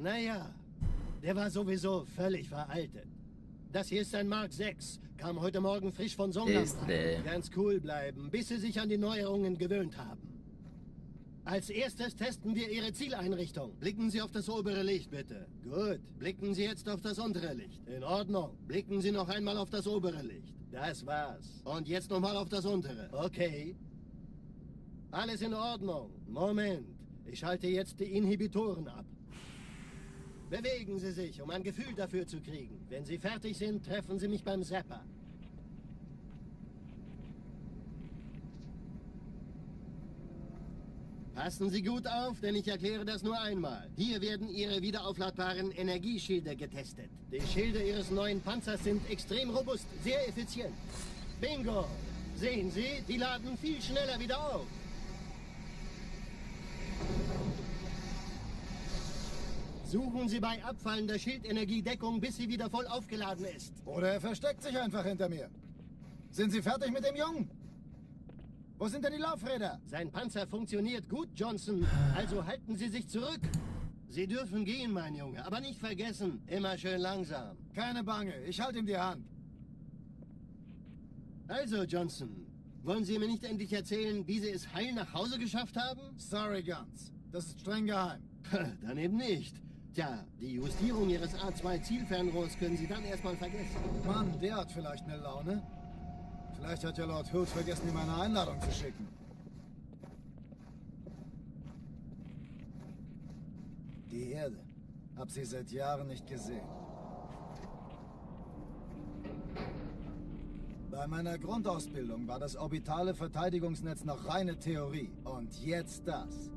Naja, der war sowieso völlig veraltet. Das hier ist ein Mark 6. Kam heute Morgen frisch von Songam. Ganz cool bleiben, bis Sie sich an die Neuerungen gewöhnt haben. Als erstes testen wir Ihre Zieleinrichtung. Blicken Sie auf das obere Licht, bitte. Gut. Blicken Sie jetzt auf das untere Licht. In Ordnung. Blicken Sie noch einmal auf das obere Licht. Das war's. Und jetzt nochmal auf das untere. Okay. Alles in Ordnung. Moment. Ich schalte jetzt die Inhibitoren ab. Bewegen Sie sich, um ein Gefühl dafür zu kriegen. Wenn Sie fertig sind, treffen Sie mich beim Zapper. Passen Sie gut auf, denn ich erkläre das nur einmal. Hier werden Ihre wiederaufladbaren Energieschilde getestet. Die Schilde Ihres neuen Panzers sind extrem robust, sehr effizient. Bingo! Sehen Sie, die laden viel schneller wieder auf. Suchen Sie bei abfallender Schildenergie Deckung, bis sie wieder voll aufgeladen ist. Oder er versteckt sich einfach hinter mir. Sind Sie fertig mit dem Jungen? Wo sind denn die Laufräder? Sein Panzer funktioniert gut, Johnson. Also halten Sie sich zurück. Sie dürfen gehen, mein Junge. Aber nicht vergessen, immer schön langsam. Keine Bange, ich halte ihm die Hand. Also, Johnson, wollen Sie mir nicht endlich erzählen, wie Sie es heil nach Hause geschafft haben? Sorry, Guns. Das ist streng geheim. Dann eben nicht. Tja, die Justierung Ihres A2-Zielfernrohrs können Sie dann erstmal vergessen. Mann, der hat vielleicht eine Laune. Vielleicht hat ja Lord Hood vergessen, ihm eine Einladung zu schicken. Die Erde. Hab sie seit Jahren nicht gesehen. Bei meiner Grundausbildung war das orbitale Verteidigungsnetz noch reine Theorie. Und jetzt das.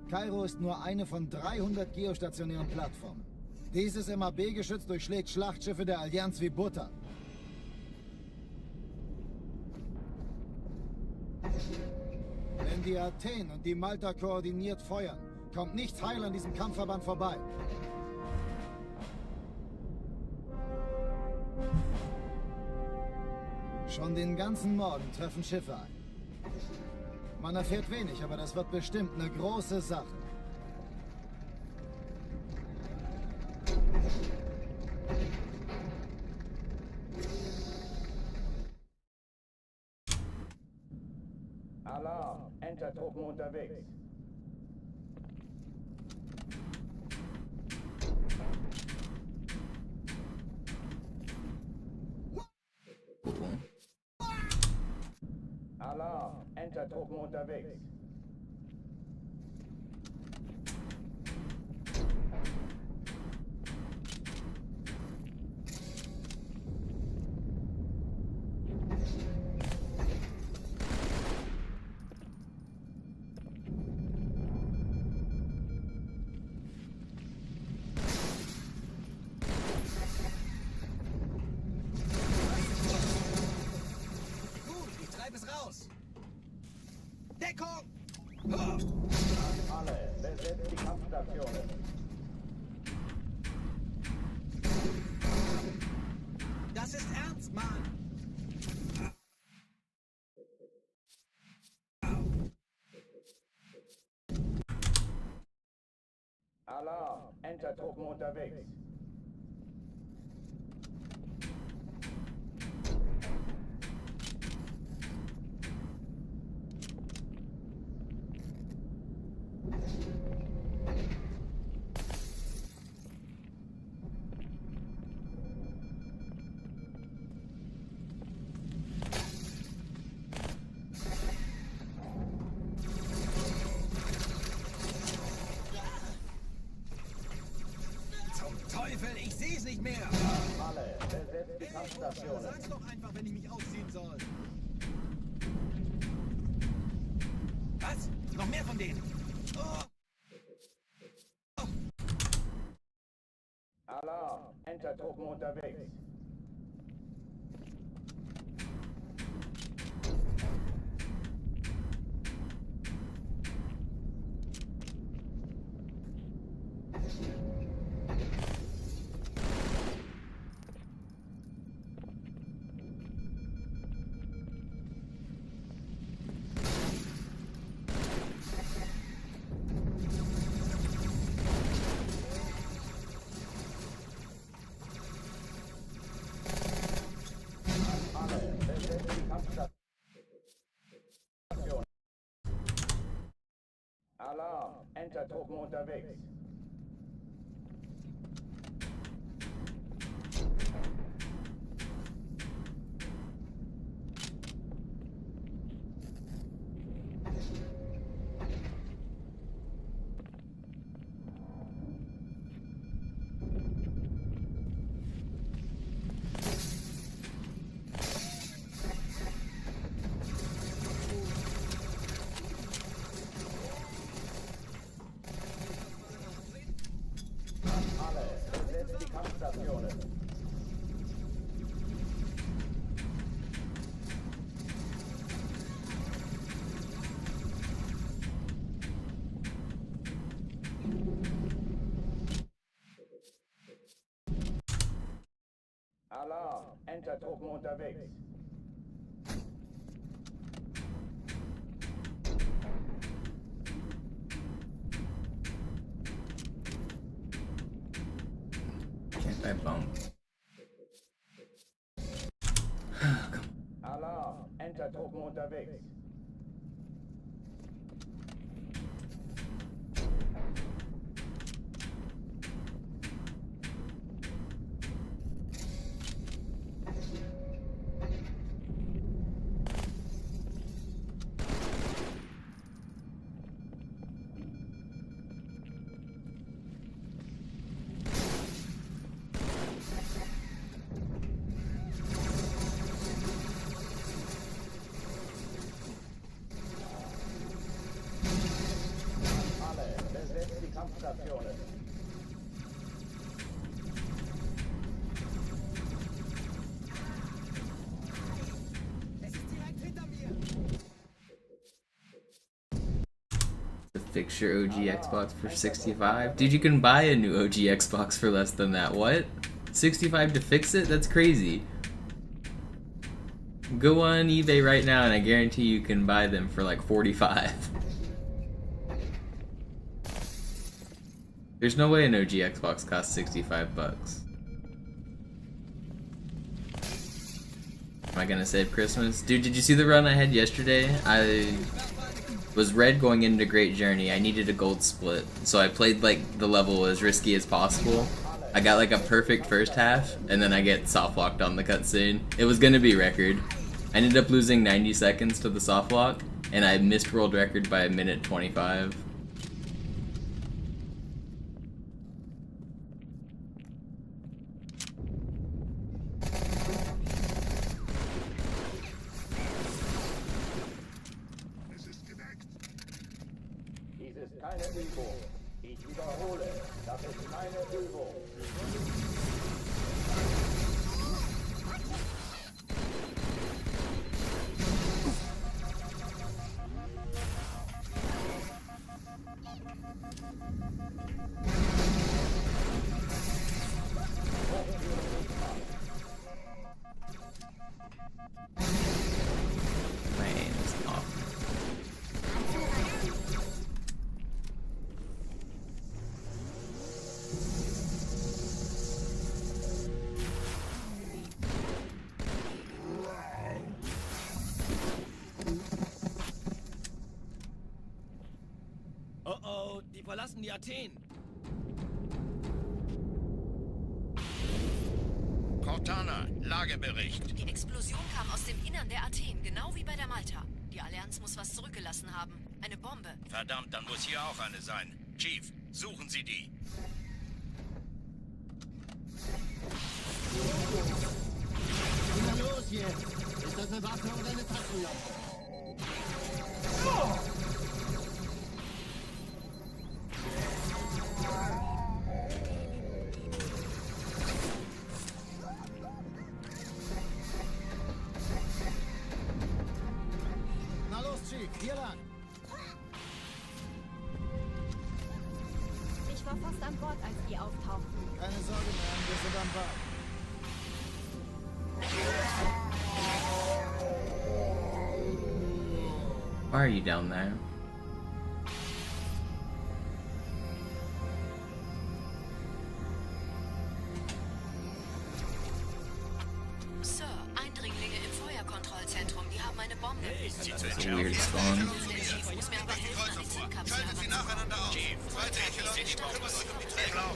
Kairo ist nur eine von 300 geostationären Plattformen. Dieses MAB-Geschütz durchschlägt Schlachtschiffe der Allianz wie Butter. Wenn die Athen und die Malta koordiniert feuern, kommt nichts heil an diesem Kampfverband vorbei. Schon den ganzen Morgen treffen Schiffe ein. Man erfährt wenig, aber das wird bestimmt eine große Sache. Alarm! Entertruppen unterwegs. Alarm! Entertruppen unterwegs. Deckung! Alle, besetzt die Kampfstationen. Das ist ernst, Mann! Alarm! Entertruppen unterwegs. Kampfstationen. Sag's doch einfach, wenn ich mich ausziehen soll. Was? Noch mehr von denen? Oh. Alarm! Entertruppen unterwegs. Alarm! Entertruppen unterwegs. Besetzt die Kampfstationen. Alarm! Entertruppen unterwegs. Can't I bump? Alarm! Entertruppen unterwegs. Besetzt die Kampfstationen. Es ist direkt hinter mir. To fix your OG Xbox for 65? Dude, you can buy a new OG Xbox for less than that. What? 65 to fix it? That's crazy. Go on eBay right now and I guarantee you can buy them for like 45. There's no way an OG Xbox costs 65 bucks. Am I gonna save Christmas? Dude, did you see the run I had yesterday? I was red going into Great Journey. I needed a gold split. So I played like the level as risky as possible. I got like a perfect first half, and then I get soft locked on the cutscene. It was gonna be record. I ended up losing 90 seconds to the soft lock, and I missed world record by a minute 25. Dies ist keine Übung. Ich wiederhole, das ist keine Übung. My aim is off. Oh oh, die verlassen die Athen. Cortana, Lagebericht. Die Explosion kam aus dem Innern der Athen, genau wie bei der Malta. Die Allianz muss was zurückgelassen haben. Eine Bombe. Verdammt, dann muss hier auch eine sein. Chief, suchen Sie die. jetzt? Ist das eine Waffe oder eine Taschenlampe? Na los, Chief, hier lang. Ich war fast an Bord, als die auftauchten. Keine Sorge, Ma'am, wir sind am Ball. Why are you down there? Sir, Eindringlinge im Feuerkontrollzentrum. Die haben eine Bombe. That's a weird spawn. Der Chief muss mir aber helfen, an die Zündkapsel heranzukommen. Chief, feindliche Leute kümmern euch um die Träger.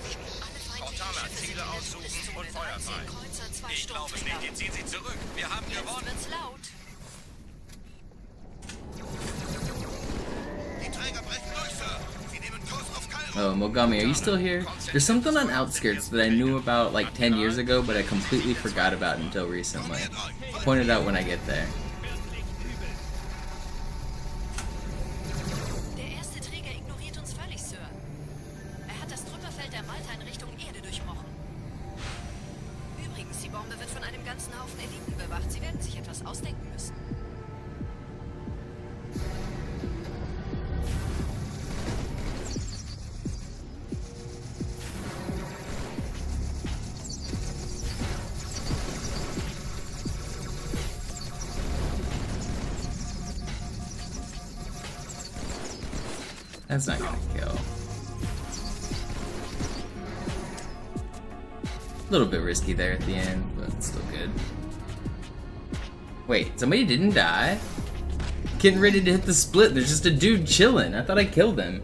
Portaler, Ziele aussuchen und Feuer frei. Ich glaube es nicht, jetzt ziehen sie zurück. Wir haben gewonnen. Wird's laut. Die Träger brechen durch, Sir. Sie nehmen Kurs auf Kairo. Oh, Mogami, are you still here? There's something on Outskirts that I knew about like 10 years ago, but I completely forgot about until recently. Point it out when I get there. Der erste Träger ignoriert uns völlig, Sir. Er hat das Trümmerfeld der Malta in Richtung Erde durchbrochen. Übrigens, die Bombe wird von einem ganzen Haufen Eliten bewacht. Sie werden sich etwas ausdenken müssen. That's not gonna kill. A little bit risky there at the end, but it's still good. Wait, somebody didn't die? Getting ready to hit the split, there's just a dude chilling. I thought I killed him.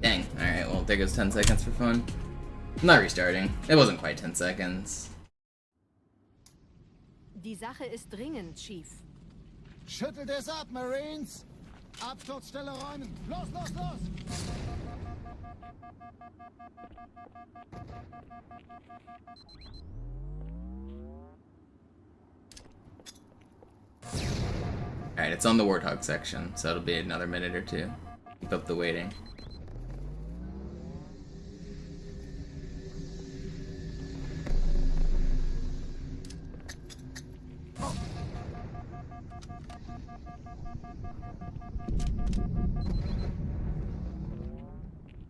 Dang, alright, well, there goes 10 seconds for fun. I'm not restarting. It wasn't quite 10 seconds. Die Sache ist dringend, Chief. Schüttelt es ab, Marines! Absturzstelle räumen! Los, los, los! Alright, it's on the Warthog section, so it'll be another minute or two. Keep up the waiting.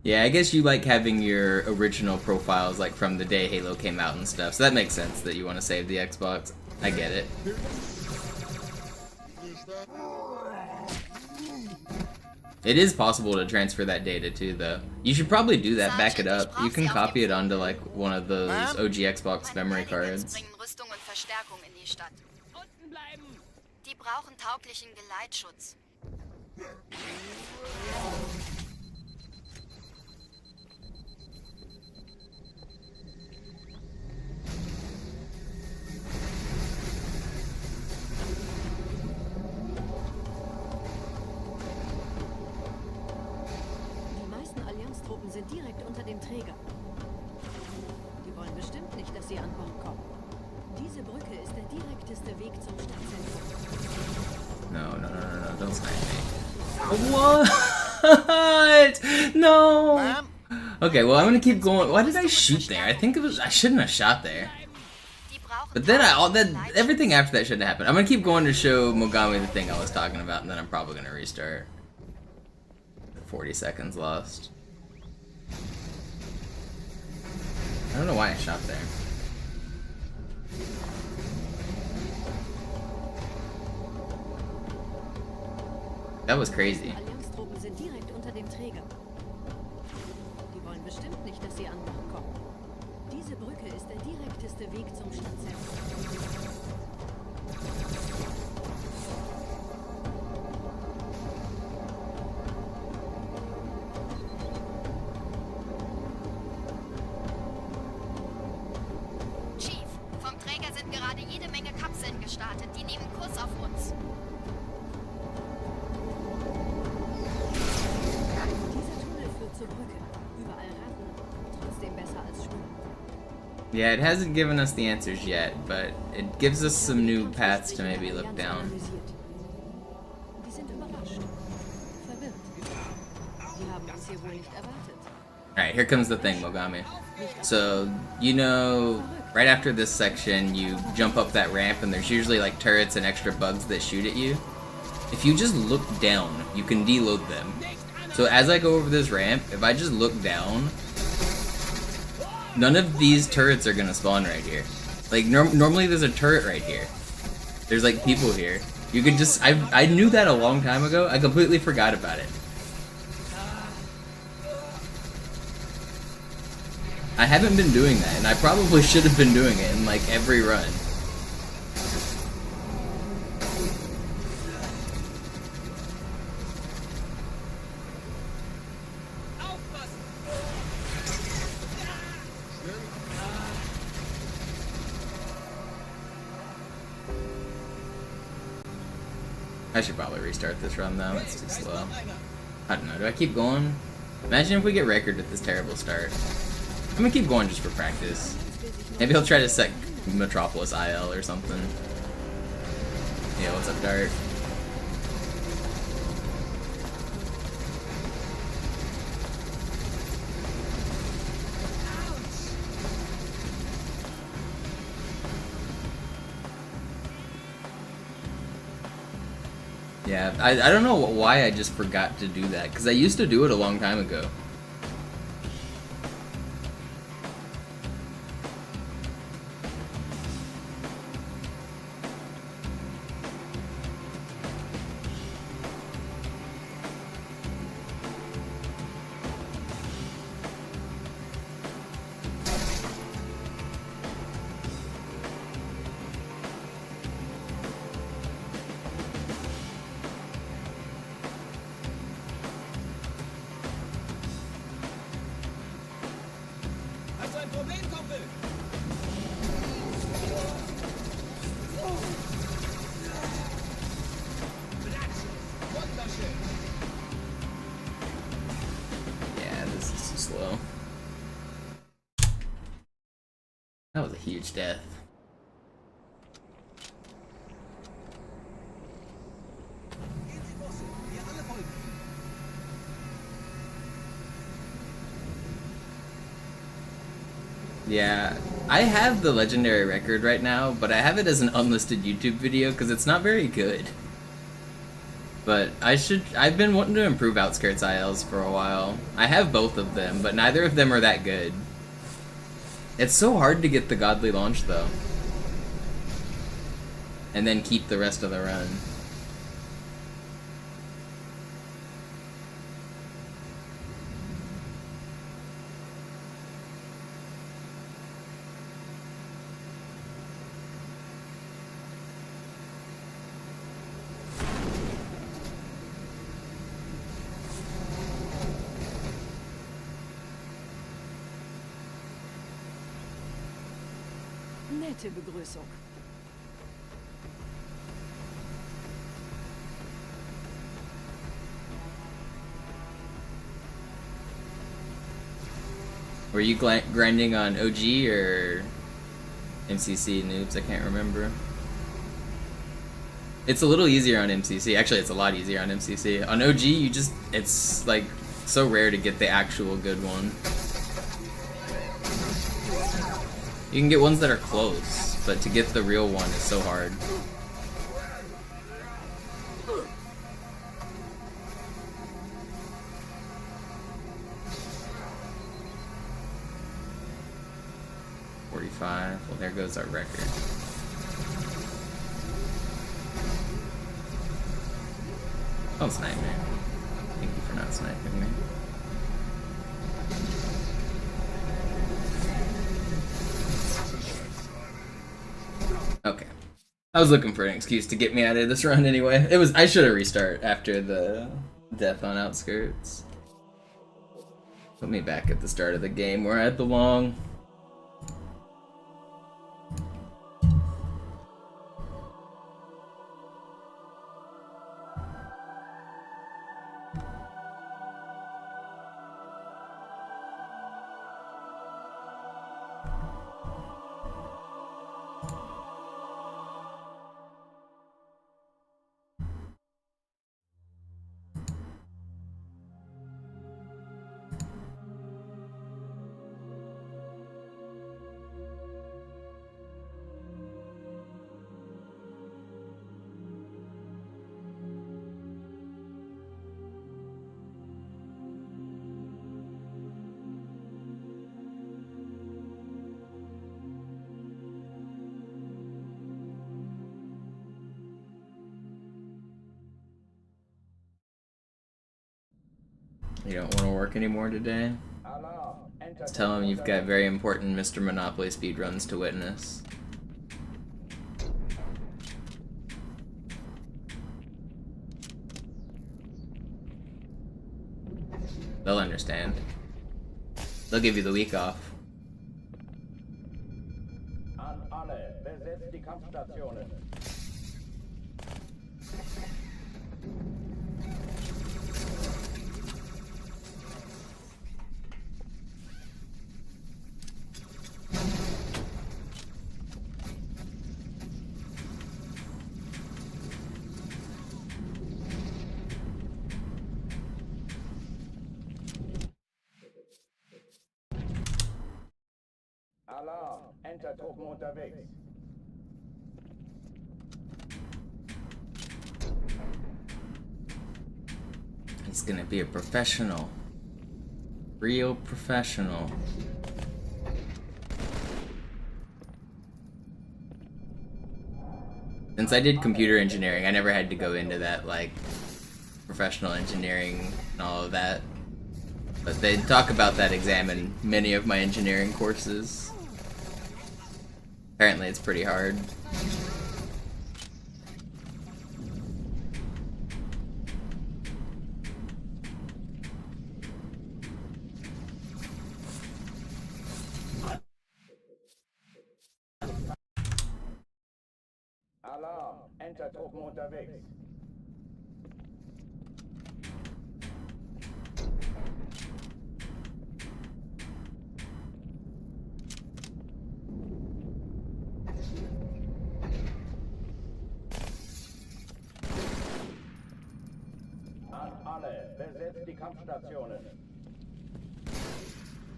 Yeah, I guess you like having your original profiles like from the day Halo came out and stuff, so that makes sense that you want to save the Xbox. I get it. It is possible to transfer that data too, though. You should probably do that, back it up. You can copy it onto like one of those OG Xbox memory cards. Bringen Rüstung und Verstärkung in die Stadt. Unten bleiben! Die brauchen tauglichen Geleitschutz. Truppen sind direkt unter dem Träger. Die wollen bestimmt nicht, dass sie an Bord kommen. Diese Brücke ist der direkteste Weg zum Stadtzentrum. No, don't snipe me. What? No! Okay, well I'm gonna keep going. Why did I shoot there? I think I shouldn't have shot there. But then everything after that shouldn't have happened. I'm gonna keep going to show Mogami the thing I was talking about, and then I'm probably gonna restart. 40 seconds lost. I don't know why I shot there. That was crazy. Allianztruppen sind direkt unter dem Träger. Die wollen bestimmt nicht, dass sie an Bord kommen. Diese Brücke ist der direkteste Weg zum Stadtzentrum. Die nehmen Kurs auf uns. Dieser Tunnel führt zur Brücke. Überall Ratten. Trotzdem besser als Schwimmen. Yeah, it hasn't given us the answers yet, but it gives us some new paths to maybe look down. Die sind überrascht. Verwirrt. Sie haben uns hier wohl nicht erwartet. Alright, here comes the thing, Mogami. So, you know, right after this section, you jump up that ramp and there's usually like turrets and extra bugs that shoot at you. If you just look down, you can deload them. So as I go over this ramp, if I just look down, none of these turrets are gonna spawn right here. Like, normally there's a turret right here. There's like people here. You could just, I knew that a long time ago, I completely forgot about it. I haven't been doing that, and I probably should have been doing it in like every run. I should probably restart this run though, it's too slow. I don't know, do I keep going? Imagine if we get record at this terrible start. I'm gonna keep going just for practice. Maybe I'll try to set Metropolis IL or something. Yeah, what's up, Dart? Yeah, I don't know why I just forgot to do that, because I used to do it a long time ago. That was a huge death. Yeah, I have the legendary record right now, but I have it as an unlisted YouTube video because it's not very good. But I've been wanting to improve Outskirts ILs for a while. I have both of them, but neither of them are that good. It's so hard to get the godly launch though. And then keep the rest of the run. Nette Begrüßung. Were you grinding on OG or MCC noobs? I can't remember. It's a little easier on MCC. Actually, it's a lot easier on MCC. On OG, it's like so rare to get the actual good one. You can get ones that are close, but to get the real one is so hard. Well, there goes our record. Don't snipe me. Thank you for not sniping me. Okay. I was looking for an excuse to get me out of this run anyway. I should have restart after the death on Outskirts. Put me back at the start of the game where I belong. You don't want to work anymore today? Just tell him you've got very important MisterMonopoli speedruns to witness. They'll understand. They'll give you the week off. An alle, besetzt die Kampfstationen. Alarm, Enter-Truppen unterwegs. He's gonna be a professional. Real professional. Since I did computer engineering, I never had to go into that, like, professional engineering and all of that. But they talk about that exam in many of my engineering courses. Apparently it's pretty hard. Alarm, Enter-Truppen unterwegs. An alle, besetzt die Kampfstationen.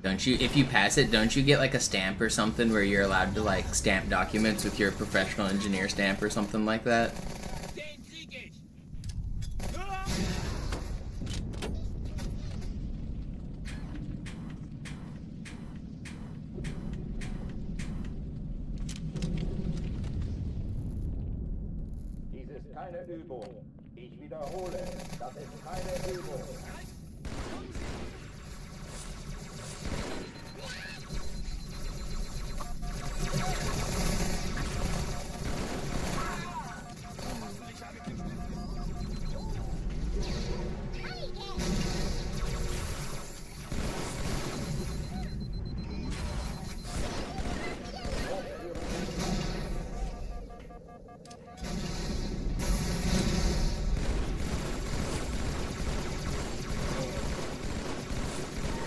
Don't you, if you pass it, don't you get like a stamp or something where you're allowed to like stamp documents with your professional engineer stamp or something like that? Dies ist keine Übung. Ich wiederhole, das ist keine Übung.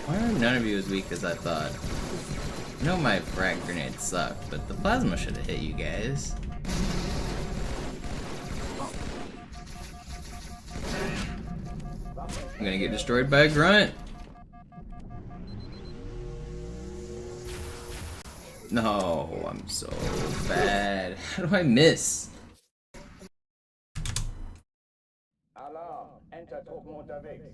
Why are none of you as weak as I thought? I know my frag grenades suck, but the plasma should have hit you guys. I'm gonna get destroyed by a grunt. No, I'm so bad. How do I miss? Alarm, Enter-Truppen unterwegs.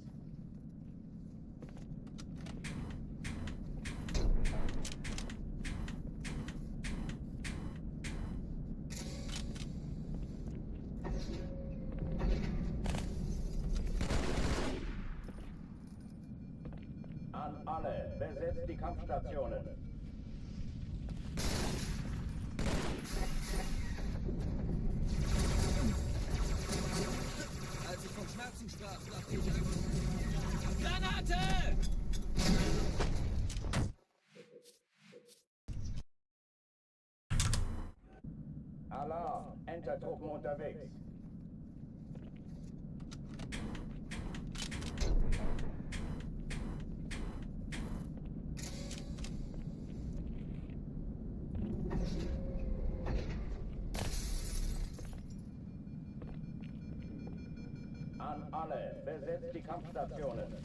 An alle, besetzt die Kampfstationen. Als ich vom Schmerzen sprach, dachte ich an Granate! Alarm, Enter-Truppen unterwegs. An alle, besetzt die Kampfstationen.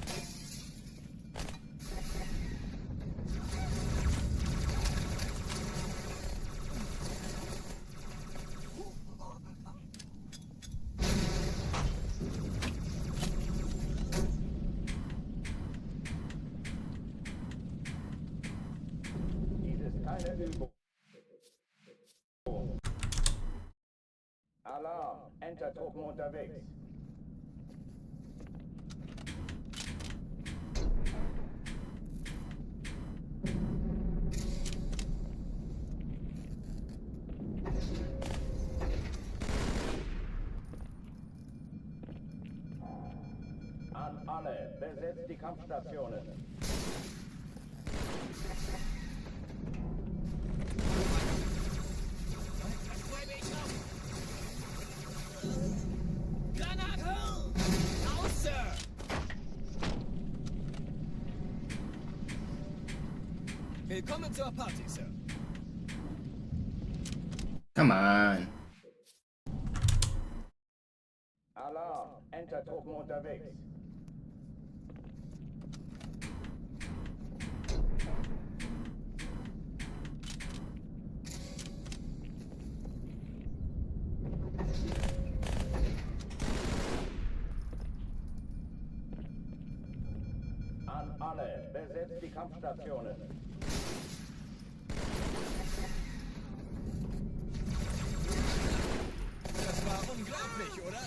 Dies ist keine Übung. Alarm, Enter-Truppen unterwegs. alle, besetzt die Kampfstationen. Granate! Raus, Sir! Willkommen zur Party, Sir. Come on. Alarm, Entertruppen unterwegs. An alle, besetzt die Kampfstationen. Das war unglaublich, oder?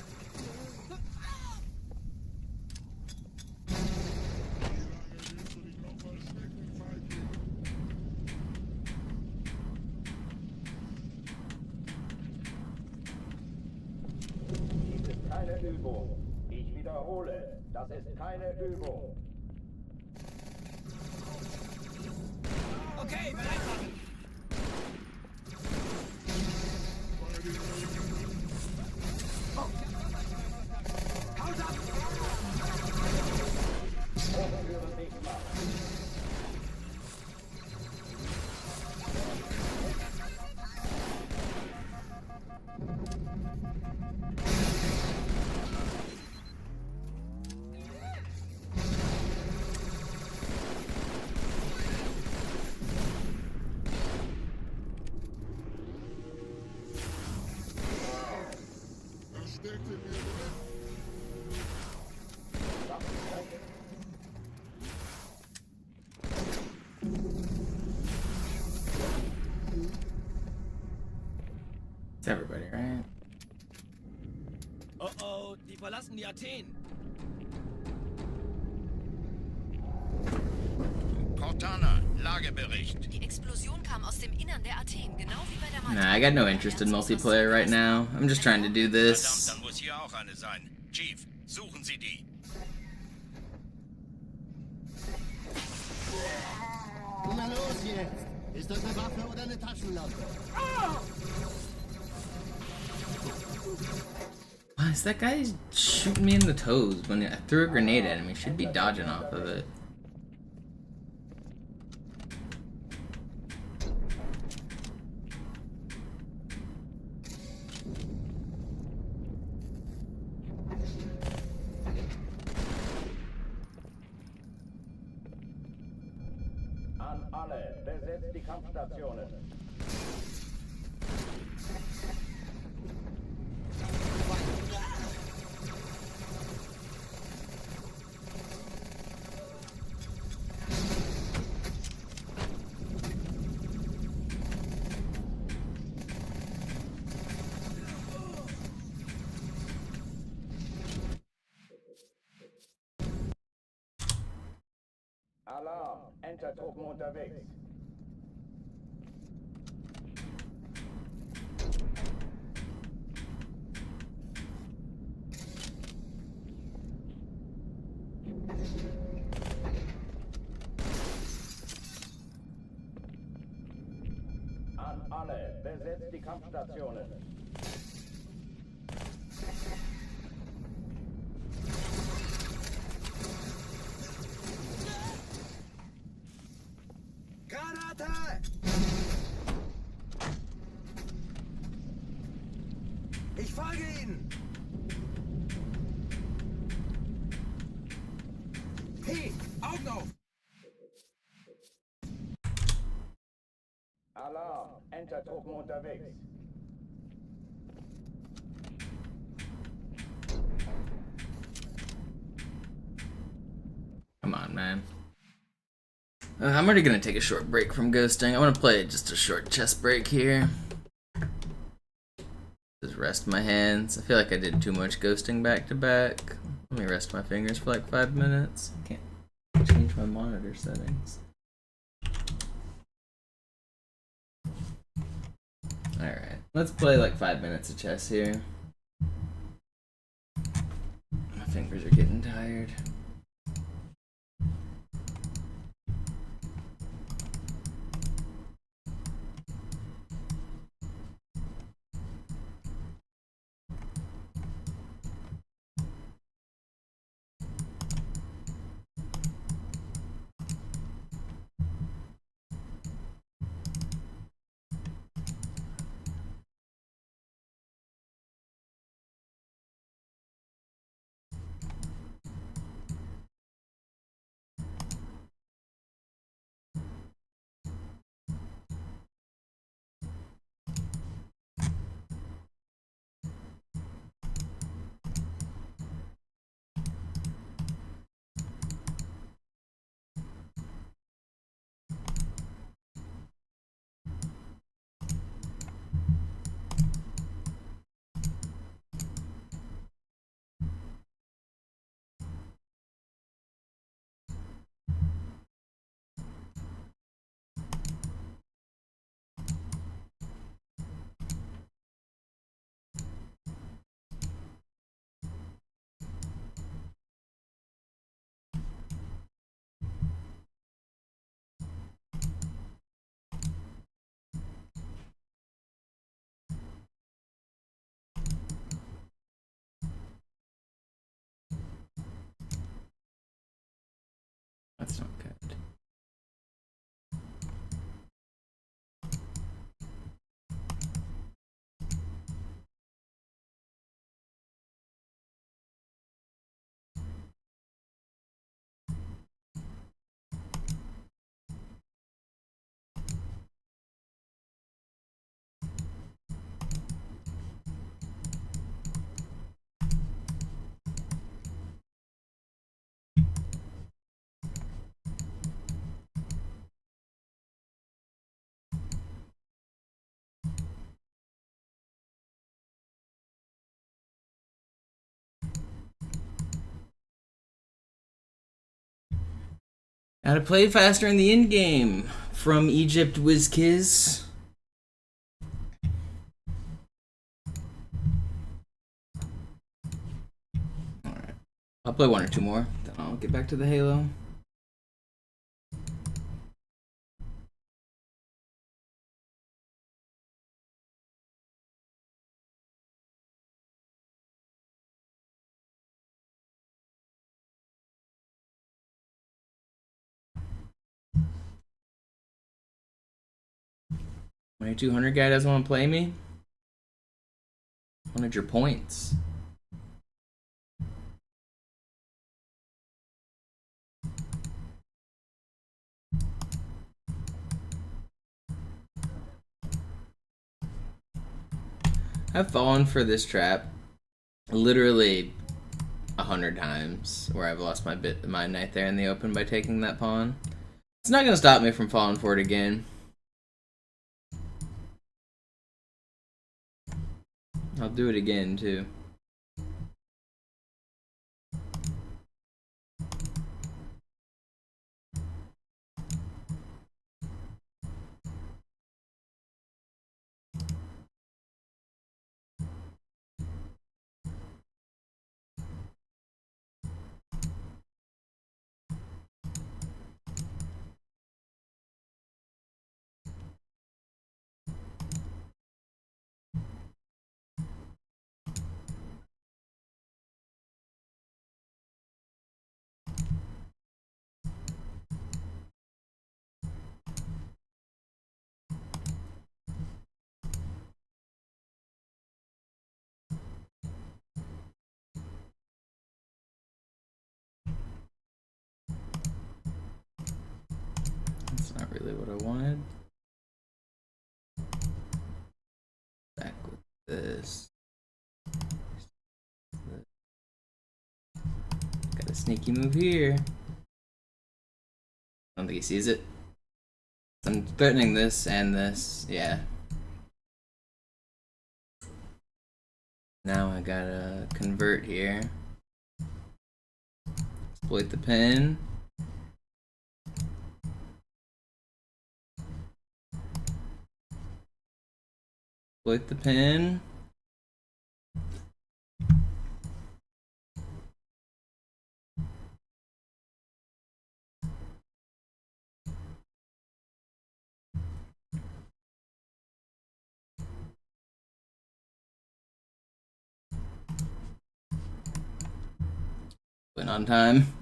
Dies ist keine Übung. Ich wiederhole, das ist keine Übung. Okay, bereit machen. Haut ab! Hochführen nicht machen. It's everybody, right? Oh oh, die verlassen die Athen. Cortana, Lagebericht. Die Explosion kam aus dem Innern der Athen, genau wie bei der Nah, I got no interest in multiplayer right now. I'm just trying to do Verdammt, this. dann muss hier auch eine sein. Chief, suchen Sie die. Na los jetzt! Ist das eine Waffe oder eine Taschenlampe? Why is that guy shooting me in the toes when I threw a grenade at him? He should be dodging off of it. An alle, besetzt die Kampfstationen. Alarm, Entertruppen unterwegs. An alle, besetzt die Kampfstationen. Granate! Ich folge Ihnen! Hey, Augen auf! Alarm, Entertruppen unterwegs. Come on, man. I'm already gonna take a short break from ghosting. I want to play just a short chess break here. Just rest my hands. I feel like I did too much ghosting back to back. Let me rest my fingers for like 5 minutes. I can't change my monitor settings. Alright, let's play like 5 minutes of chess here. My fingers are getting tired. That's not good. How to play faster in the in-game from Egypt WizKiz. Alright. I'll play one or two more, then I'll get back to the Halo. My 200 guy doesn't want to play me? Wanted your points. I've fallen for this trap literally 100 times where I've lost my knight there in the open by taking that pawn. It's not gonna stop me from falling for it again. I'll do it again too. That's not really what I wanted. Back with this. Got a sneaky move here. I don't think he sees it. I'm threatening this and this, yeah. Now I gotta convert here. Exploit the pin. Exploit the pin. Win on time.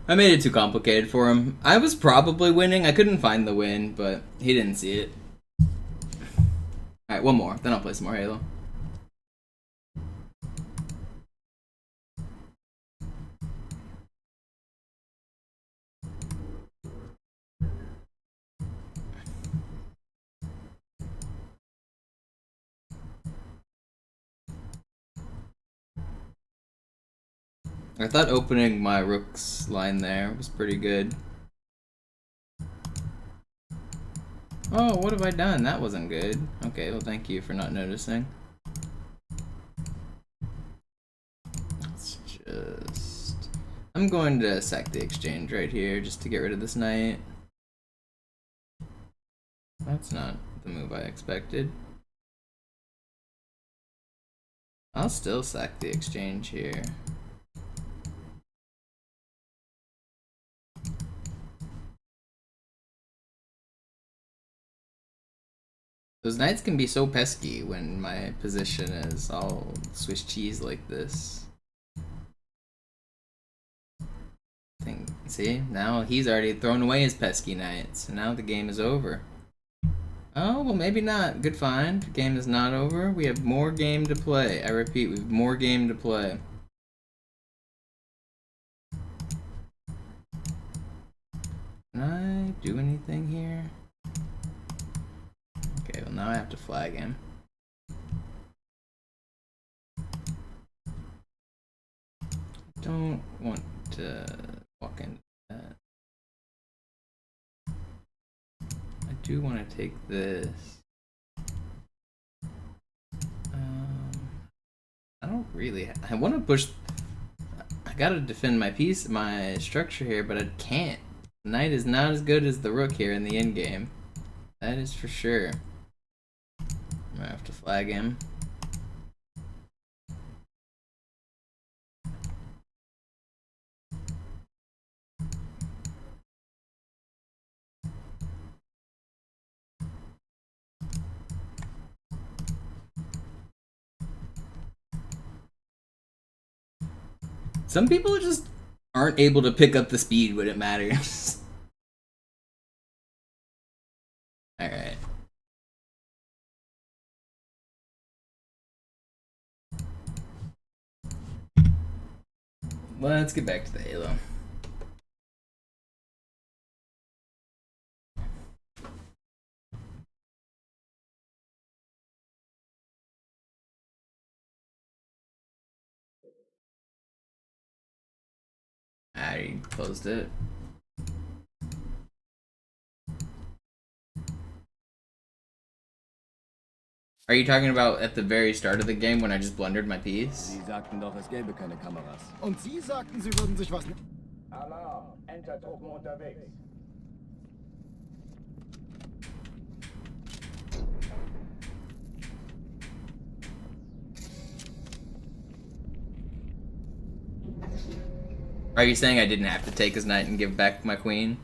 I made it too complicated for him. I was probably winning. I couldn't find the win, but he didn't see it. Alright, one more. Then I'll play some more Halo. I thought opening my rook's line there was pretty good. Oh, what have I done? That wasn't good. Okay, well thank you for not noticing. Let's just... I'm going to sack the exchange right here just to get rid of this knight. That's not the move I expected. I'll still sack the exchange here. Those knights can be so pesky when my position is all Swiss cheese like this. I think See, now he's already thrown away his pesky knights. Now the game is over. Oh, well, maybe not. Good find. The game is not over. We have more game to play. I repeat, we have more game to play. Can I do anything here? Okay, well, now I have to flag him. Don't want to walk into that. I do want to take this. I don't really. I want to push. I gotta defend my piece, my structure here, but I can't. The knight is not as good as the rook here in the end game. That is for sure. I'm gonna have to flag him. Some people just aren't able to pick up the speed when it matters. Alright. Let's get back to the Halo. I closed it. Are you talking about at the very start of the game when I just blundered my piece? Sie sagten doch, es gäbe keine Kameras. Und Sie sagten, Sie würden sich was... Alarm! Entertruppen unterwegs. Are you saying I didn't have to take his knight and give back my queen?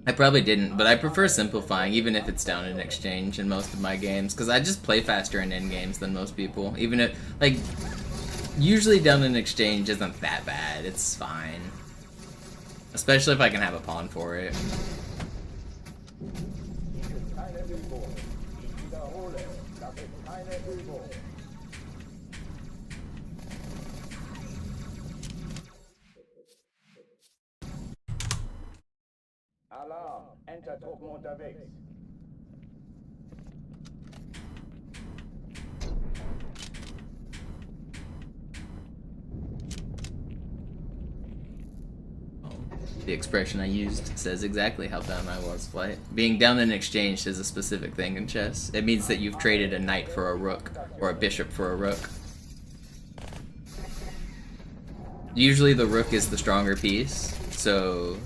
I probably didn't, but I prefer simplifying, even if it's down in exchange in most of my games, because I just play faster in endgames than most people. Even if, like, usually down in exchange isn't that bad, it's fine. Especially if I can have a pawn for it. Alarm! Entertruppen unterwegs. The expression I used says exactly how down I was, Flight. Being down in exchange says a specific thing in chess. It means that you've traded a knight for a rook, or a bishop for a rook. Usually the rook is the stronger piece, so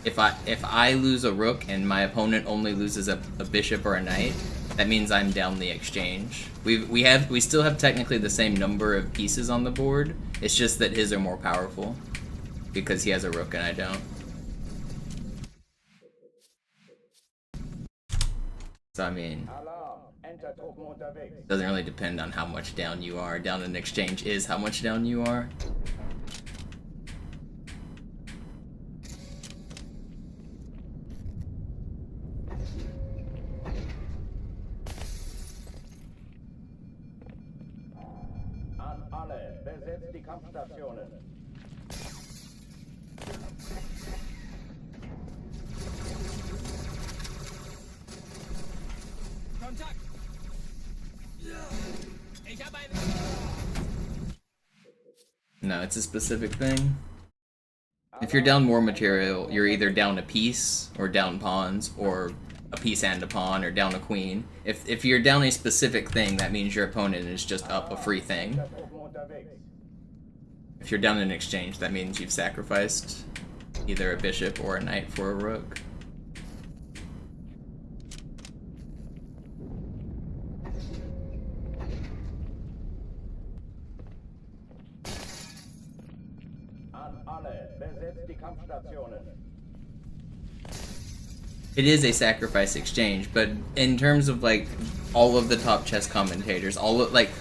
if I lose a rook and my opponent only loses a bishop or a knight, that means I'm down the exchange. We still have technically the same number of pieces on the board. It's just that his are more powerful because he has a rook and I don't. So I mean, it doesn't really depend on how much down you are. Down in exchange is how much down you are. An alle, besetzt die Kampfstationen. Kontakt! Ich habe einen... No, it's a specific thing. If you're down more material, you're either down a piece, or down pawns, or a piece and a pawn, or down a queen. If you're down a specific thing, that means your opponent is just up a free thing. If you're down in exchange, that means you've sacrificed either a bishop or a knight for a rook. It is a sacrifice exchange, but in terms of like all of the top chess commentators,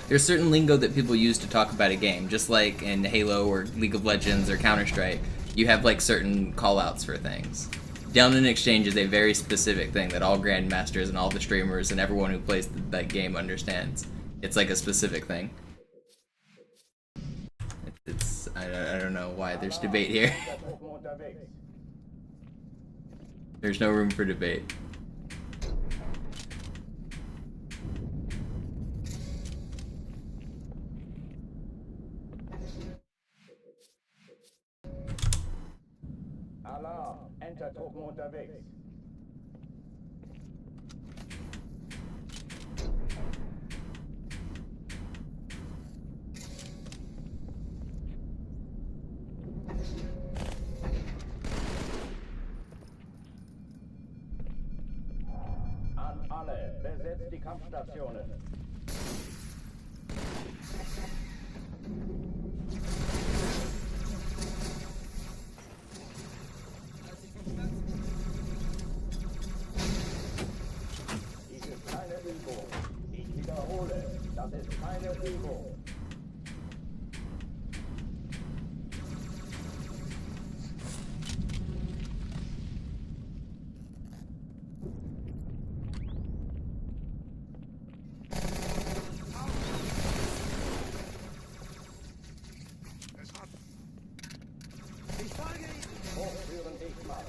there's certain lingo that people use to talk about a game, just like in Halo or League of Legends or Counter-Strike. you have like certain call-outs for things. Down in Exchange is a very specific thing that all grandmasters and all the streamers and everyone who plays that game understands. It's like a specific thing. It's I don't know why there's debate here. There's no room for debate. Alarm, Entertruppen unterwegs. An alle, besetzt die Kampfstationen. Dies ist keine Übung. Ich wiederhole, das ist keine Übung. Hochführen dich mal.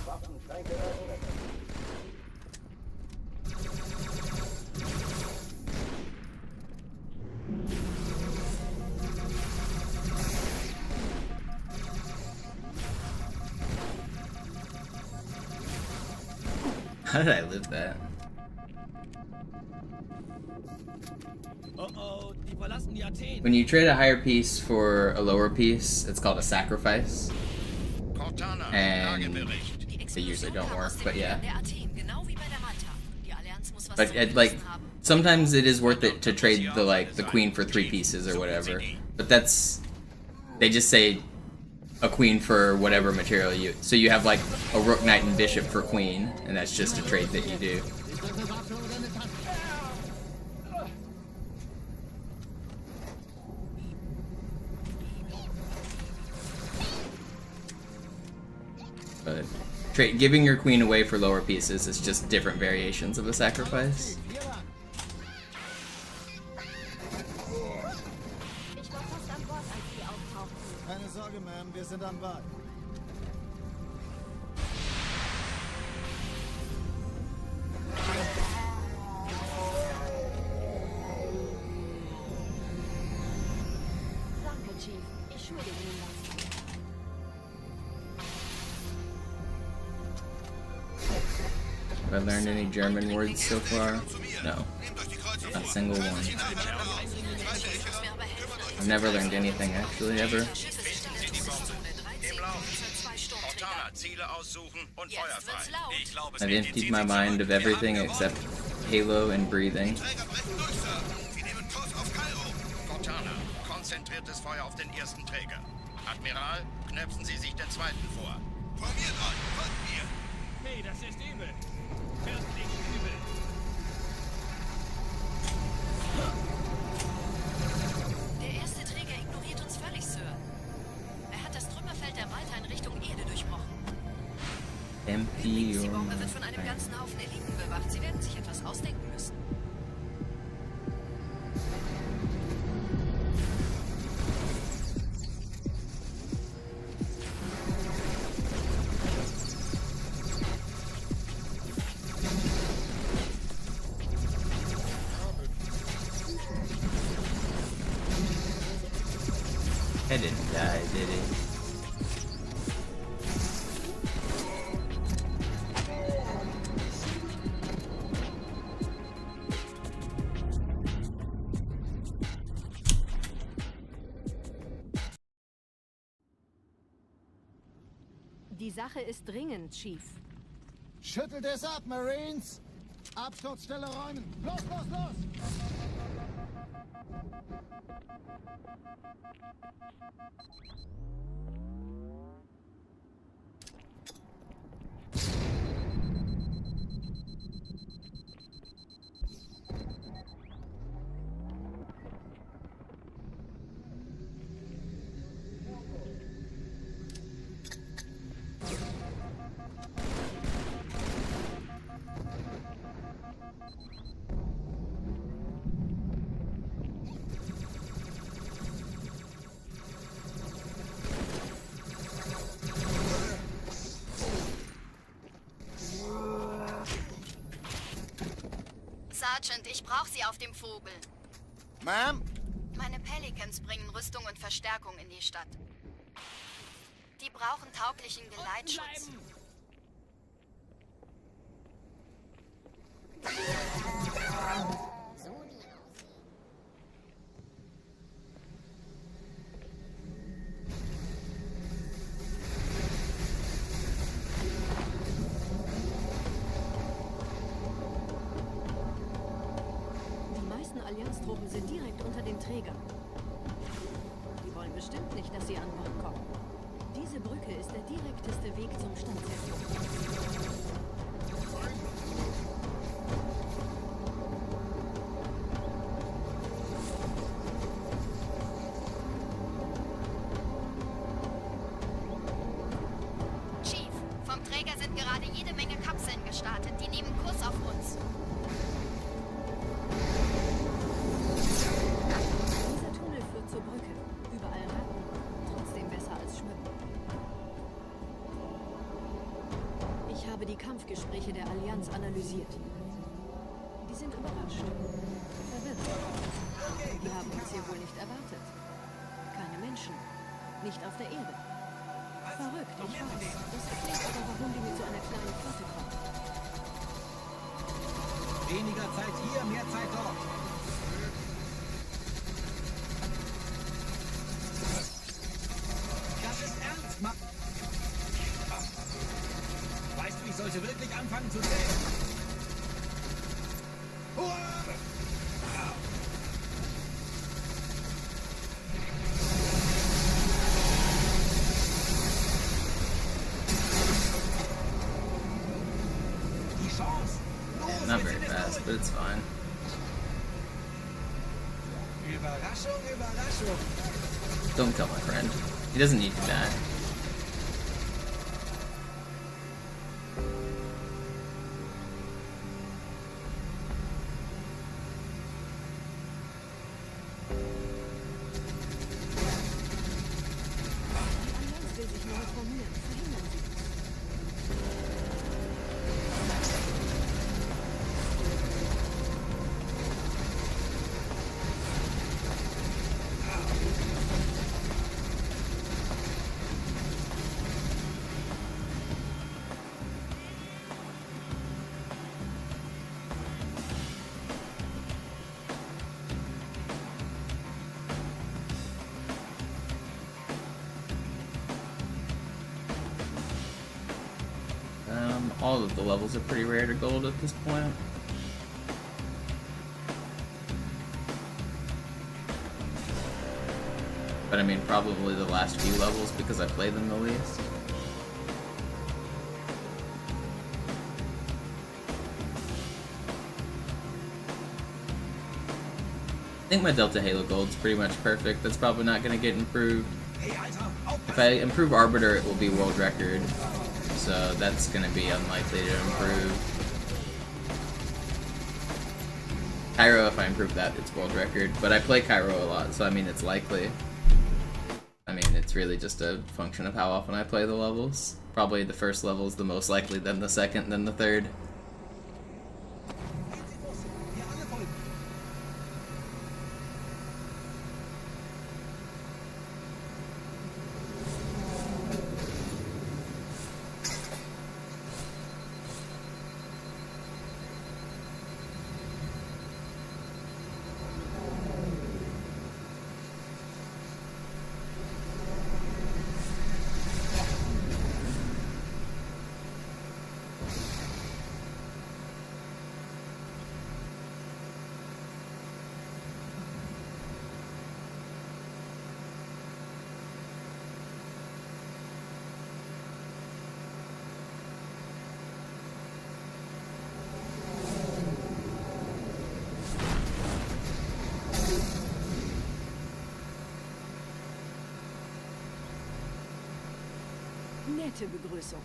Waffenschränke öffnen. How did I live that? Oh, die verlassen die Athen. When you trade a higher piece for a lower piece, it's called a sacrifice. Cortana, And Lagebericht. they usually don't work, but yeah. Der Athen, genau wie bei der Manta. Die Allianz muss was But zu it, like, befürchten haben. sometimes it is worth it to trade the queen for 3 pieces or whatever. But that's, they just say a queen for whatever material you. So you have like a rook, knight, and bishop for queen, and that's just a trade that you do. Ist das eine Waffe oder eine Tasche? But giving your queen away for lower pieces is just different variations of a sacrifice. Ich war fast an Bord, als Sie auftauchten. Keine Sorge, Ma'am, wir sind an Bord. Danke, Chief. Ich schulde Ihnen was. Have I learned any German words so far? No, not a single one. I've never learned anything actually, ever. Cortana, Ziele aussuchen und Feuer frei. Ich glaube, es I've wird emptied my mind of everything except Halo and breathing. Cortana, konzentriertes Feuer auf den ersten Träger. Admiral, knöpfen Sie sich den zweiten vor. Von mir dran, von mir. Nee, das ist übel. Wirklich übel. Der erste Träger ignoriert uns völlig, Sir. Er hat das Trümmerfeld der Malta in Richtung Erde durchbrochen. Empty Die your Bombe wird von einem ganzen Haufen Eliten bewacht. Sie werden sich etwas ausdenken müssen. I didn't die, did he? Die Sache ist dringend, Chief. Schüttelt es ab, Marines! Absturzstelle räumen! Los, los, los! Sergeant, ich brauche Sie auf dem Vogel. Ma'am? Meine Pelicans bringen Rüstung und Verstärkung in die Stadt. Die brauchen tauglichen Geleitschutz. Allianztruppen sind direkt unter den Trägern. Die wollen bestimmt nicht, dass sie an Bord kommen. Diese Brücke ist der direkteste Weg zum Stadtzentrum. Chief, vom Träger sind gerade jede Menge Kapseln gestartet. Die nehmen Kurs auf uns. Zur Brücke. Überall Ratten. Trotzdem besser als Schwimmen. Ich habe die Kampfgespräche der Allianz analysiert. Die sind überrascht. Verwirrt. Die haben uns hier wohl nicht erwartet. Keine Menschen. Nicht auf der Erde. Verrückt, ich weiß. Das erklärt aber, warum die mit so einer kleinen Flotte kommen. Weniger Zeit hier, mehr Zeit dort. Weißt du, ich sollte wirklich anfangen zu zählen. Die Chance. Los, Not very fast, but it's fine. Überraschung, Überraschung. Don't kill my friend. He doesn't need to die. All of the levels are pretty rare to gold at this point. But I mean, probably the last few levels because I play them the least. I think my Delta Halo Gold's pretty much perfect. That's probably not going to get improved. If I improve Arbiter, it will be world record. So that's going to be unlikely to improve. Cairo, if I improve that, it's world record. But I play Cairo a lot, so I mean, it's likely. I mean, it's really just a function of how often I play the levels. Probably the first level is the most likely, then the second, then the third. Nette Begrüßung.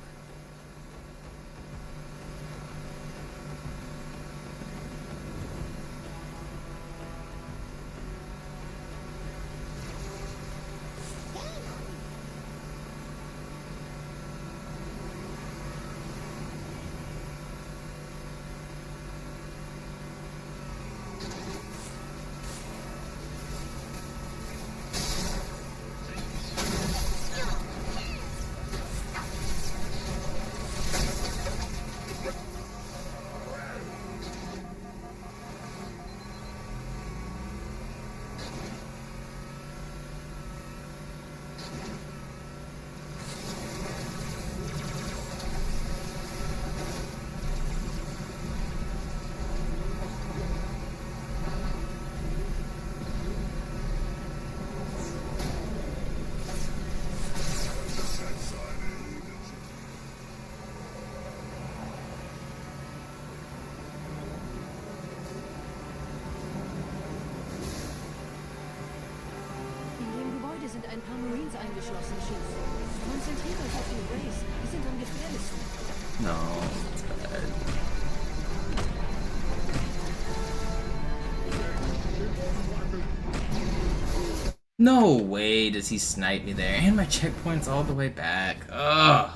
Sind ein paar Marines eingeschlossen, Chief. Konzentriert euch auf die Race. Die sind am gefährlichsten. No. No way does he snipe me there. And my checkpoint's all the way back. Ugh.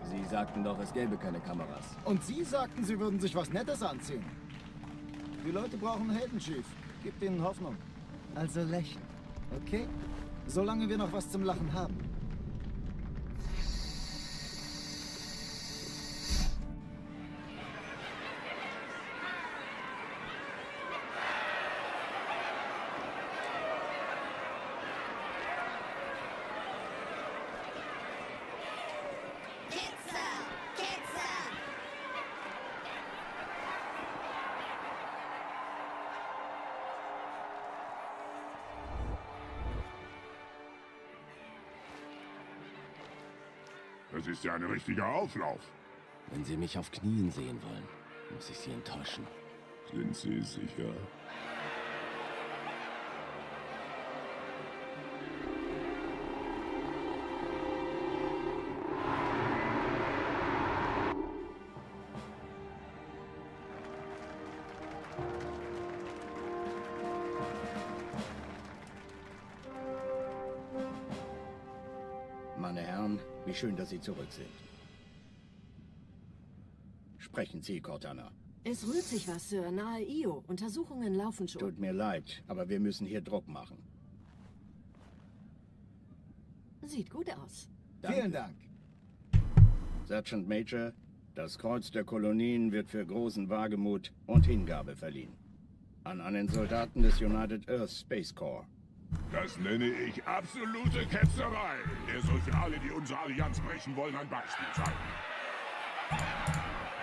Sie sagten doch, es gäbe keine Kameras. Und Sie sagten, Sie würden sich was Nettes anziehen. Die Leute brauchen Helden, Chief. Gebt ihnen Hoffnung. Also lächeln, okay? Solange wir noch was zum Lachen haben. Das ist ja ein richtiger Auflauf. Wenn Sie mich auf Knien sehen wollen, muss ich Sie enttäuschen. Sind Sie sicher? Meine Herren, wie schön, dass Sie zurück sind. Sprechen Sie, Cortana. Es rührt sich was, Sir. Nahe Io. Untersuchungen laufen schon. Tut mir leid, aber wir müssen hier Druck machen. Sieht gut aus. Danke. Vielen Dank. Sergeant Major, das Kreuz der Kolonien wird für großen Wagemut und Hingabe verliehen. An einen Soldaten des United Earth Space Corps. Das nenne ich absolute Ketzerei. Er soll für alle, die unsere Allianz brechen wollen, ein Beispiel sein.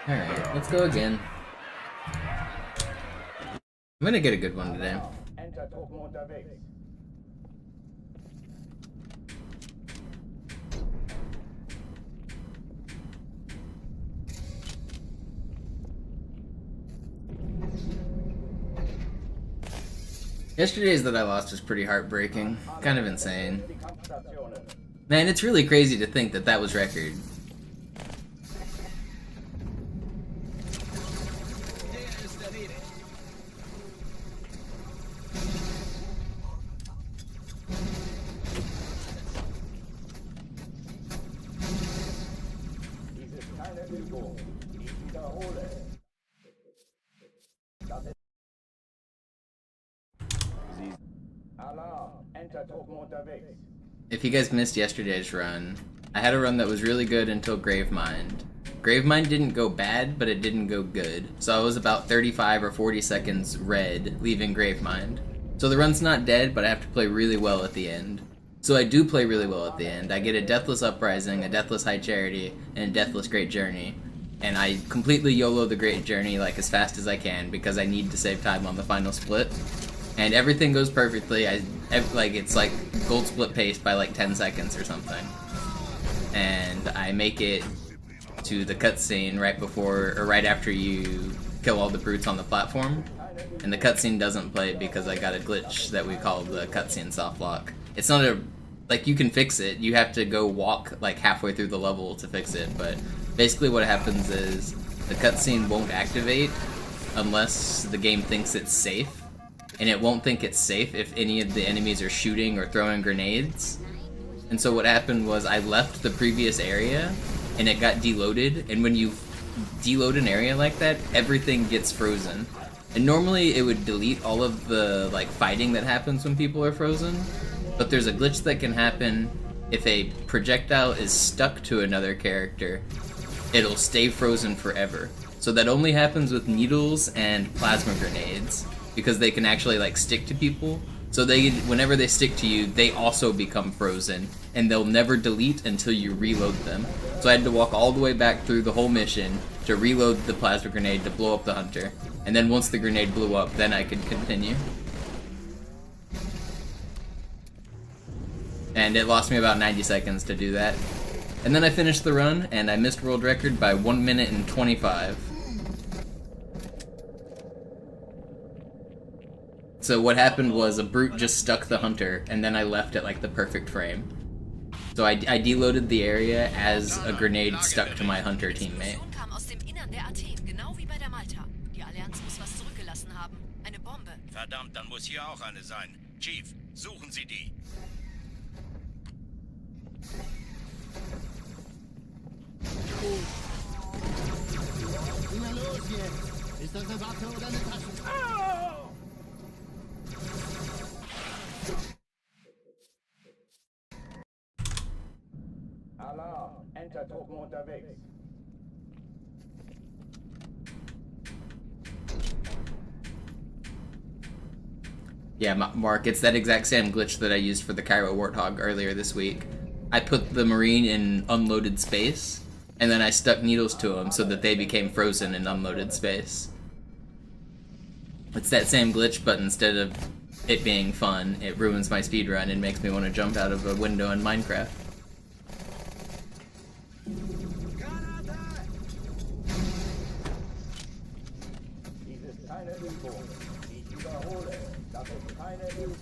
Alright, let's go again. I'm gonna get a good one today. Entertruppen unterwegs. Yesterday's that I lost was pretty heartbreaking. Kind of insane. Man, it's really crazy to think that that was record. Alarm. Enter Truppen unterwegs. If you guys missed yesterday's run, I had a run that was really good until Gravemind. Gravemind didn't go bad, but it didn't go good. So I was about 35 or 40 seconds red, leaving Gravemind. So the run's not dead, but I have to play really well at the end. So I do play really well at the end. I get a Deathless Uprising, a Deathless High Charity, and a Deathless Great Journey. And I completely YOLO the Great Journey like as fast as I can because I need to save time on the final split. And everything goes perfectly. It's like gold split pace by like 10 seconds or something. And I make it to the cutscene right before or right after you kill all the brutes on the platform. And the cutscene doesn't play because I got a glitch that we call the cutscene soft lock. It's not like you can fix it. You have to go walk like halfway through the level to fix it. But basically what happens is the cutscene won't activate unless the game thinks it's safe. And it won't think it's safe if any of the enemies are shooting or throwing grenades. And so what happened was I left the previous area and it got deloaded, and when you deload an area like that, everything gets frozen. And normally it would delete all of the like fighting that happens when people are frozen, but there's a glitch that can happen if a projectile is stuck to another character, it'll stay frozen forever. So that only happens with needles and plasma grenades, because they can actually like stick to people. So whenever they stick to you, they also become frozen, and they'll never delete until you reload them. So I had to walk all the way back through the whole mission to reload the plasma grenade to blow up the hunter. And then once the grenade blew up, then I could continue. And it lost me about 90 seconds to do that. And then I finished the run, and I missed world record by 1 minute and 25. So what happened was a brute just stuck the hunter, and then I left at like the perfect frame. So I deloaded the area as a grenade stuck to my hunter teammate. Verdammt, dann muss hier auch eine sein. Chief, suchen Sie die. Na los jetzt! Ist das eine Waffe oder eine Tasche? Alarm. Enter Truppen unterwegs. Yeah, Mark, it's that exact same glitch that I used for the Cairo Warthog earlier this week. I put the Marine in unloaded space, and then I stuck needles to them so that they became frozen in unloaded space. It's that same glitch, but instead of it being fun, it ruins my speedrun and makes me want to jump out of a window in Minecraft. Dies ist keine Übung. Ich wiederhole, das ist keine Übung.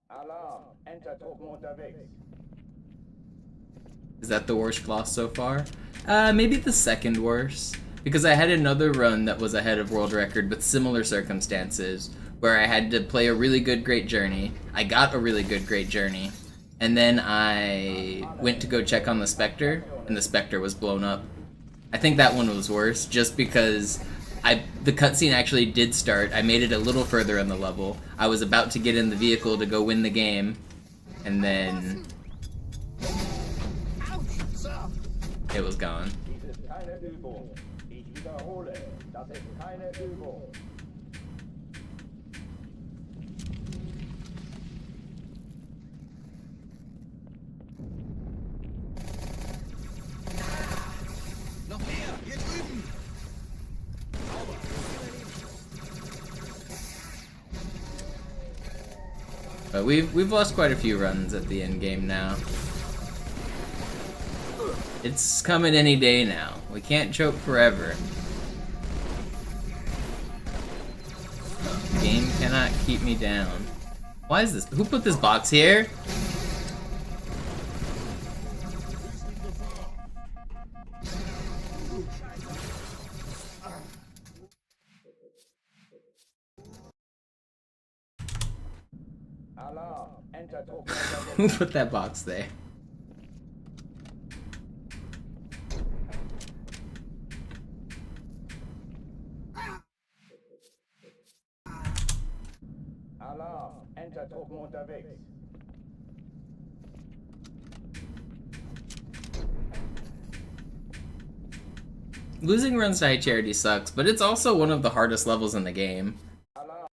Alarm. Enter Truppen unterwegs. Is that the worst loss so far? Maybe the second worst. Because I had another run that was ahead of world record with similar circumstances, where I had to play a really good Great Journey. I got a really good Great Journey. And then I went to go check on the Spectre, and the Spectre was blown up. I think that one was worse, just because the cutscene actually did start. I made it a little further in the level. I was about to get in the vehicle to go win the game, and then it was gone. Dies ist keine Übung. Ich wiederhole, das ist keine Übung. Noch mehr! Hier drüben! But we've lost quite a few runs at the end game now. It's coming any day now. We can't choke forever. The game cannot keep me down. Why is this? Who put this box here? Alarm. Enter Truppen unterwegs. Who put that box there? Alarm, Enter-Truppen unterwegs. Losing runs to High Charity sucks, but it's also one of the hardest levels in the game. Alarm.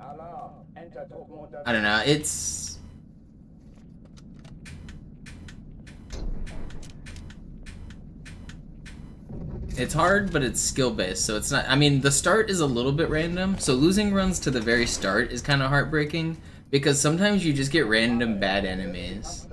Alarm, Enter-Truppen unterwegs. I don't know, it's... It's hard, but it's skill-based, so it's not... I mean, the start is a little bit random, so losing runs to the very start is kind of heartbreaking, because sometimes you just get random bad enemies.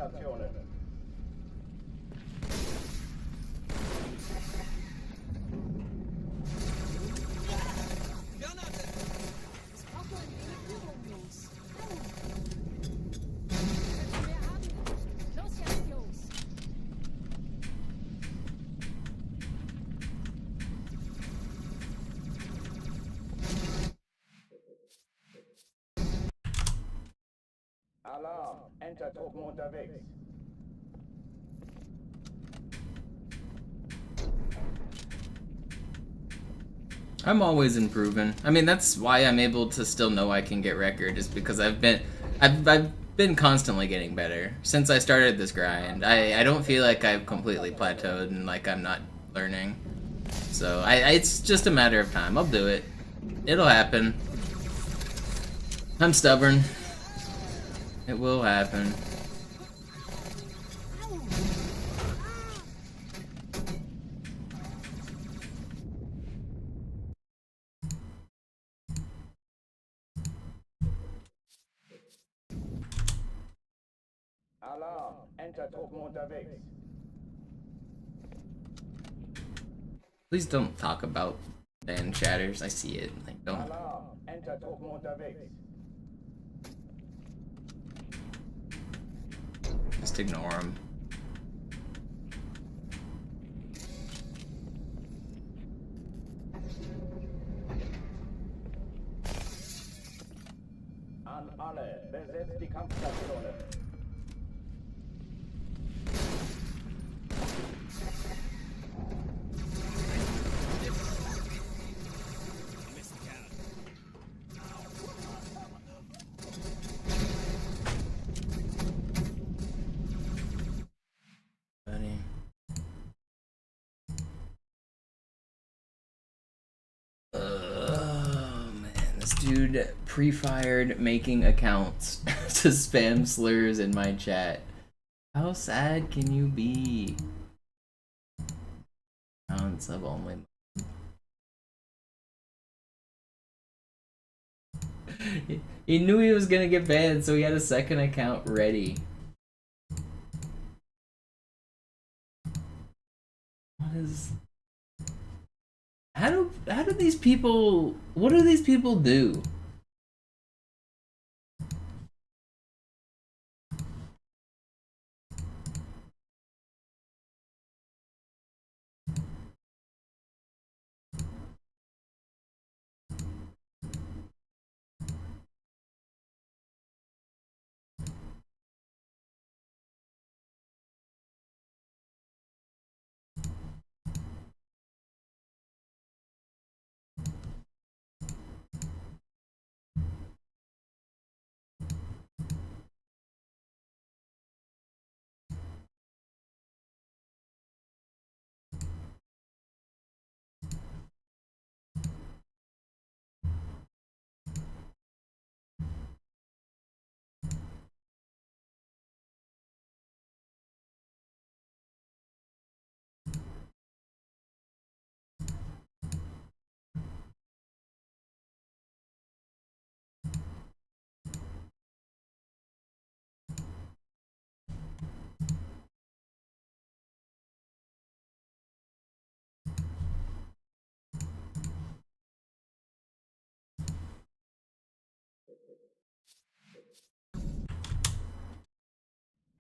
Alarm, Enter-Truppen unterwegs. I'm always improving. I mean, that's why I'm able to still know I can get record, is because I've been constantly getting better since I started this grind. I don't feel like I've completely plateaued and like I'm not learning. So it's just a matter of time. I'll do it. It'll happen. I'm stubborn. It will happen. Alarm, Enter-Truppen unterwegs. Please don't talk about Dan chatters. I see it. Like, don't. Alarm, Enter-Truppen unterwegs. Just ignore him. An alle, besetzt die Kampfstationen. Dude pre-fired making accounts to spam slurs in my chat. How sad can you be? On sub only. He knew he was gonna get banned, so he had a second account ready. What is... How do these people... What do these people do?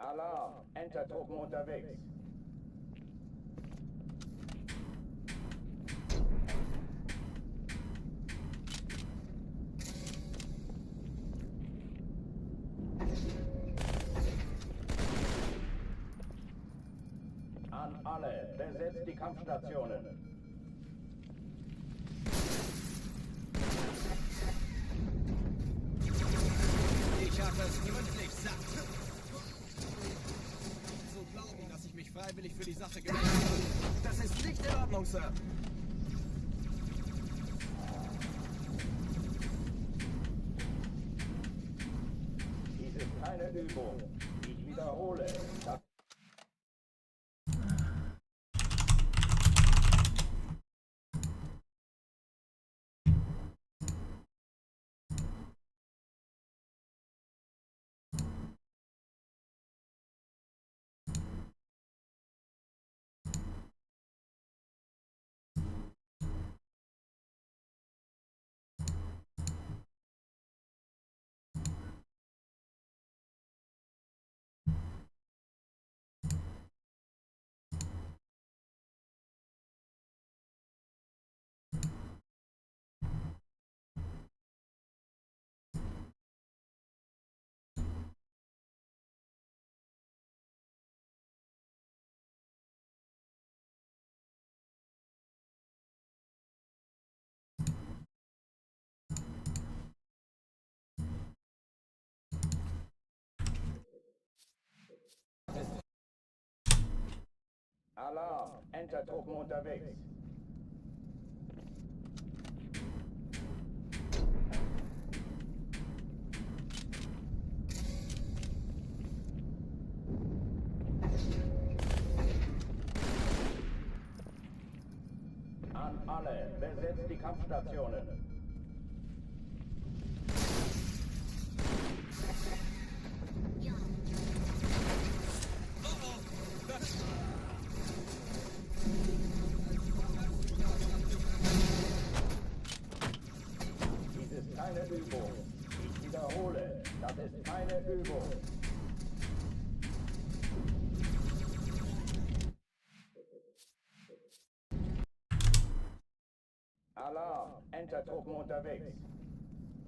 Alarm, Enter-Truppen unterwegs. An alle, besetzt die Kampfstationen. es gründlich satt. So glauben, dass ich mich freiwillig für die Sache gemeldet habe. Das ist nicht in Ordnung, Sir. Dies ist keine Übung. Ich wiederhole. Das Alarm! Enter-Truppen unterwegs. An alle, besetzt die Kampfstationen. Dies ist keine Übung. Ich wiederhole, das ist keine Übung. Alarm! Enter-Truppen unterwegs.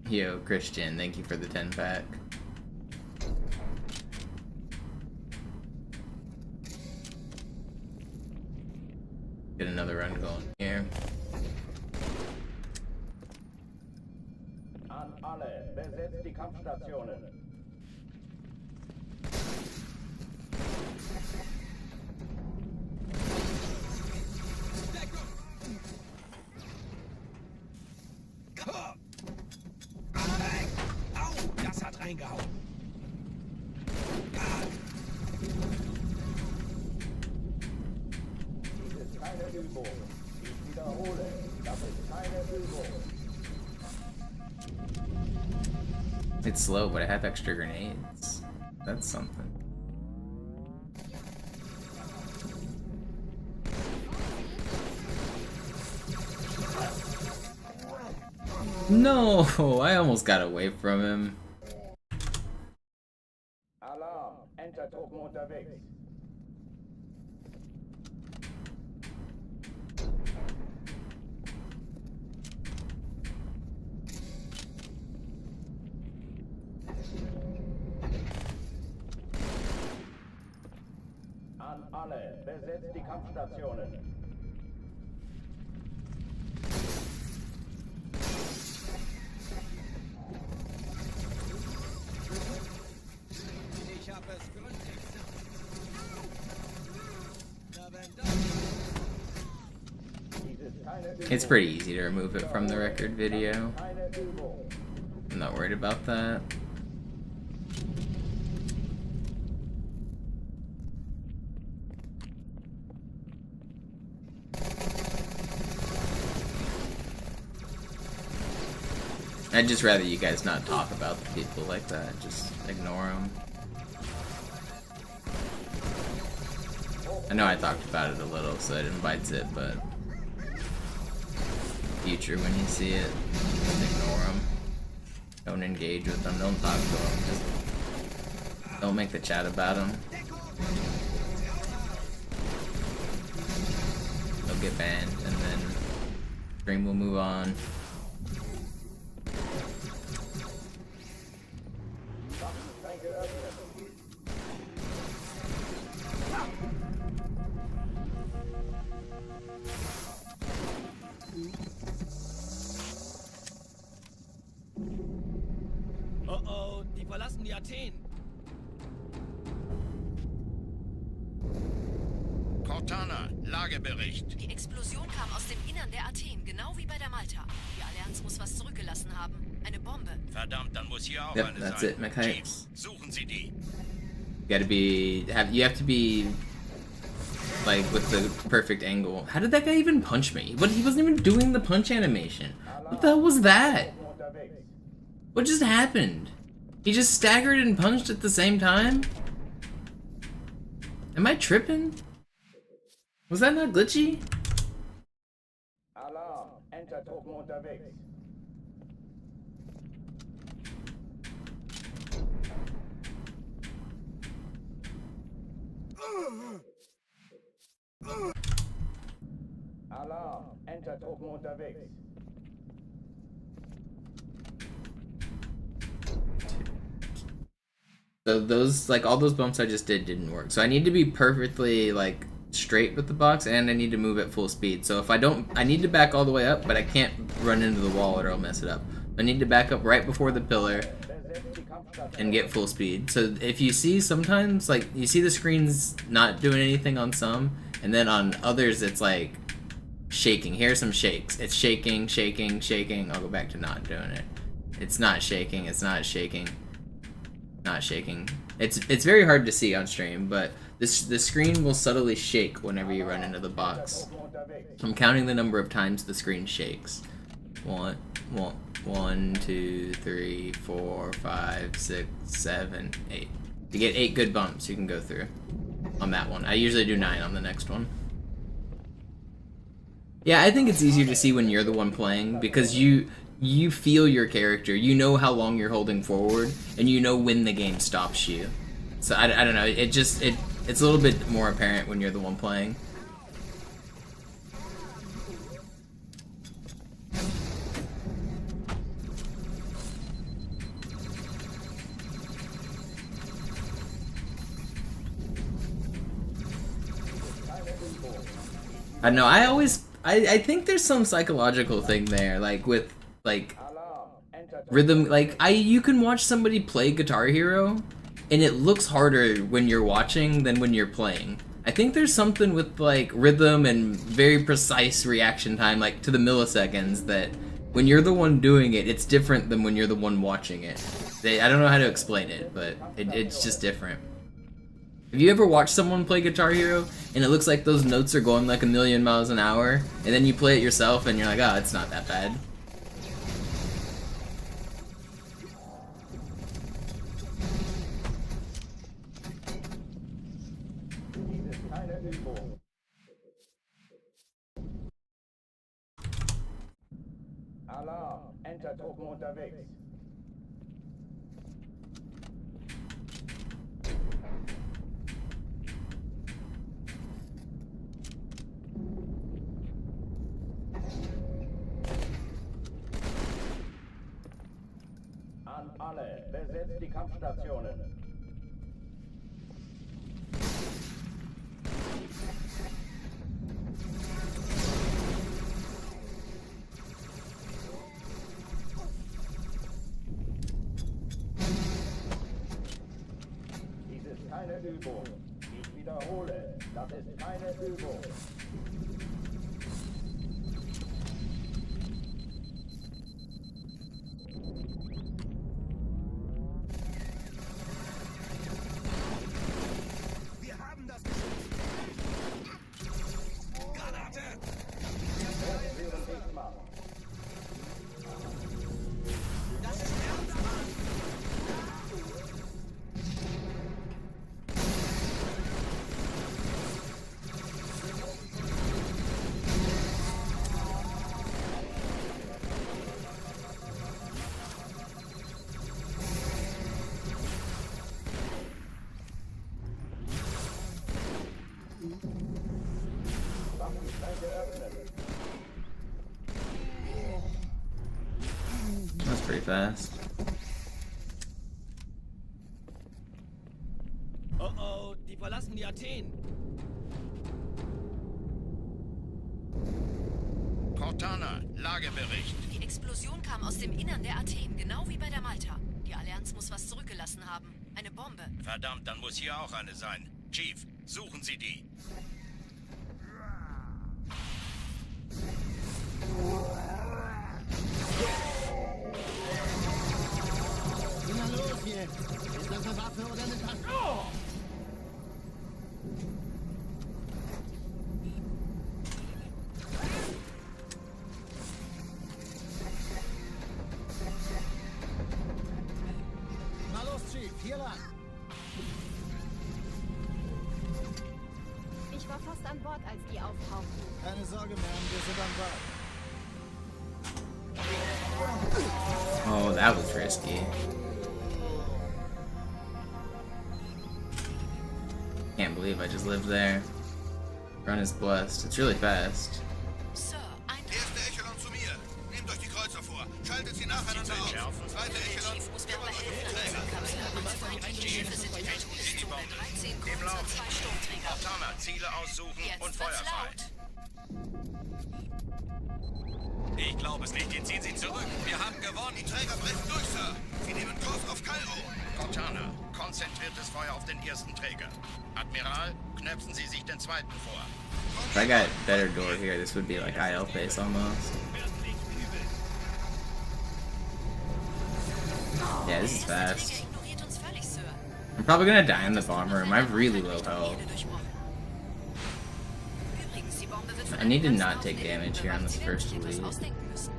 Yo, Christian, thank you for the 10-pack. Get another run going here. An alle, besetzt die Kampfstationen. Au, das hat reingehauen. Dies ist keine Übung. Ich wiederhole, das ist keine Übung. It's slow, but I have extra grenades. That's something. No, I almost got away from him. Alarm! Enter-Truppen unterwegs. An alle, besetzt die Kampfstationen. Ich habe es gründlich satt. Na, wenn das... Dies ist keine Übung. It's pretty easy to remove it from the record video. Keine Übung. I'm not worried about that. I'd just rather you guys not talk about the people like that. Just ignore them. I know I talked about it a little, so it invites it, but future when you see it, just ignore them. Don't engage with them. Don't talk to them. Just don't make the chat about them. They'll get banned, and then stream will move on. Athen. Cortana, Lagebericht. Die Explosion kam aus dem Innern der Athen, genau wie bei der Malta. Die Allianz muss was zurückgelassen haben. Eine Bombe. Verdammt, dann muss hier auch Yep, eine that's sein. it, mechanics. Chiefs, suchen Sie die. You have to be like with the perfect angle. How did that guy even punch me? He wasn't even doing the punch animation. What the hell was that? What just happened? He just staggered and punched at the same time? Am I tripping? Was that not glitchy? Alarm, Entertruppen unterwegs. Alarm, Entertruppen unterwegs. So those, like, all those bumps I just didn't work. So I need to be perfectly, like, straight with the box, and I need to move at full speed. So if I don't, I need to back all the way up, but I can't run into the wall or I'll mess it up. I need to back up right before the pillar and get full speed. So if you see sometimes, like, you see the screen's not doing anything on some, and then on others it's like shaking. Here's some shakes. It's shaking, shaking, shaking. I'll go back to not doing it. It's not shaking, it's not shaking. Not shaking. It's very hard to see on stream, but the screen will subtly shake whenever you run into the box. I'm counting the number of times the screen shakes. 1, 2, 3, 4, 5, 6, 7, 8. You get 8 good bumps you can go through on that one. I usually do 9 on the next one. Yeah, I think it's easier to see when you're the one playing, because you feel your character, you know how long you're holding forward, and you know when the game stops you. So I don't know, it's a little bit more apparent when you're the one playing. I don't know, I think there's some psychological thing there, like with, like, rhythm, like, you can watch somebody play Guitar Hero, and it looks harder when you're watching than when you're playing. I think there's something with, like, rhythm and very precise reaction time, like, to the milliseconds, that when you're the one doing it, it's different than when you're the one watching it. I don't know how to explain it, but it's just different. Have you ever watched someone play Guitar Hero, and it looks like those notes are going like 1,000,000 miles an hour, and then you play it yourself, and you're like, oh, it's not that bad. Alarm, Entertruppen unterwegs. An alle, besetzt die Kampfstationen. Dies ist keine Übung. Ich wiederhole, das ist keine Übung. That's pretty fast. Oh oh, die verlassen die Athen. Cortana, Lagebericht. Die Explosion kam aus dem Innern der Athen, genau wie bei der Malta. Die Allianz muss was zurückgelassen haben. Eine Bombe. Verdammt, dann muss hier auch eine sein. Chief, suchen Sie die. Na los jetzt! Ist das eine Waffe oder eine Tasse? Oh! Na los, Chief, hier lang. Ich war fast an Bord, als die auftauchten. Keine Sorge, Ma'am, wir sind am Bord. Oh, that was risky. Can't believe I just lived there. Run is blessed. It's really fast. Sir, Erste Echelon zu mir. Nehmt euch die Kreuzer vor. Schaltet sie nacheinander auf. Zweite Echelon. wir helfen, als die Kapsel feindliche Schiffe sind in der Zone 13, kurzer 2 Sturmträger. Cortana, Ziele aussuchen Jetzt und wird's feuerfrei. laut. Ich glaube es nicht. Jetzt ziehen Sie zurück. Wir haben gewonnen. Die Träger brechen durch, Sir. Sie nehmen Kurs auf Kairo. Cortana, konzentriertes Feuer auf den ersten Träger. Admiral, knöpfen Sie sich den zweiten vor. If I got better door here, this would be like IL pace almost. Yeah, this is fast. Ignoriert uns völlig, Sir. I'm probably gonna die in the bomber room. I have really low health. Übrigens, die Bombe wird von I need to einem not ganzen take Haufen damage here on this Ingenieure first sich etwas lead. ausdenken müssen.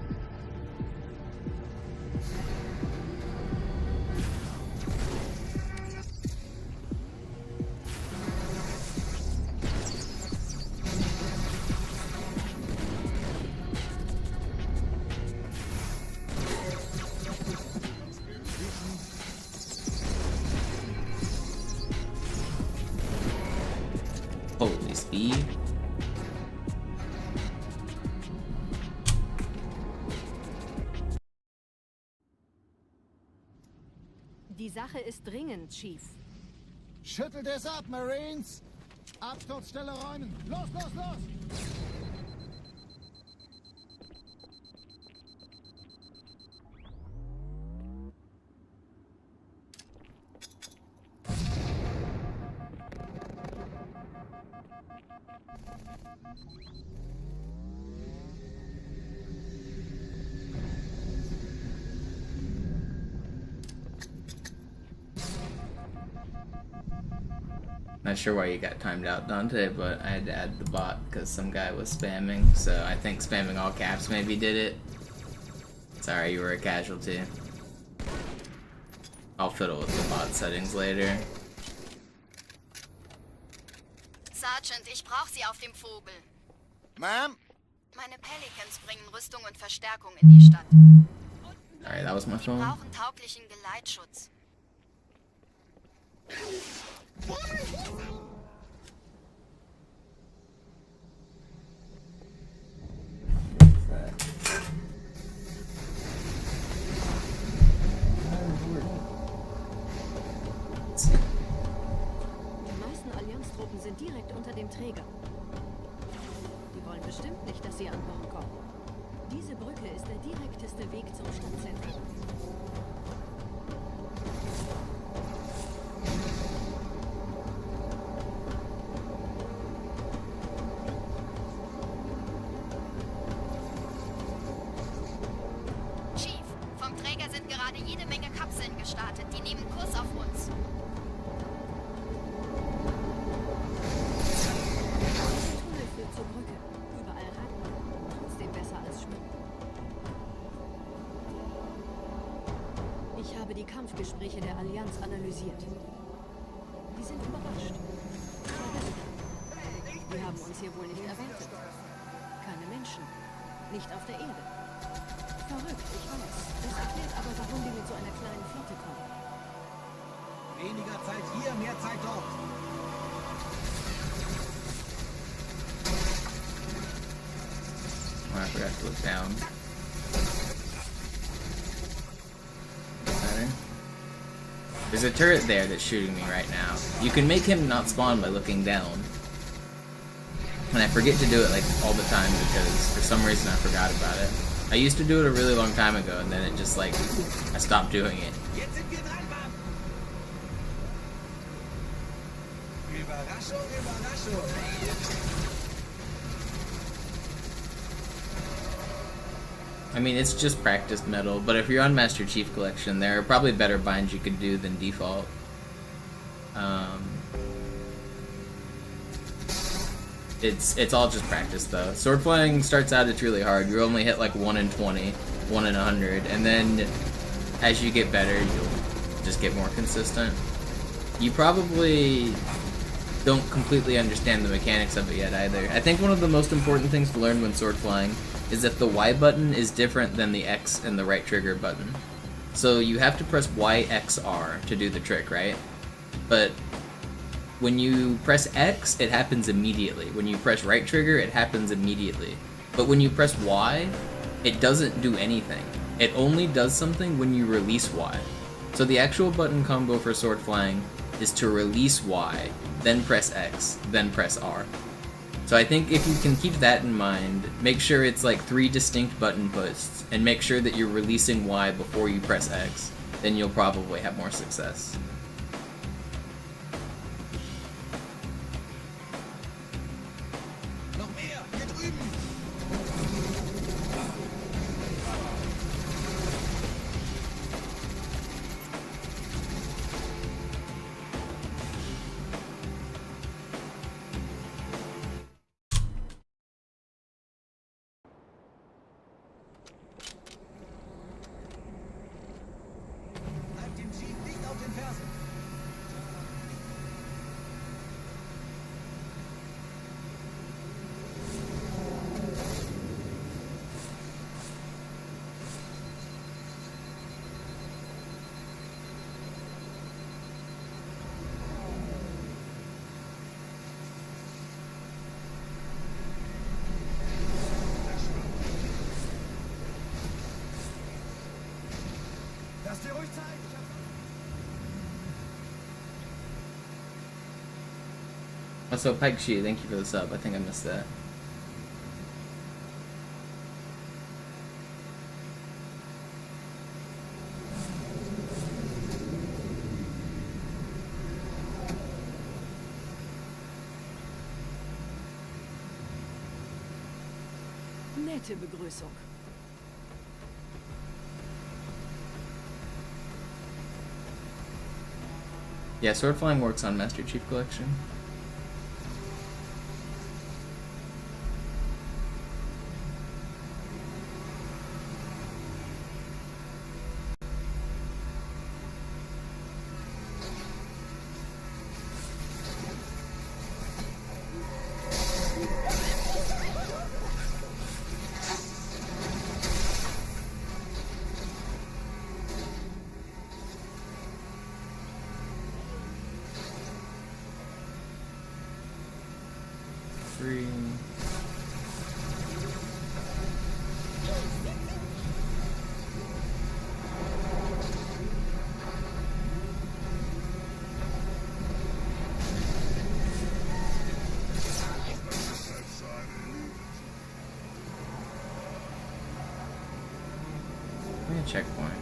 Holy speed. Die Sache ist dringend, Chief. Schüttelt es ab, Marines! Absturzstelle räumen! Los, los, los! Not sure why you got timed out, Dante, but I had to add the bot because some guy was spamming, so I think spamming all caps maybe did it. Sorry, you were a casualty. I'll fiddle with the bot settings later. Sergeant, ich brauche Sie auf dem Vogel. Ma'am? Meine Pelicans bringen Rüstung und Verstärkung in die Stadt. Alright, that was my Die phone. brauchen tauglichen Geleitschutz. Die meisten Allianztruppen sind direkt unter dem Träger. Die wollen bestimmt nicht, dass sie an Bord kommen. Diese Brücke ist der direkteste Weg zum Stadtzentrum. Chief, vom Träger sind gerade jede Menge Kapseln gestartet. Die nehmen Kurs auf uns. Der Tunnel führt zur Brücke. Überall ragt man. Trotzdem besser als schwimmen. Ich habe die Kampfgespräche der Allianz analysiert. Die sind überrascht. Verwirrt. Wir haben uns hier wohl nicht erwartet. Keine Menschen. Nicht auf der Erde. Verrückt, ich weiß. Das erklärt aber, warum die mit so einer kleinen Flotte kommen. Weniger Zeit hier, mehr Zeit dort. Oh, I forgot to look down. Better. There's a turret there that's shooting me right now. You can make him not spawn by looking down. And I forget to do it like all the time because for some reason I forgot about it. I used to do it a really long time ago and then it just like, I stopped doing it. Jetzt sind wir dran, Mann. Überraschung, Überraschung. I mean, it's just practice metal, but if you're on Master Chief Collection, there are probably better binds you could do than default. It's all just practice though. Sword flying starts out, it's really hard. You only hit like 1 in 20, 1 in 100, and then as you get better, you'll just get more consistent. You probably don't completely understand the mechanics of it yet either. I think one of the most important things to learn when sword flying is that the Y button is different than the X and the right trigger button. So you have to press Y, X, R to do the trick, right? But when you press X, it happens immediately. When you press right trigger, it happens immediately. But when you press Y, it doesn't do anything. It only does something when you release Y. So the actual button combo for sword flying is to release Y, then press X, then press R. So I think if you can keep that in mind, make sure it's like 3 distinct button pusts, and make sure that you're releasing Y before you press X, then you'll probably have more success. Noch mehr, hier drüben. Bleibt dem Chief nicht auf den Fersen. Lass dir ruhig Zeit. Ich hab's Also, Pike Shi, thank you for the sub. I think I missed that. Nette Begrüßung. Yeah, sword flying works on Master Chief Collection. Three. Give me a checkpoint.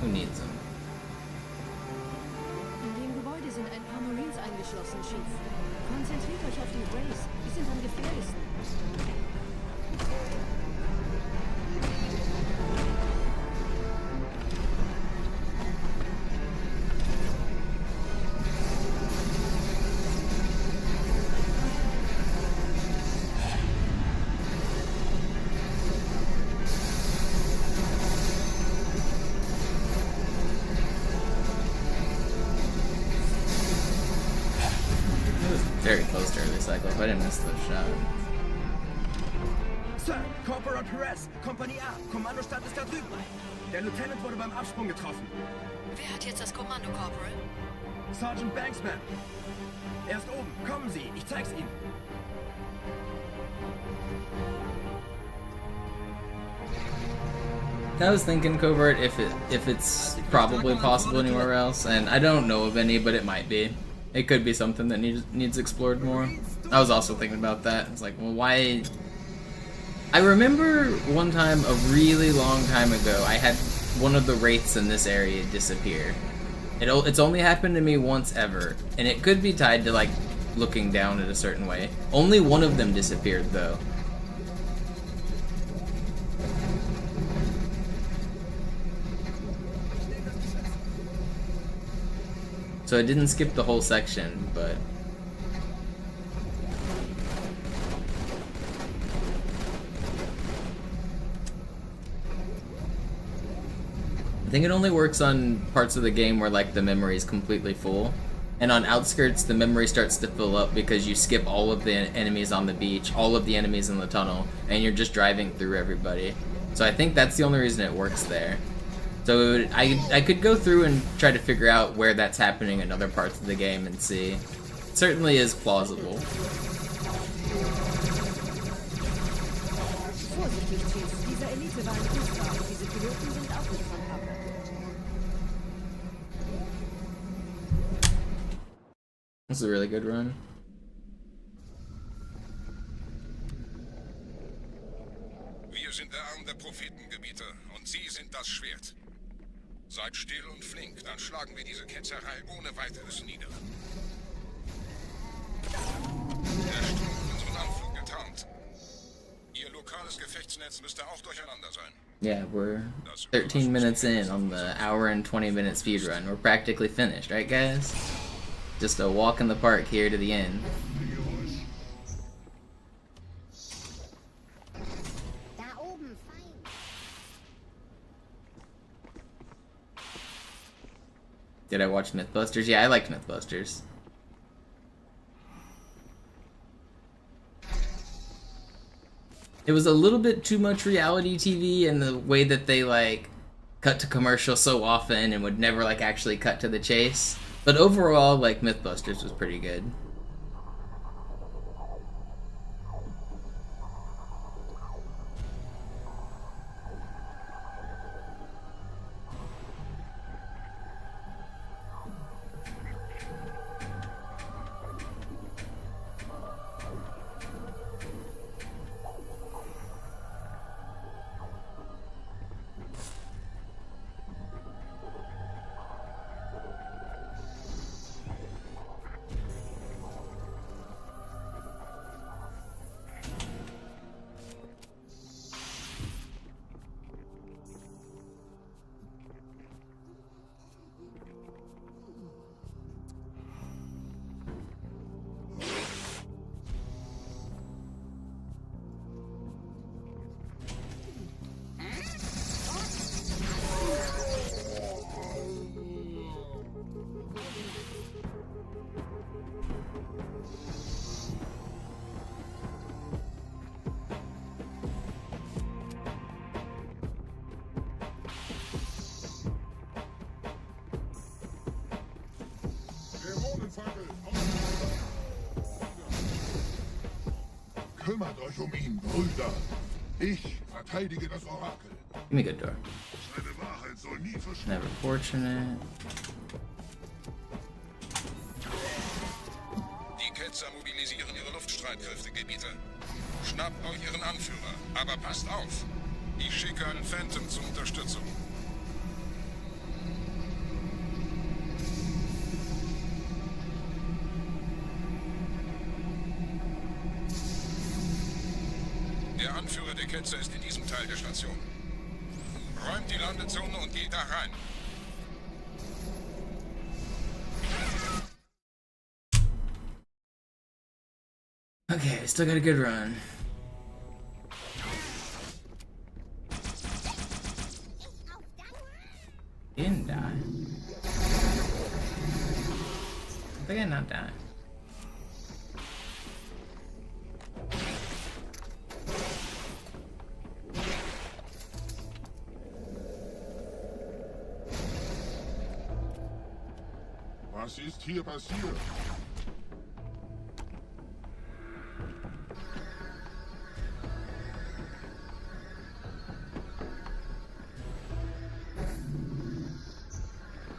Who needs them? In dem Gebäude sind ein paar Marines eingeschlossen, Chief. Konzentriert euch auf die Rays. Die sind am gefährlichsten. Very close to early cycle, if I didn't miss the shot. Sir, Corporal Perez, Kompanie A, Kommandostand ist da drüben. Der Lieutenant wurde beim Absprung getroffen. Wer hat jetzt das Kommando, Corporal? Sergeant Banksman. Er ist oben. Kommen Sie, ich zeig's Ihnen. I was thinking covert if it's probably possible anywhere else, and I don't know of any, but it might be. It could be something that needs explored more. I was also thinking about that. It's like, well, why? I remember one time, a really long time ago, I had one of the wraiths in this area disappear. It's only happened to me once ever, and it could be tied to like looking down in a certain way. Only one of them disappeared though. So I didn't skip the whole section, but I think it only works on parts of the game where like the memory is completely full. And on Outskirts, the memory starts to fill up because you skip all of the enemies on the beach, all of the enemies in the tunnel, and you're just driving through everybody. So I think that's the only reason it works there. So I could go through and try to figure out where that's happening in other parts of the game and see. It certainly is plausible. Vorsichtig, Chase. Dieser Elite war ein Fußball. Diese Piloten sind auch nicht von Pappe. This is a really good run. Wir sind der Arm der Prophetengebiete und Sie sind das Schwert. Seid still und flink, dann schlagen wir diese Ketzerei ohne weiteres nieder. Der Sturm hat unseren Anflug getarnt. Ihr lokales Gefechtsnetz müsste auch durcheinander sein. Yeah, we're 13 minutes in on the hour and 20-minute speedrun. We're practically finished, right guys? Just a walk in the park here to the end. Did I watch Mythbusters? Yeah, I liked Mythbusters. It was a little bit too much reality TV in the way that they like cut to commercial so often and would never like actually cut to the chase. But overall, like Mythbusters was pretty good. Kümmert euch ihn, Brüder. Ich verteidige das Orakel. Give me a good door. Seine Wahrheit soll nie verschwinden. Never fortunate. Die Ketzer mobilisieren ihre Luftstreitkräftegebiete. Schnappt euch ihren Anführer, aber passt auf. Ich schicke einen Phantom zur Unterstützung. Der Anführer der Ketzer ist in diesem Teil der Station. Räumt die Landezone und geht da rein. Okay, still got a good run. Didn't die. I think I not die. Was ist hier passiert?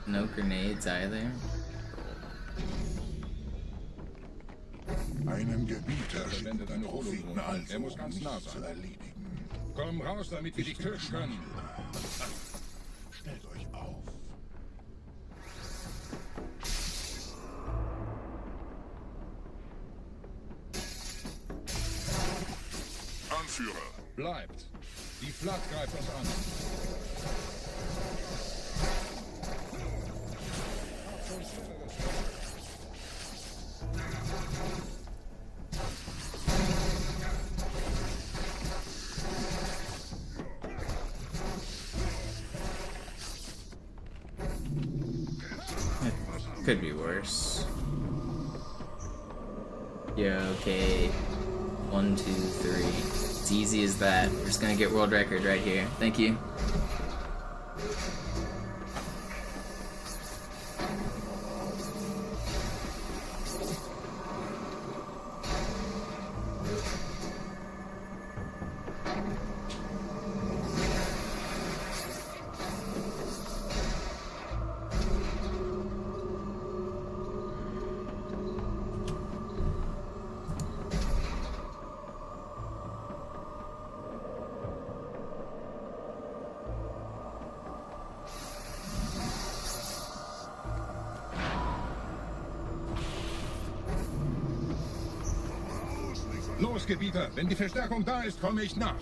No grenades either. Einen Gebieter schickt den Propheten also, muss ganz nah mich zu sein. erledigen. Komm raus, damit wir dich töten können. Stellt euch auf. Anführer. Bleibt. Die Flak greift uns an. Could be worse. Yeah, okay. 1, 2, 3. It's easy as that. We're just gonna get world record right here. Thank you. Los, Gebieter, wenn die Verstärkung da ist, komme ich nach.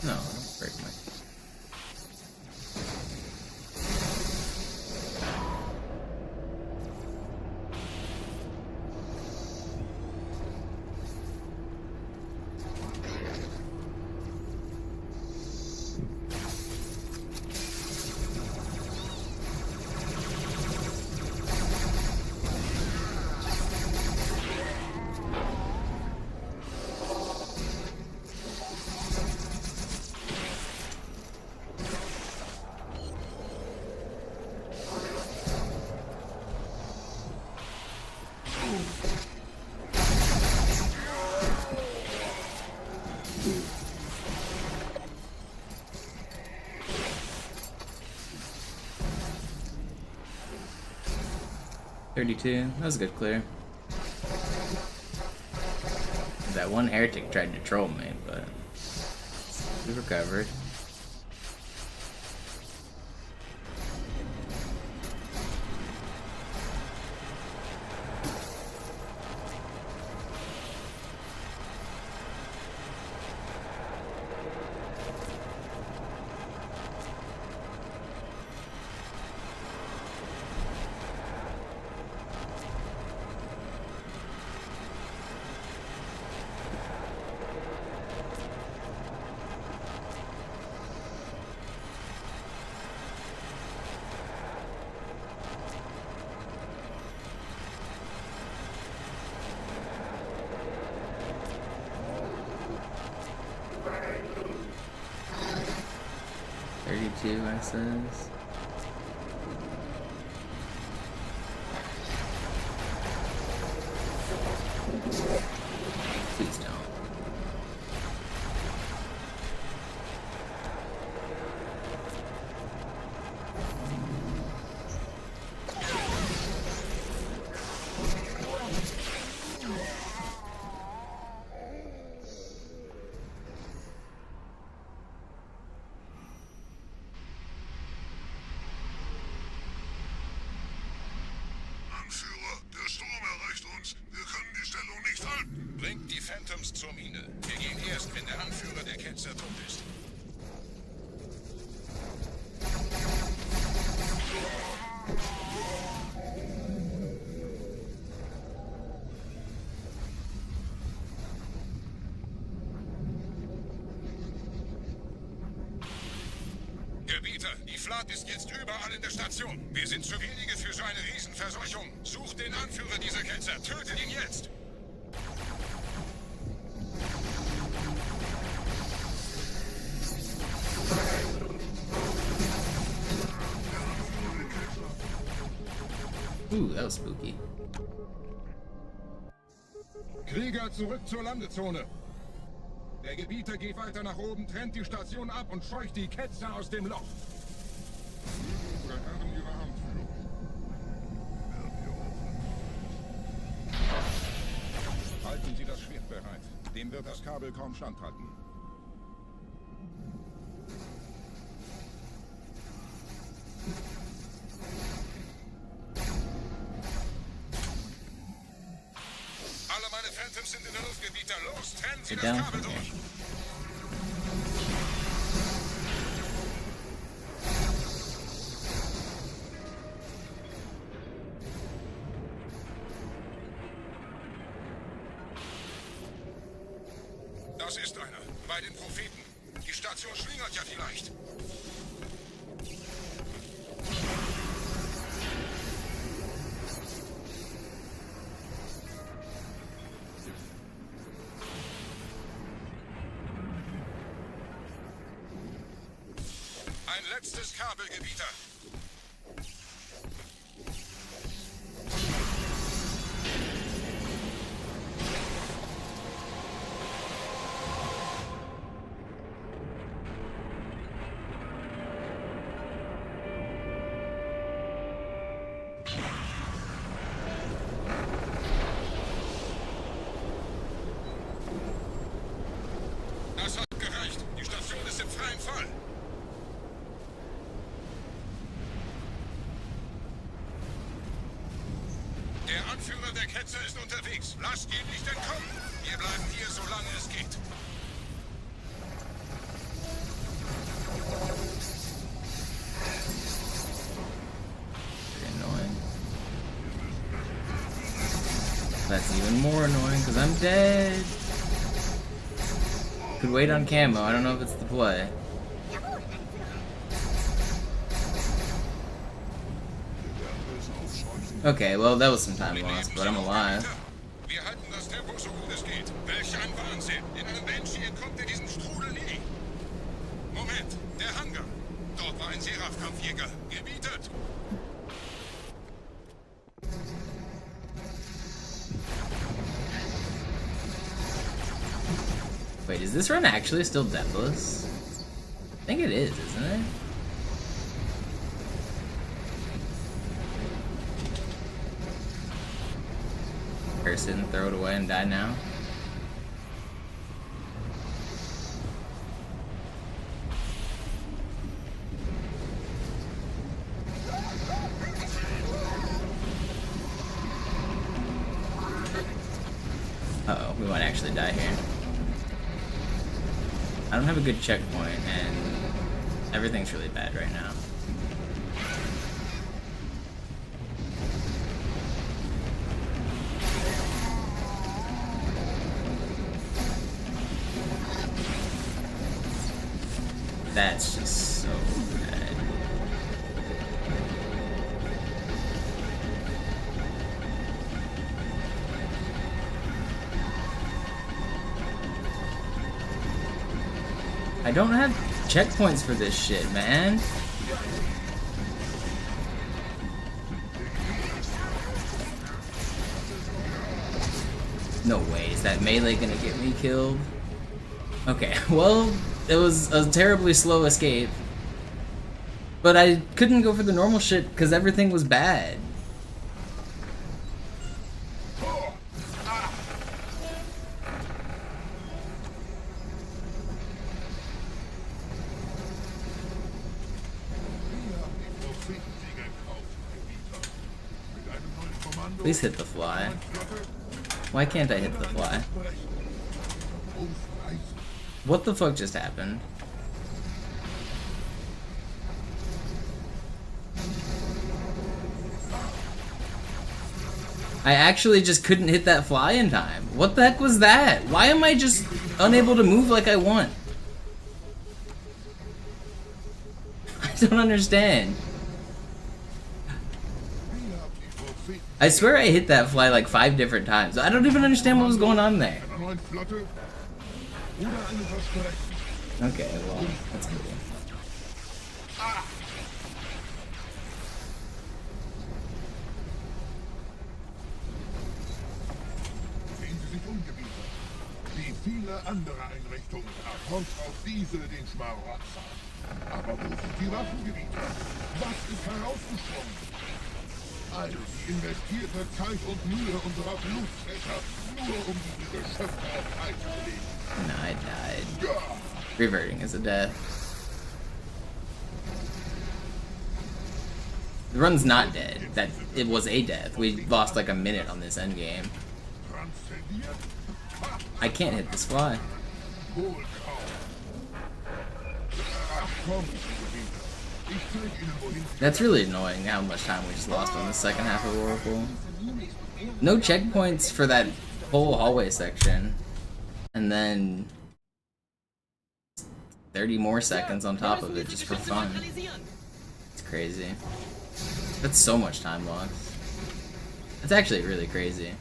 No, don't break my... .32, that was a good clear. That one heretic tried to troll me, but we recovered. 32 SS. Please don't. Anführer, der Sturm erreicht uns. Wir können die Stellung nicht halten. Bringt die Phantoms zur Mine. Wir gehen erst, wenn der Anführer der Ketzer tot ist. Gebieter, die Flat ist jetzt überall in der Station. Wir sind zu wenige für so eine Riesenverseuchung. Sucht den Anführer dieser Ketzer. Tötet ihn jetzt! That was spooky. Krieger, zurück zur Landezone. Der Gebieter geht weiter nach oben, trennt die Station ab und scheucht die Ketzer aus dem Loch. Unsere Herren ihre Anführung. Halten Sie das Schwert bereit. Dem wird das Kabel kaum standhalten. Alle meine Phantoms sind in der Luft, Gebieter. Los, trennen Sie das Kabel durch. Das ist einer. Bei den Propheten. Die Station schlingert ja vielleicht. Ein letztes Kabel, Gebieter. Das hat gereicht. Die Station ist im freien Fall. Der Anführer der Ketzer ist unterwegs. Lasst ihn nicht entkommen. Wir bleiben hier, solange es geht. Annoying. That's even more annoying because I'm dead. Could wait on camo. I don't know if it's the play. Okay, well that was some time lost, but I'm alive. Wir halten das Tempo so gut es geht. Welch ein Wahnsinn. In einem Banshee entkommt ihr diesen Strudel nie. Moment, der Hangar. Dort war ein Seraph-Kampfjäger. Gebietet. Wait, is this run actually still deathless? I think it is, isn't it? Curse it and throw it away and die now. Uh-oh, we might actually die here. I don't have a good checkpoint, and everything's really bad right now. That's just so bad. I don't have checkpoints for this shit, man. No way, is that melee gonna get me killed? Okay, well, it was a terribly slow escape. But I couldn't go for the normal shit because everything was bad. Please hit the fly. Why can't I hit the fly? What the fuck just happened? I actually just couldn't hit that fly in time. What the heck was that? Why am I just unable to move like I want? I don't understand. I swear I hit that fly like 5 different times. I don't even understand what was going on there. Okay, well, that's cool. Viele andere Einrichtungen erfolgt auf diese den Schmarotzer. Aber wo sind die Waffengebiete? Was ist herausgesprungen? All die investierte Zeit und Mühe unserer Blutväter, nur um diese Geschöpfe auf Eis zu legen. No, I died. Reverting is a death. The run's not dead. That it was a death. We lost like a minute on this endgame. I can't hit this fly. That's really annoying how much time we just lost on the second half of Oracle. No checkpoints for that whole hallway section. And then 30 more seconds on top of it just for fun. It's crazy. That's so much time lost. It's actually really crazy.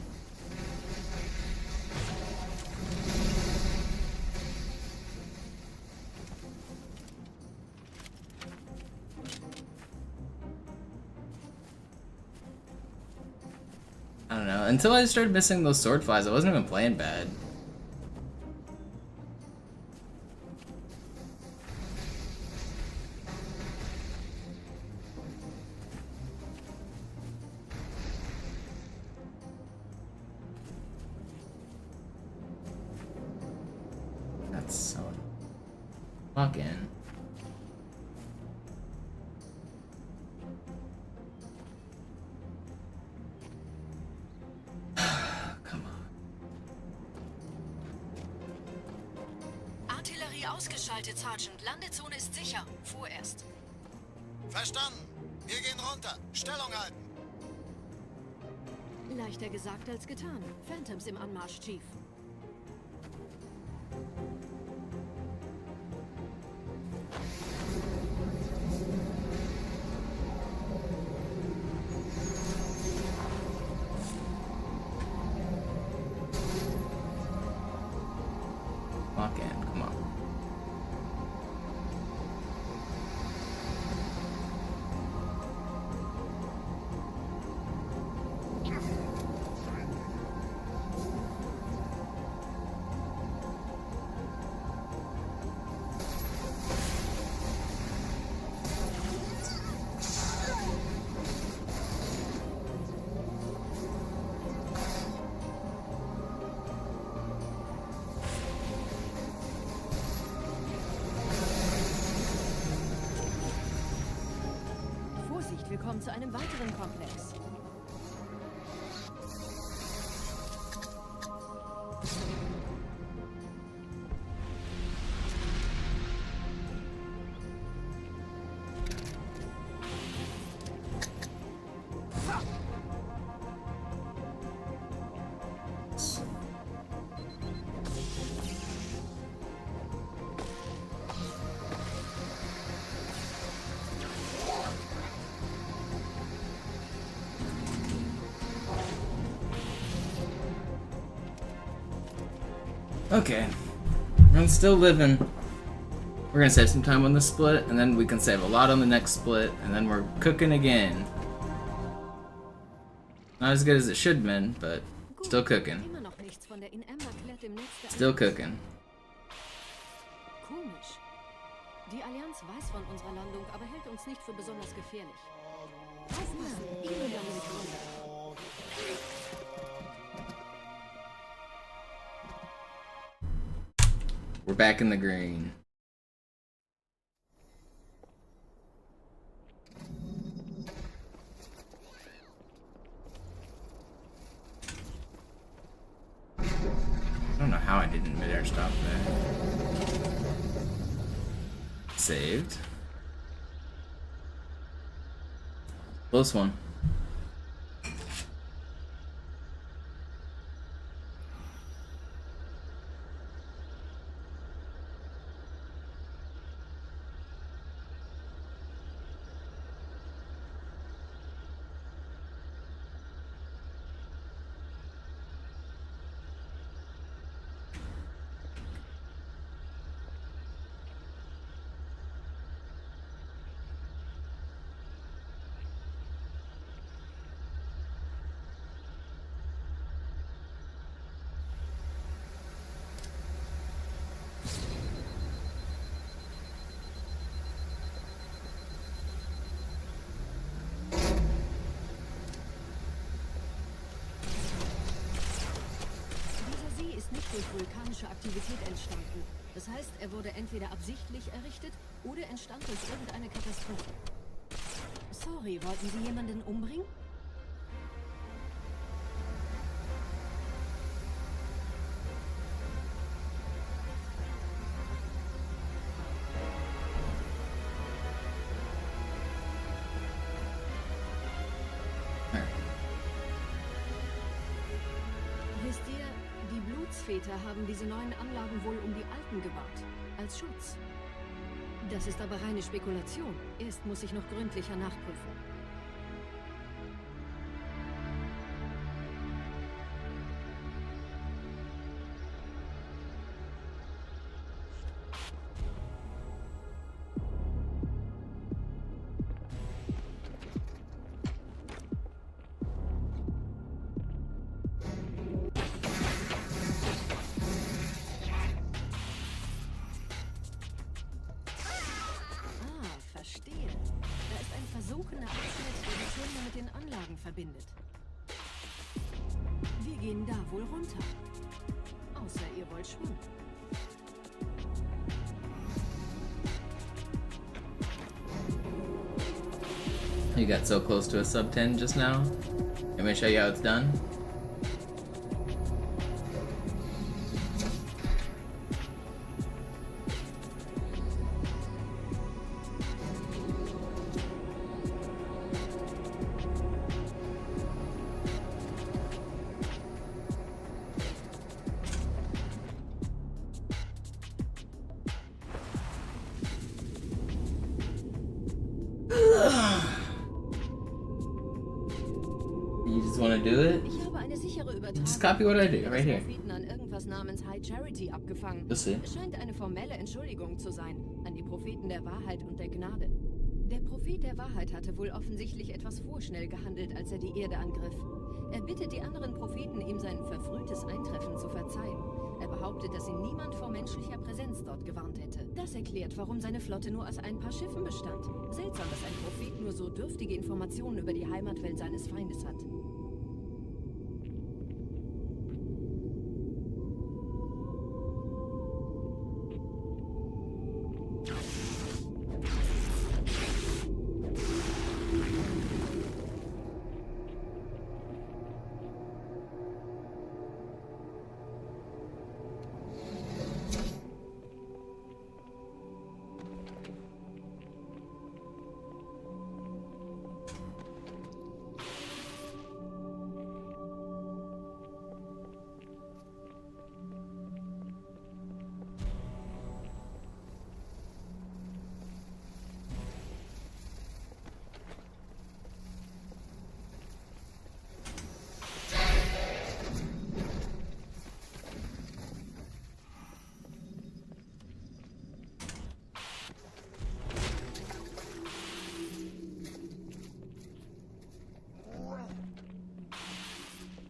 I don't know. Until I started missing those sword flies, I wasn't even playing bad. That's so fucking. Ausgeschaltet, Sergeant. Landezone ist sicher. Vorerst. Verstanden. Wir gehen runter. Stellung halten. Leichter gesagt als getan. Phantoms im Anmarsch, Chief. Walk in, come on. Wir kommen zu einem weiteren Komplex. Okay. I'm still living. We're gonna save some time on this split, and then we can save a lot on the next split, and then we're cooking again. Not as good as it should have been, but still cooking. Still cooking. Komisch. Die Allianz weiß von unserer Landung, aber hält uns nicht für besonders gefährlich. Aufpassen, ihre Landung runter. We're back in the green. I don't know how I didn't mid-air stop there. Saved. Close one. Durch vulkanische Aktivität entstanden. Das heißt, er wurde entweder absichtlich errichtet oder entstand durch irgendeine Katastrophe. Sorry, wollten Sie jemanden umbringen? Wisst ihr, die Blutsväter haben diese neuen Anlagen wohl um die alten gebaut. Als Schutz. Das ist aber reine Spekulation. Erst muss ich noch gründlicher nachprüfen. Verbindet. Wir gehen da wohl runter. Außer ihr wollt schwimmen. You got so close to a sub 10 just now. I'm gonna show you how it's done. You just want to do it? Ich habe eine sichere Übertragung. Just copy what I do right here. An irgendwas namens High Charity abgefangen. You'll see. Es scheint eine formelle Entschuldigung zu sein an die Propheten der Wahrheit und der Gnade. Der Prophet der Wahrheit hatte wohl offensichtlich etwas vorschnell gehandelt, als er die Erde angriff. Er bittet die anderen Propheten, ihm sein verfrühtes Eintreffen zu verzeihen. Er behauptet, dass ihn niemand vor menschlicher Präsenz dort gewarnt hätte. Das erklärt, warum seine Flotte nur aus ein paar Schiffen bestand. Seltsam, dass ein Prophet nur so dürftige Informationen über die Heimatwelt seines Feindes hat.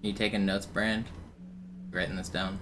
You taking notes, Brand? Writing this down.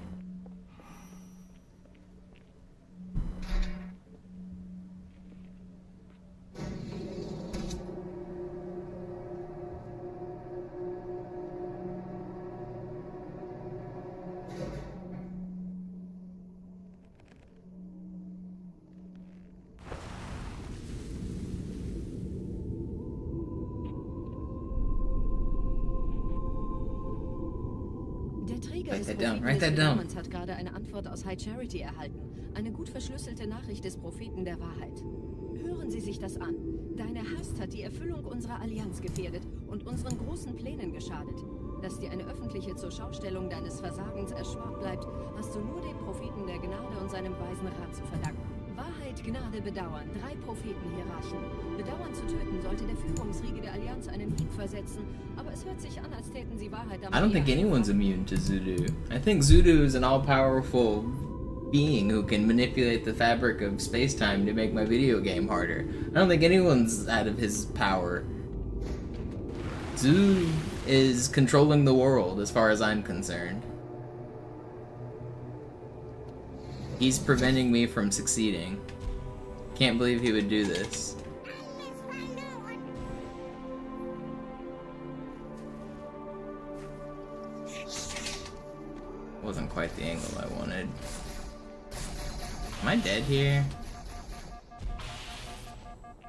Write that down. Hat gerade eine Antwort aus High Charity erhalten. Eine gut verschlüsselte Nachricht des Propheten der Wahrheit. Hören Sie sich das an. Deine Hast hat die Erfüllung unserer Allianz gefährdet und unseren großen Plänen geschadet. Dass dir eine öffentliche Zurschaustellung deines Versagens erspart bleibt, hast du nur dem Propheten der Gnade und seinem weisen Rat zu verdanken. Wahrheit, Gnade, Bedauern. 3 Prophetenhierarchen. Bedauern zu töten sollte der Führungsriege der Allianz einen Hieb versetzen, aber es hört sich an, als täten sie Wahrheit am I don't think anyone's immune to Zudu. I think Zudu is an all-powerful being who can manipulate the fabric of space-time to make my video game harder. I don't think anyone's out of his power. Zudu is controlling the world as far as I'm concerned. He's preventing me from succeeding. Can't believe he would do this. Wasn't quite the angle I wanted. Am I dead here?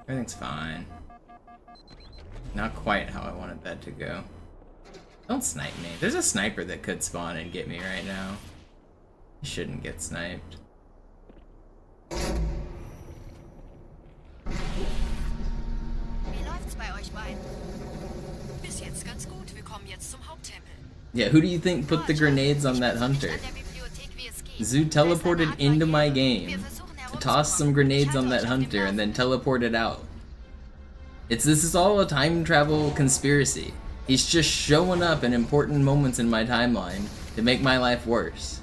Everything's fine. Not quite how I wanted that to go. Don't snipe me. There's a sniper that could spawn and get me right now. He shouldn't get sniped. Wie läuft's bei euch beiden? Bis jetzt ganz gut. Wir kommen jetzt zum Haupttempel. Yeah, who do you think put the grenades on that hunter? Zoo teleported into my game, tossed some grenades on that hunter, and then teleported out. This is all a time travel conspiracy. He's just showing up in important moments in my timeline to make my life worse.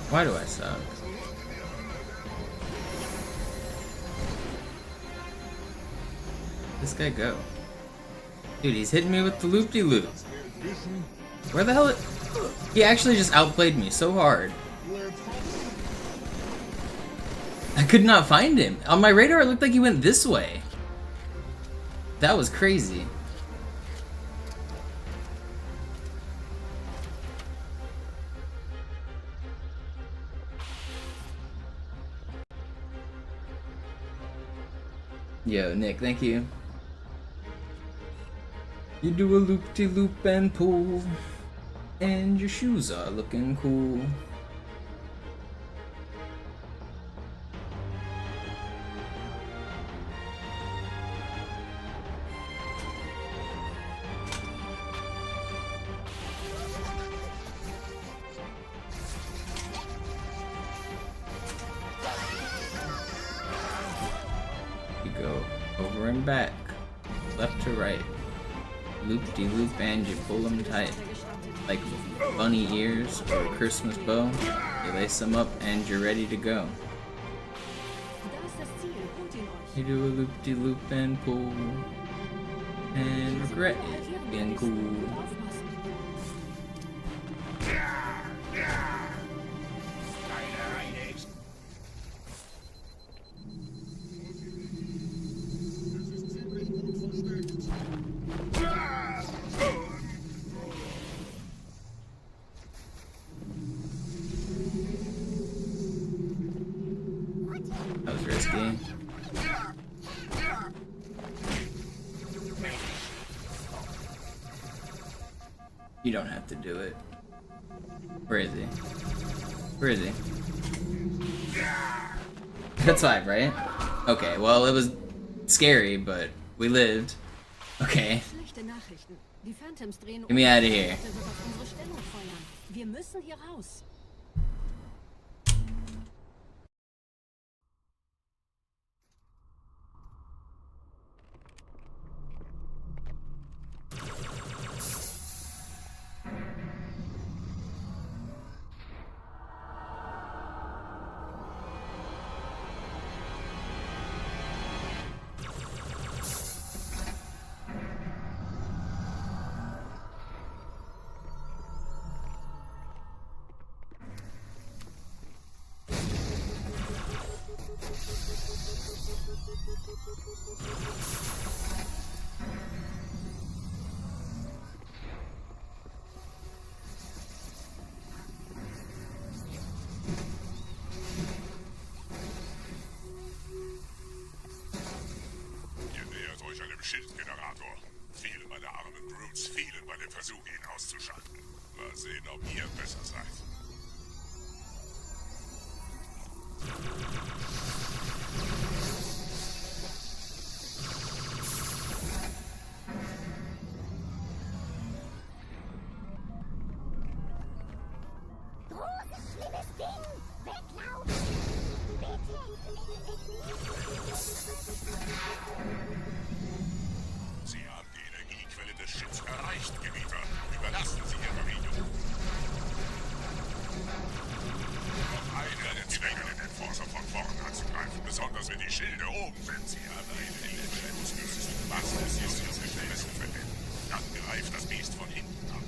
Why do I suck? This guy go? Dude, he's hitting me with the loop-de-loop. Where the hell? He actually just outplayed me so hard. I could not find him. On my radar, it looked like he went this way. That was crazy. Yo, Nick, thank you. You do a loop-de-loop and pull, and your shoes are looking cool. Over and back, left to right, loop-de-loop, and you pull them tight, like bunny ears or a Christmas bow. You lace them up and you're ready to go. You do a loop-de-loop and pull, and regret it being cool. That was risky. You don't have to do it. Where is he? Where is he? That's 5, right? Okay, well, it was scary, but we lived. Okay. Schlechte Nachrichten. Die Phantoms drehen Get me out of here. wird auf unsere Stellung feuern. Wir müssen hier raus. Schildgenerator. Viele meiner armen Brutes fielen bei dem Versuch, ihn auszuschalten. Mal sehen, ob ihr besser seid. Großes, schlimmes Ding! Weglaufen! Bitte! Sie haben die Energiequelle des Schiffs erreicht, Gebieter. Überlassen Sie Ihre Verriegel. Noch einer der Träger den Enforcer von vorn anzugreifen, besonders wenn die Schilde oben sind. Sie haben eine Entscheidungsmöglichkeit. Was ist jetzt das Gefängnis verwenden? Dann greift das Biest von hinten an.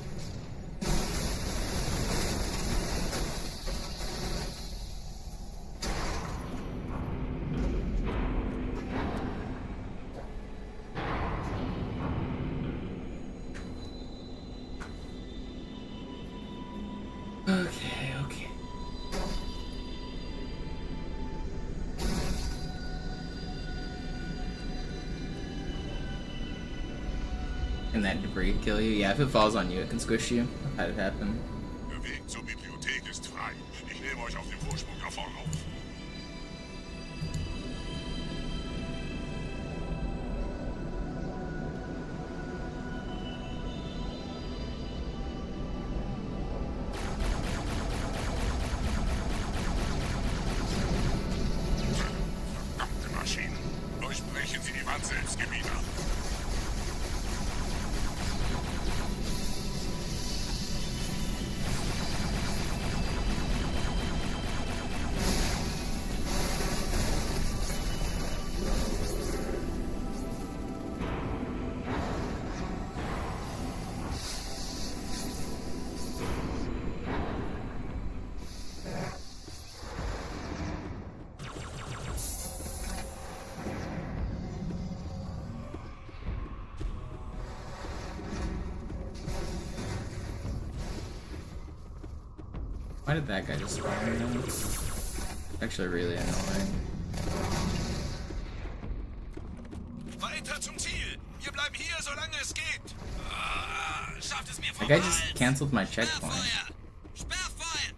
Okay. Can that debris kill you? Yeah, if it falls on you, it can squish you. I've had it happen. Der Weg zur Bibliothek ist frei. Ich nehme euch auf dem Vorsprung da vorne auf. Verdammte Maschinen. Durchbrechen Sie die Wand selbst, Gebieter. Why did that guy just spawn in? Actually really annoying. Weiter zum Ziel! Wir bleiben hier, solange es geht! Schafft es mir That guy just canceled my checkpoint. Sperrfeuer!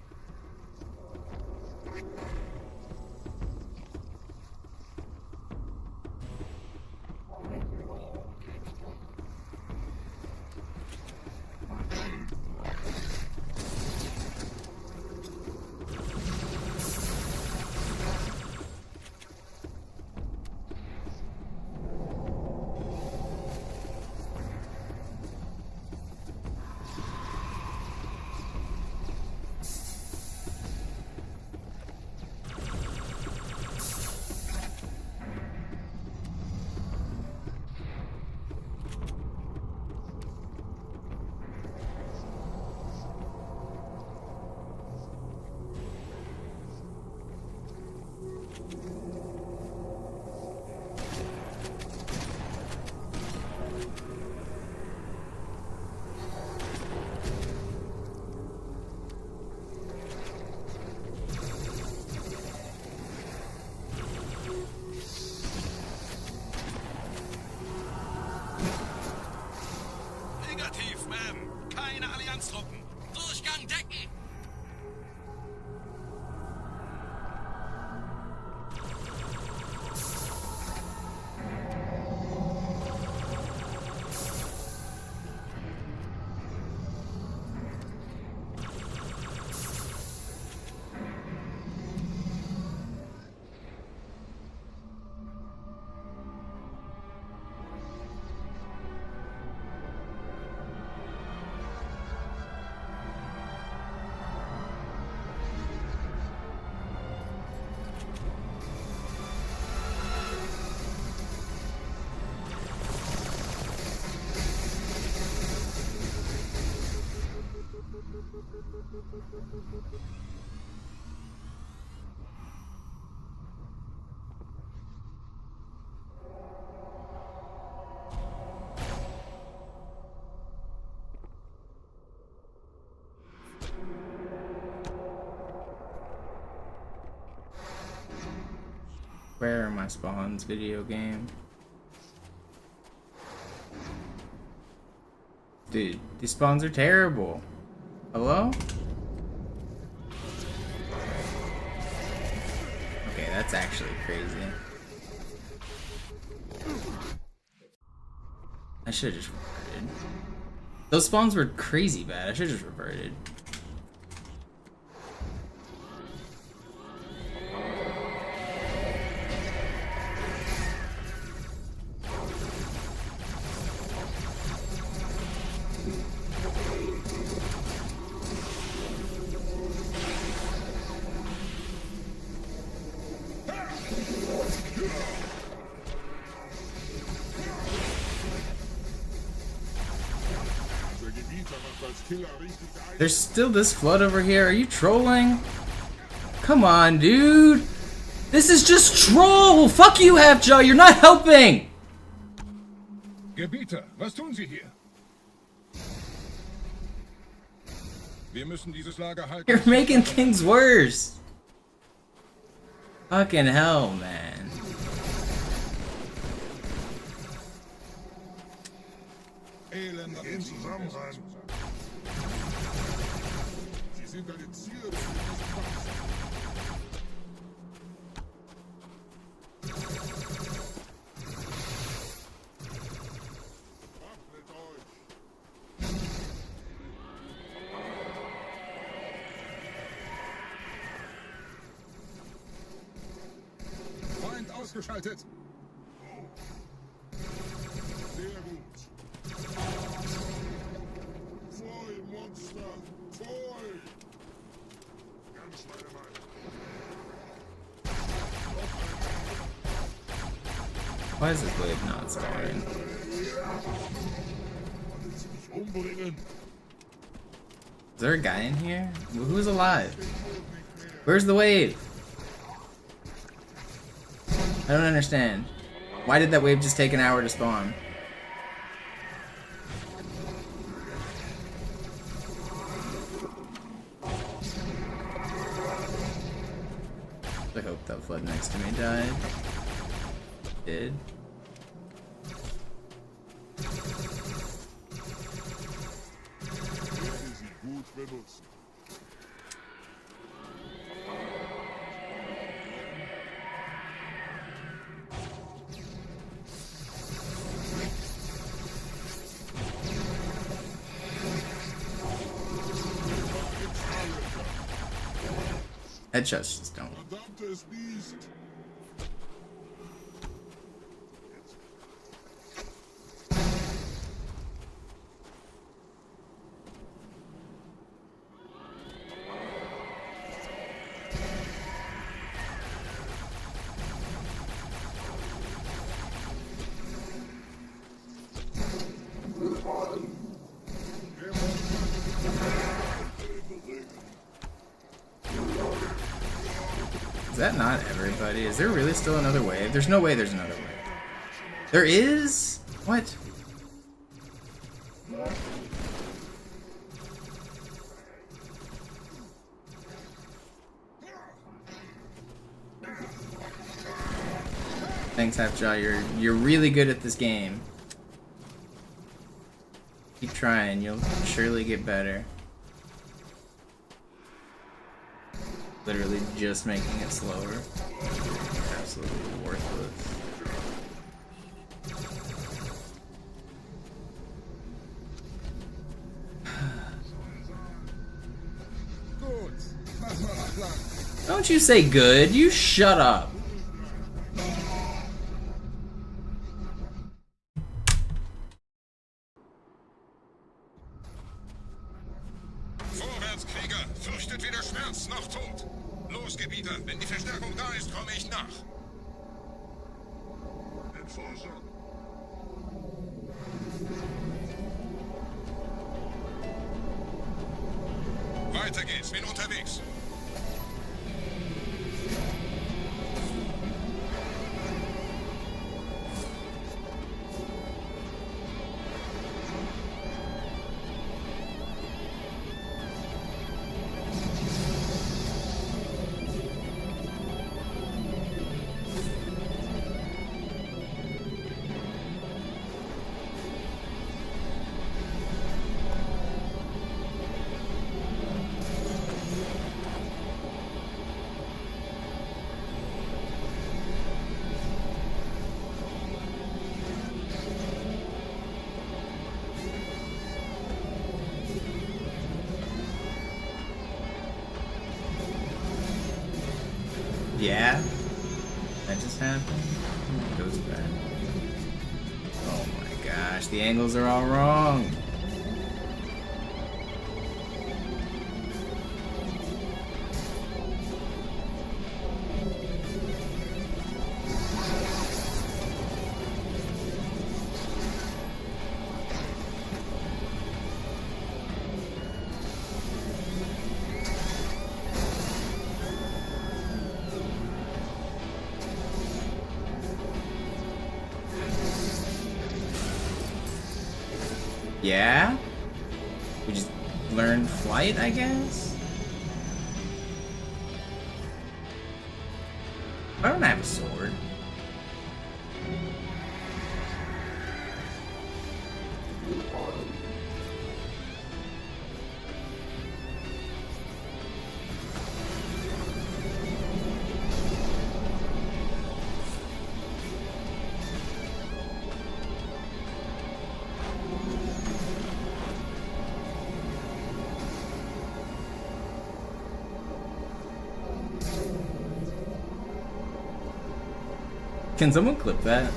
Negativ, Ma'am. Keine Allianztruppen. Durchgang decken! Where are my spawns, video game? Dude, these spawns are terrible. Hello? Okay, that's actually crazy. I should've just reverted. Those spawns were crazy bad. I should've just reverted. There's still this flood over here. Are you trolling? Come on, dude. This is just troll. Fuck you, Half-Jaw. You're not helping. Gebieter, was tun Sie hier? Wir müssen dieses Lager halten. You're making things worse. Fucking hell, man. Elender in Zusammenhang. Sie sind eine Zierde. Feind ausgeschaltet. Sehr gut. Voll, Monster. Voll. Ganz meine Meinung. Why is this wave not spawning? Is there a guy in here? Who's alive? Where's the wave? I don't understand. Why did that wave just take an hour to spawn? I hope that flood next to me died. Did. Headshots just don't. Is that not everybody? Is there really still another wave? There's no way there's another wave. There is? What? Thanks, Half-Jaw. You're really good at this game. Keep trying. You'll surely get better. Literally just making it slower. Absolutely worthless. Don't you say good, you shut up. Vorwärtskrieger, fürchtet weder Schmerz noch Tod. Los, Gebieter, wenn die Verstärkung da ist, komme ich nach. Weiter geht's. bin unterwegs. Yeah? That just happened? Goes back. Oh my gosh, the angles are all wrong. Yeah? We just learned flight, I guess? I don't have a sword. Can someone clip that?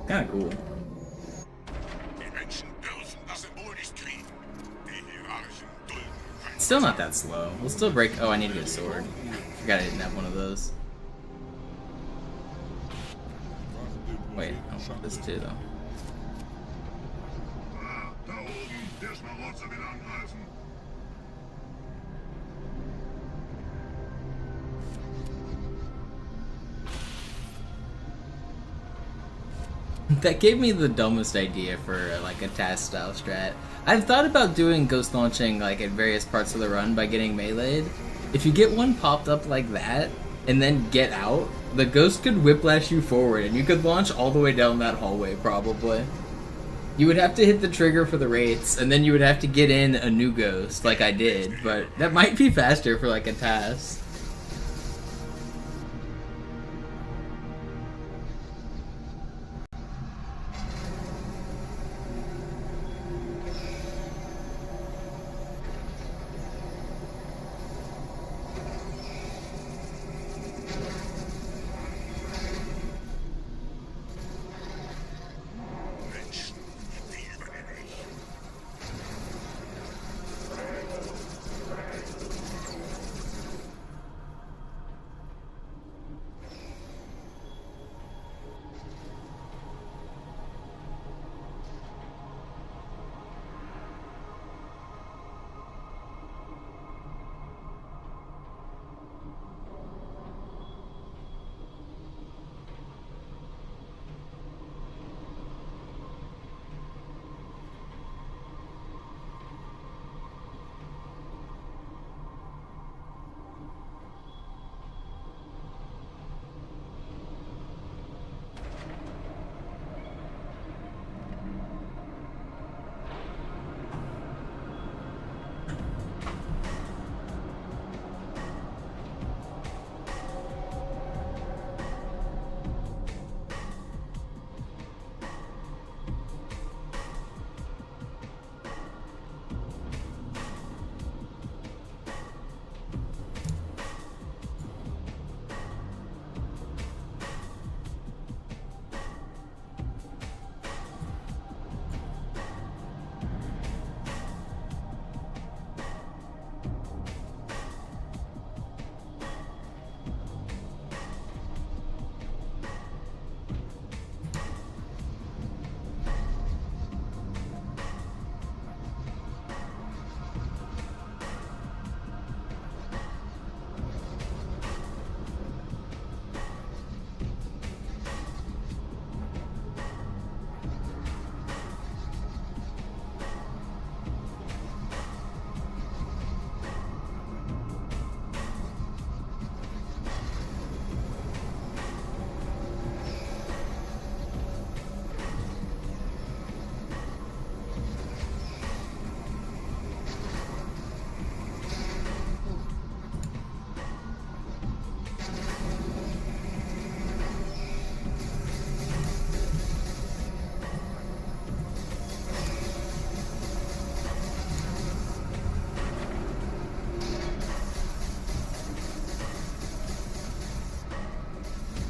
Kinda cool. It's still not that slow. We'll still break. Oh, I need to get a sword. Forgot I didn't have one of those. Wait, I want this too, though. That gave me the dumbest idea for like a task style strat. I've thought about doing ghost launching like at various parts of the run by getting meleeed. If you get one popped up like that and then get out, the ghost could whiplash you forward and you could launch all the way down that hallway probably. You would have to hit the trigger for the wraiths and then you would have to get in a new ghost like I did, but that might be faster for like a task.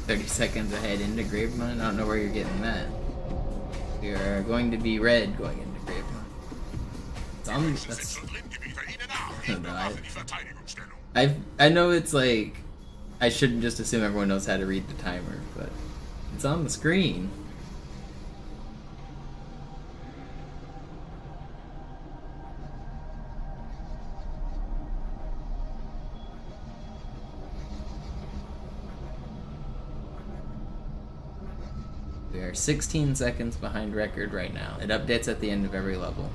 30 seconds ahead into Gravemine? I don't know where you're getting that. We are going to be red going into Gravemine. It's on that's I know it's like I shouldn't just assume everyone knows how to read the timer, but it's on the screen. We are 16 seconds behind record right now. It updates at the end of every level.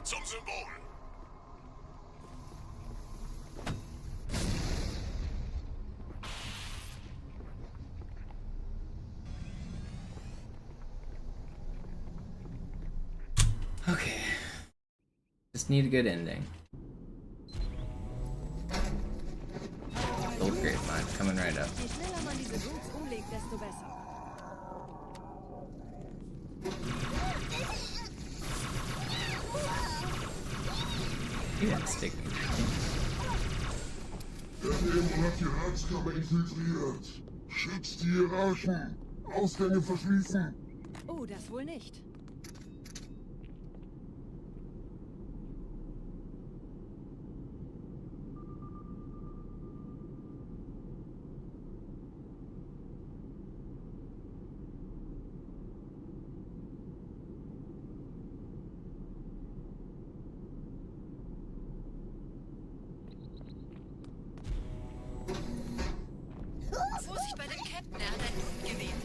Zum Symbol. Okay. Just need a good ending. Old Grapevine coming right up. Je schneller man diese Boots umlegt, desto besser. You didn't stick me. Der Dämon hat die Ratskammer infiltriert. Schützt die Hierarchen. Ausgänge verschließen. Oh, das wohl nicht. Vorsicht bei dem Captain, er hat ein Luftgewehr.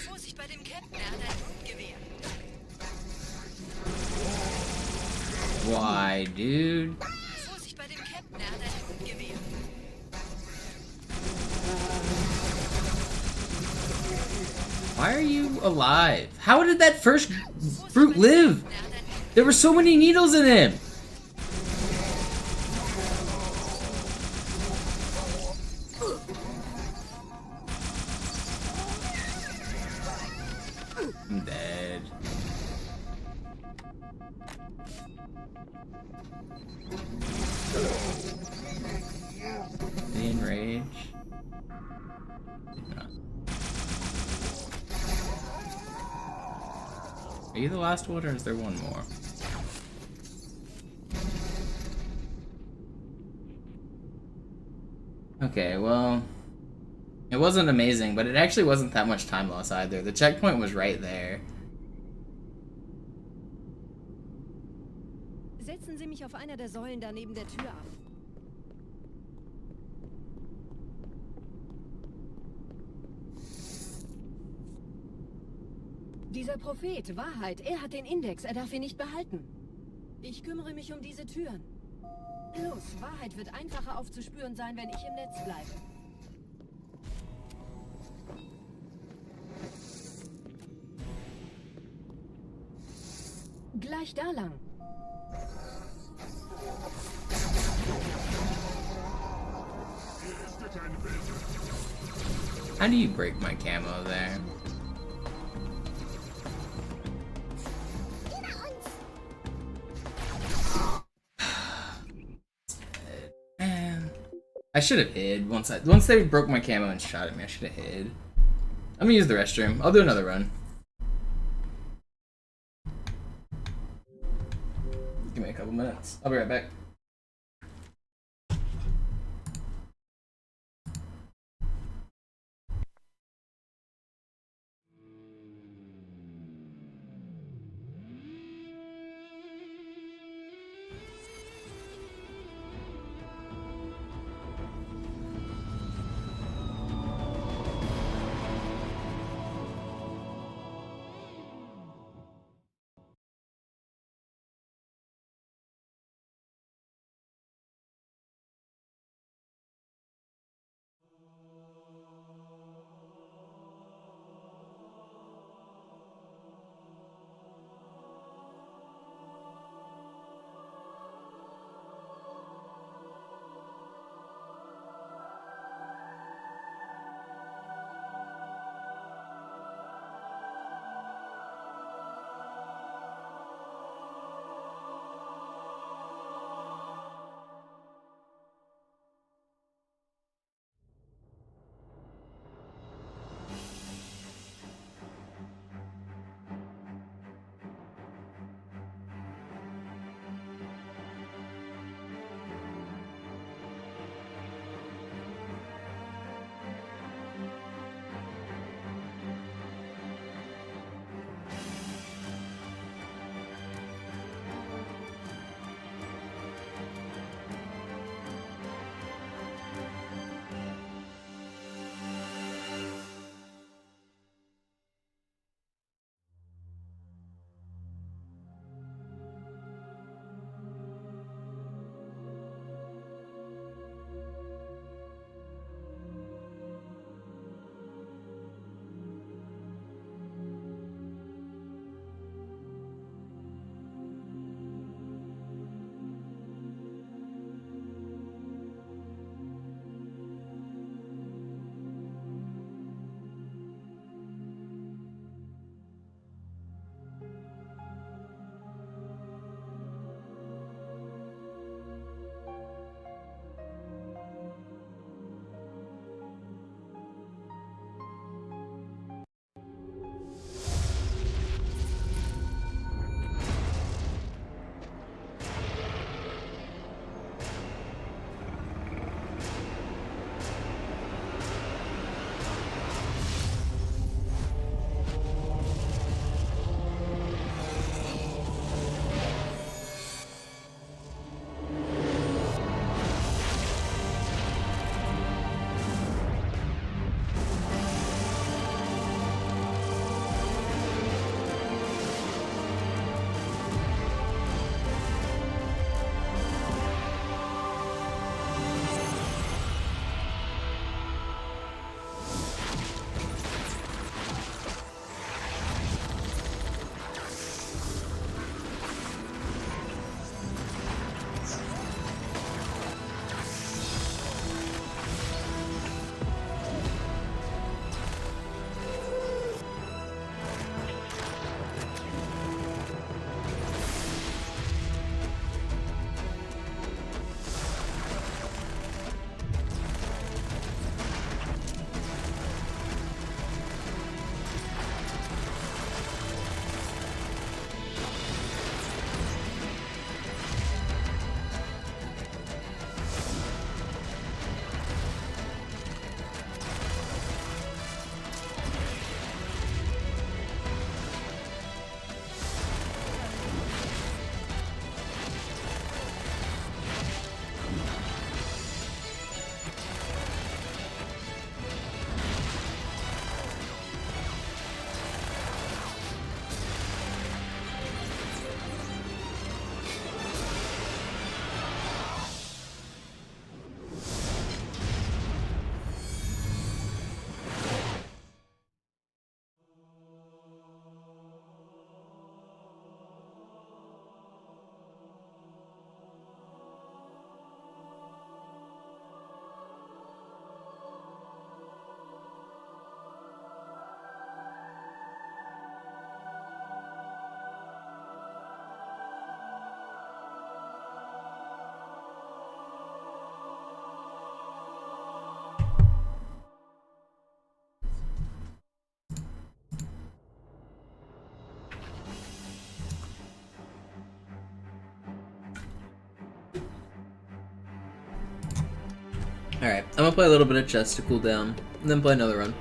Vorsicht bei dem Captain, er hat ein Luftgewehr. Why, dude? Vorsicht bei dem Captain, er hat ein Luftgewehr. Why are you alive? How did that first brute live? There were so many needles in him. I'm dead. The enrage. No. Are you the last one, or is there one more? Okay, well, it wasn't amazing, but it actually wasn't that much time loss either. The checkpoint was right there. Setzen Sie mich auf einer der Säulen da neben der Tür ab. Dieser Prophet, Wahrheit, er hat den Index, er darf ihn nicht behalten. Ich kümmere mich um diese Türen. Los, Wahrheit wird einfacher aufzuspüren sein, wenn ich im Netz bleibe. Gleich da lang. How do you break my camo there? Man, I should have hid once they broke my camo and shot at me. I should have hid. I'm gonna use the restroom. I'll do another run. Give me a couple minutes. I'll be right back. Alright, I'm gonna play a little bit of chess to cool down, and then play another run.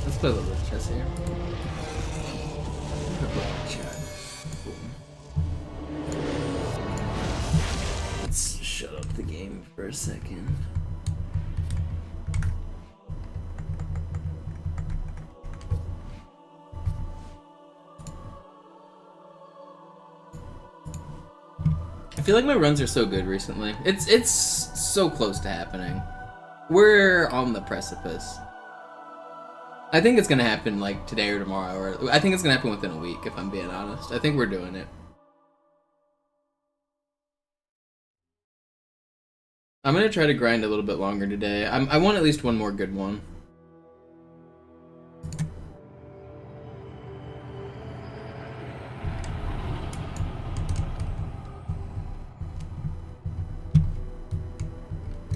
Let's play a little bit of chess here. Let's shut up the game for a second. I feel like my runs are so good recently. It's so close to happening. We're on the precipice. I think it's gonna happen like today or tomorrow, or I think it's gonna happen within a week, if I'm being honest. I think we're doing it. I'm gonna try to grind a little bit longer today. I want at least one more good one.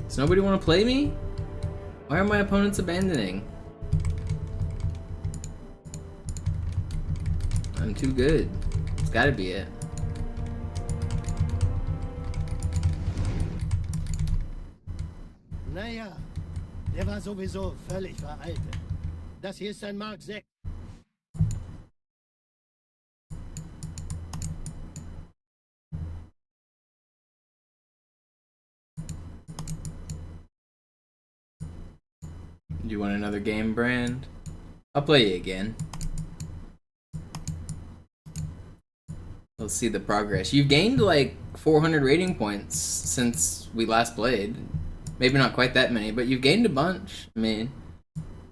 Does nobody want to play me? Why are my opponents abandoning? I'm too good. It's gotta be it. Naja, der war sowieso völlig veraltet. Das hier ist ein Mark 6. Do you want another game, Brand? I'll play you again. Let's see the progress. You've gained like 400 rating points since we last played. Maybe not quite that many, but you've gained a bunch. I mean,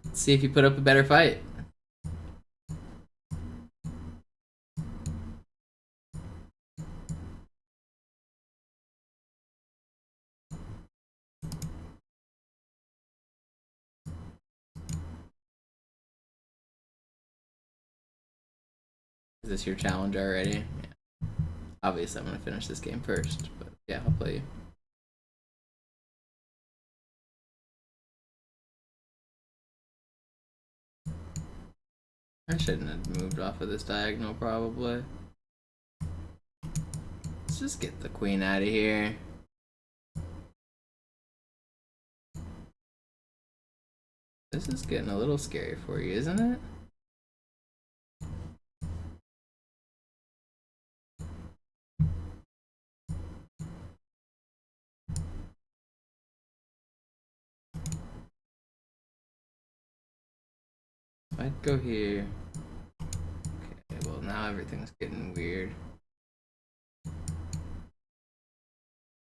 let's see if you put up a better fight. Is this your challenge already? Yeah. Obviously, I'm gonna finish this game first, but yeah, I'll play you. I shouldn't have moved off of this diagonal, probably. Let's just get the queen out of here. This is getting a little scary for you, isn't it? I'd go here. Okay, well now everything's getting weird.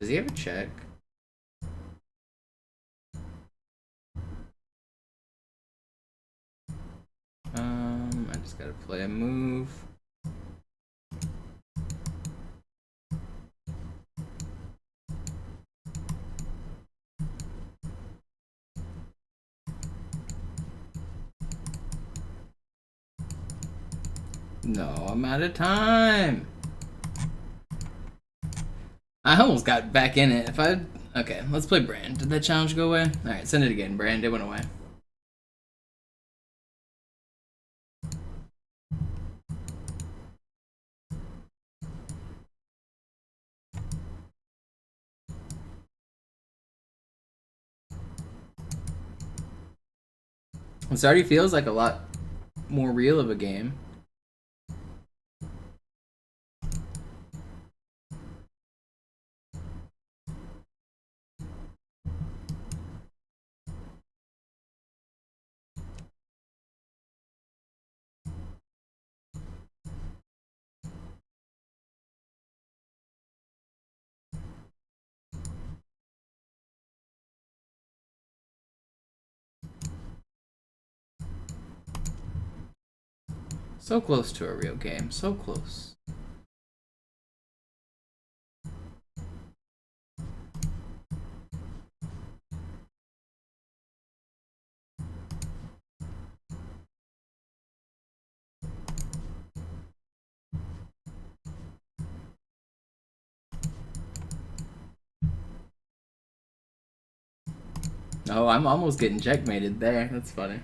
Does he have a check? I just gotta play a move. No, I'm out of time. I almost got back in it. Okay, let's play Brand. Did that challenge go away? Alright, send it again, Brand. It went away. This already feels like a lot more real of a game. So close to a real game, so close. Oh, I'm almost getting checkmated there. That's funny.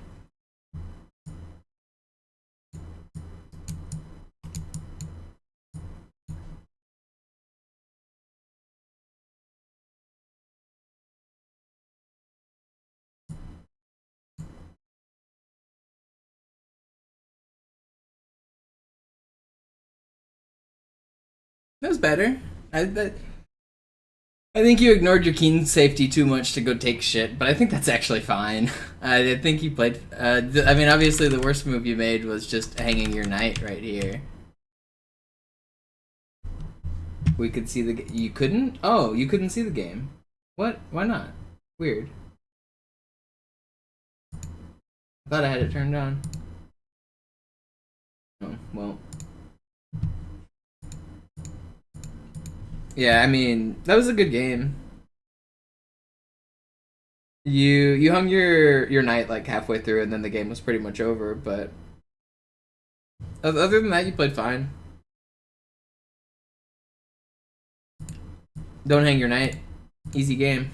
That was better. I think you ignored your keen safety too much to go take shit, but I think that's actually fine. I think you played... I mean, obviously the worst move you made was just hanging your knight right here. We could see the... You couldn't? Oh, you couldn't see the game. What? Why not? Weird. I thought I had it turned on. Oh, well... Yeah, I mean, that was a good game. You hung your knight like halfway through and then the game was pretty much over, but other than that you played fine. Don't hang your knight. Easy game.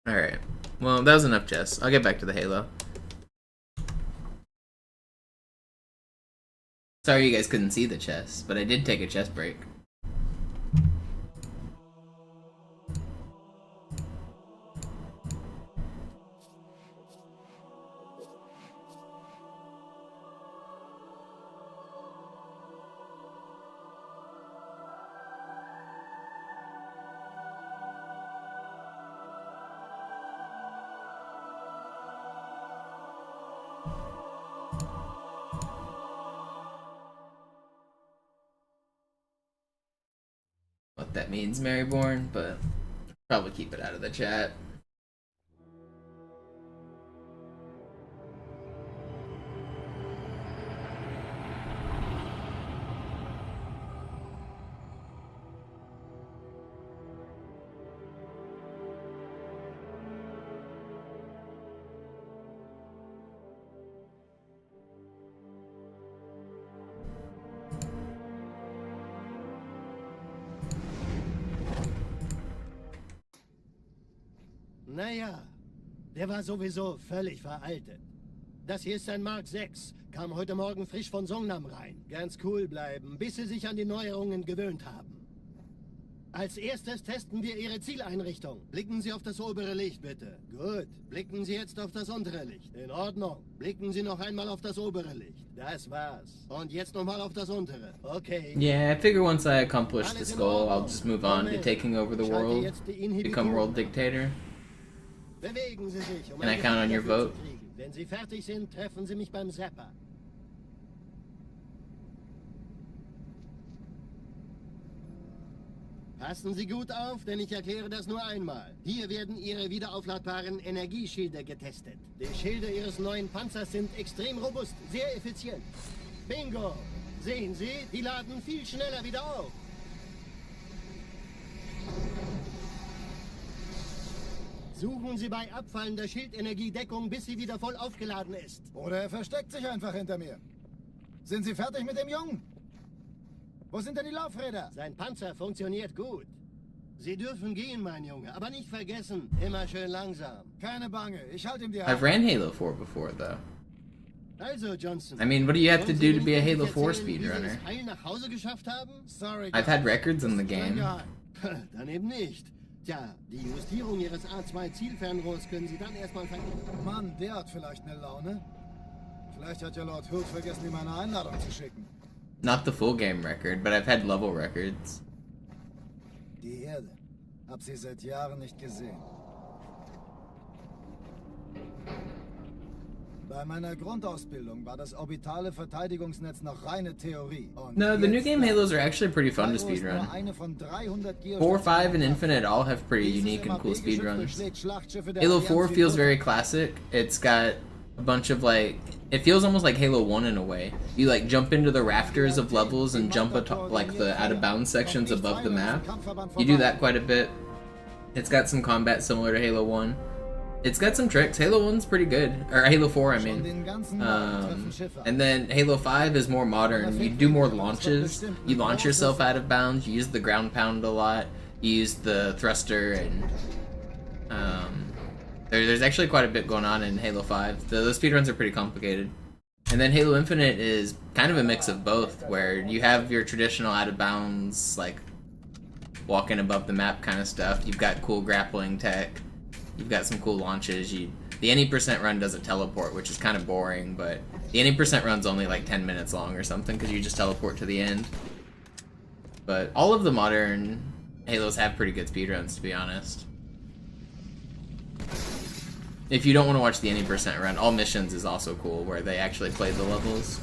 Alright. Well, that was enough chess. I'll get back to the Halo. Sorry you guys couldn't see the chess, but I did take a chess break. What that means, Maryborn, but probably keep it out of the chat. Naja, der war sowieso völlig veraltet. Das hier ist ein Mark 6, kam heute Morgen frisch von Songnam rein. Ganz cool bleiben, bis sie sich an die Neuerungen gewöhnt haben. Als erstes testen wir Ihre Zieleinrichtung. Blicken Sie auf das obere Licht, bitte. Gut. Blicken Sie jetzt auf das untere Licht. In Ordnung. Blicken Sie noch einmal auf das obere Licht. Das war's. Und jetzt nochmal auf das untere. Okay. Yeah, I figure once I accomplish this goal, I'll just move on to taking over the world, become world dictator. Bewegen Sie sich, Can I count on your vote? Wenn Sie fertig sind, treffen Sie mich beim Zapper. Passen Sie gut auf, denn ich erkläre das nur einmal. Hier werden Ihre wiederaufladbaren Energieschilde getestet. Die Schilde Ihres neuen Panzers sind extrem robust, sehr effizient. Bingo! Sehen Sie, die laden viel schneller wieder auf. Suchen Sie bei abfallender Schildenergie Deckung, bis sie wieder voll aufgeladen ist. Oder er versteckt sich einfach hinter mir. Sind Sie fertig mit dem Jungen? Wo sind denn die Laufräder? Sein Panzer funktioniert gut. Sie dürfen gehen, mein Junge, aber nicht vergessen, immer schön langsam. Keine Bange, ich halte ihm die Hand. I've ran Halo 4 before, though. Also, Johnson. I mean, what do you have to do to be a Halo 4 speedrunner? Heil nach Hause geschafft haben? Sorry. I've had records in the game. Dann eben nicht. Tja, die Justierung Ihres A2-Zielfernrohrs können Sie dann erstmal vergessen. Mann, der hat vielleicht eine Laune. Vielleicht hat ja Lord Hood vergessen, ihm eine Einladung zu schicken. Not the full game record, but I've had level records. Die Erde. Hab sie seit Jahren nicht gesehen. Bei meiner Grundausbildung war das orbitale Verteidigungsnetz noch reine Theorie. Und No, the new game Halos are actually pretty fun to Cairo ist nur speedrun. eine von 300 4, 5, and Infinite all have pretty unique and cool speedruns. Halo 4 feels very classic. It's got a bunch of like, it feels almost like Halo 1 in a way. You like jump into the rafters of levels and jump atop like the out of bounds sections above the map. You do that quite a bit. It's got some combat similar to Halo 1. It's got some tricks. Halo 1's pretty good. Or Halo 4, I mean. And then Halo 5 is more modern. You do more launches. You launch yourself out of bounds. You use the ground pound a lot. You use the thruster, and there's actually quite a bit going on in Halo 5. Those speedruns are pretty complicated. And then Halo Infinite is kind of a mix of both, where you have your traditional out of bounds, like walking above the map kind of stuff. You've got cool grappling tech. You've got some cool launches. The any % run does a teleport, which is kind of boring, but the any % run's only like 10 minutes long or something, because you just teleport to the end. But all of the modern Halos have pretty good speedruns, to be honest. If you don't want to watch the any % run, All Missions is also cool, where they actually play the levels.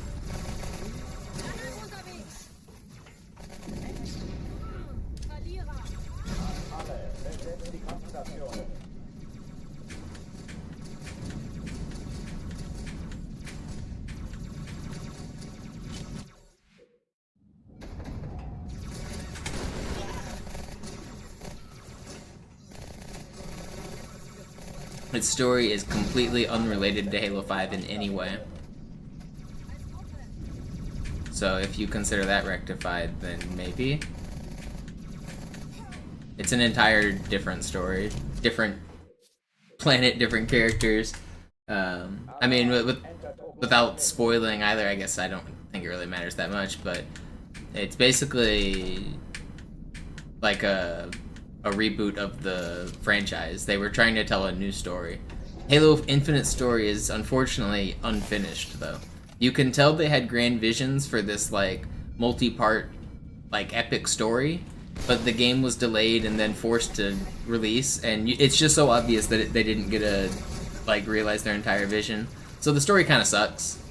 Its story is completely unrelated to Halo 5 in any way. So if you consider that rectified, then maybe. It's an entire different story. Different planet, different characters. I mean, without spoiling either, I guess I don't think it really matters that much, but it's basically like a reboot of the franchise. They were trying to tell a new story. Halo Infinite story is unfortunately unfinished, though. You can tell they had grand visions for this like multi-part like epic story, but the game was delayed and then forced to release, and it's just so obvious that they didn't get to like realize their entire vision. So the story kind of sucks,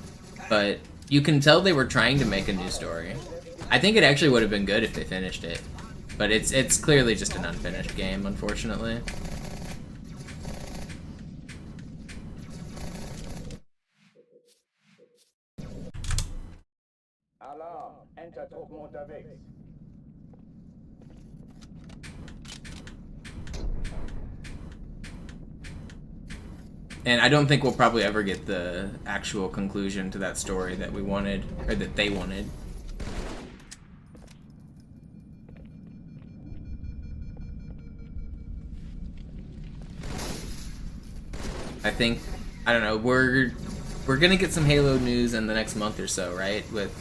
but you can tell they were trying to make a new story. I think it actually would have been good if they finished it. But it's clearly just an unfinished game, unfortunately. Alarm! Entertruppen unterwegs. And I don't think we'll probably ever get the actual conclusion to that story that we wanted, or that they wanted. I think, I don't know, we're gonna get some Halo news in the next month or so, right? With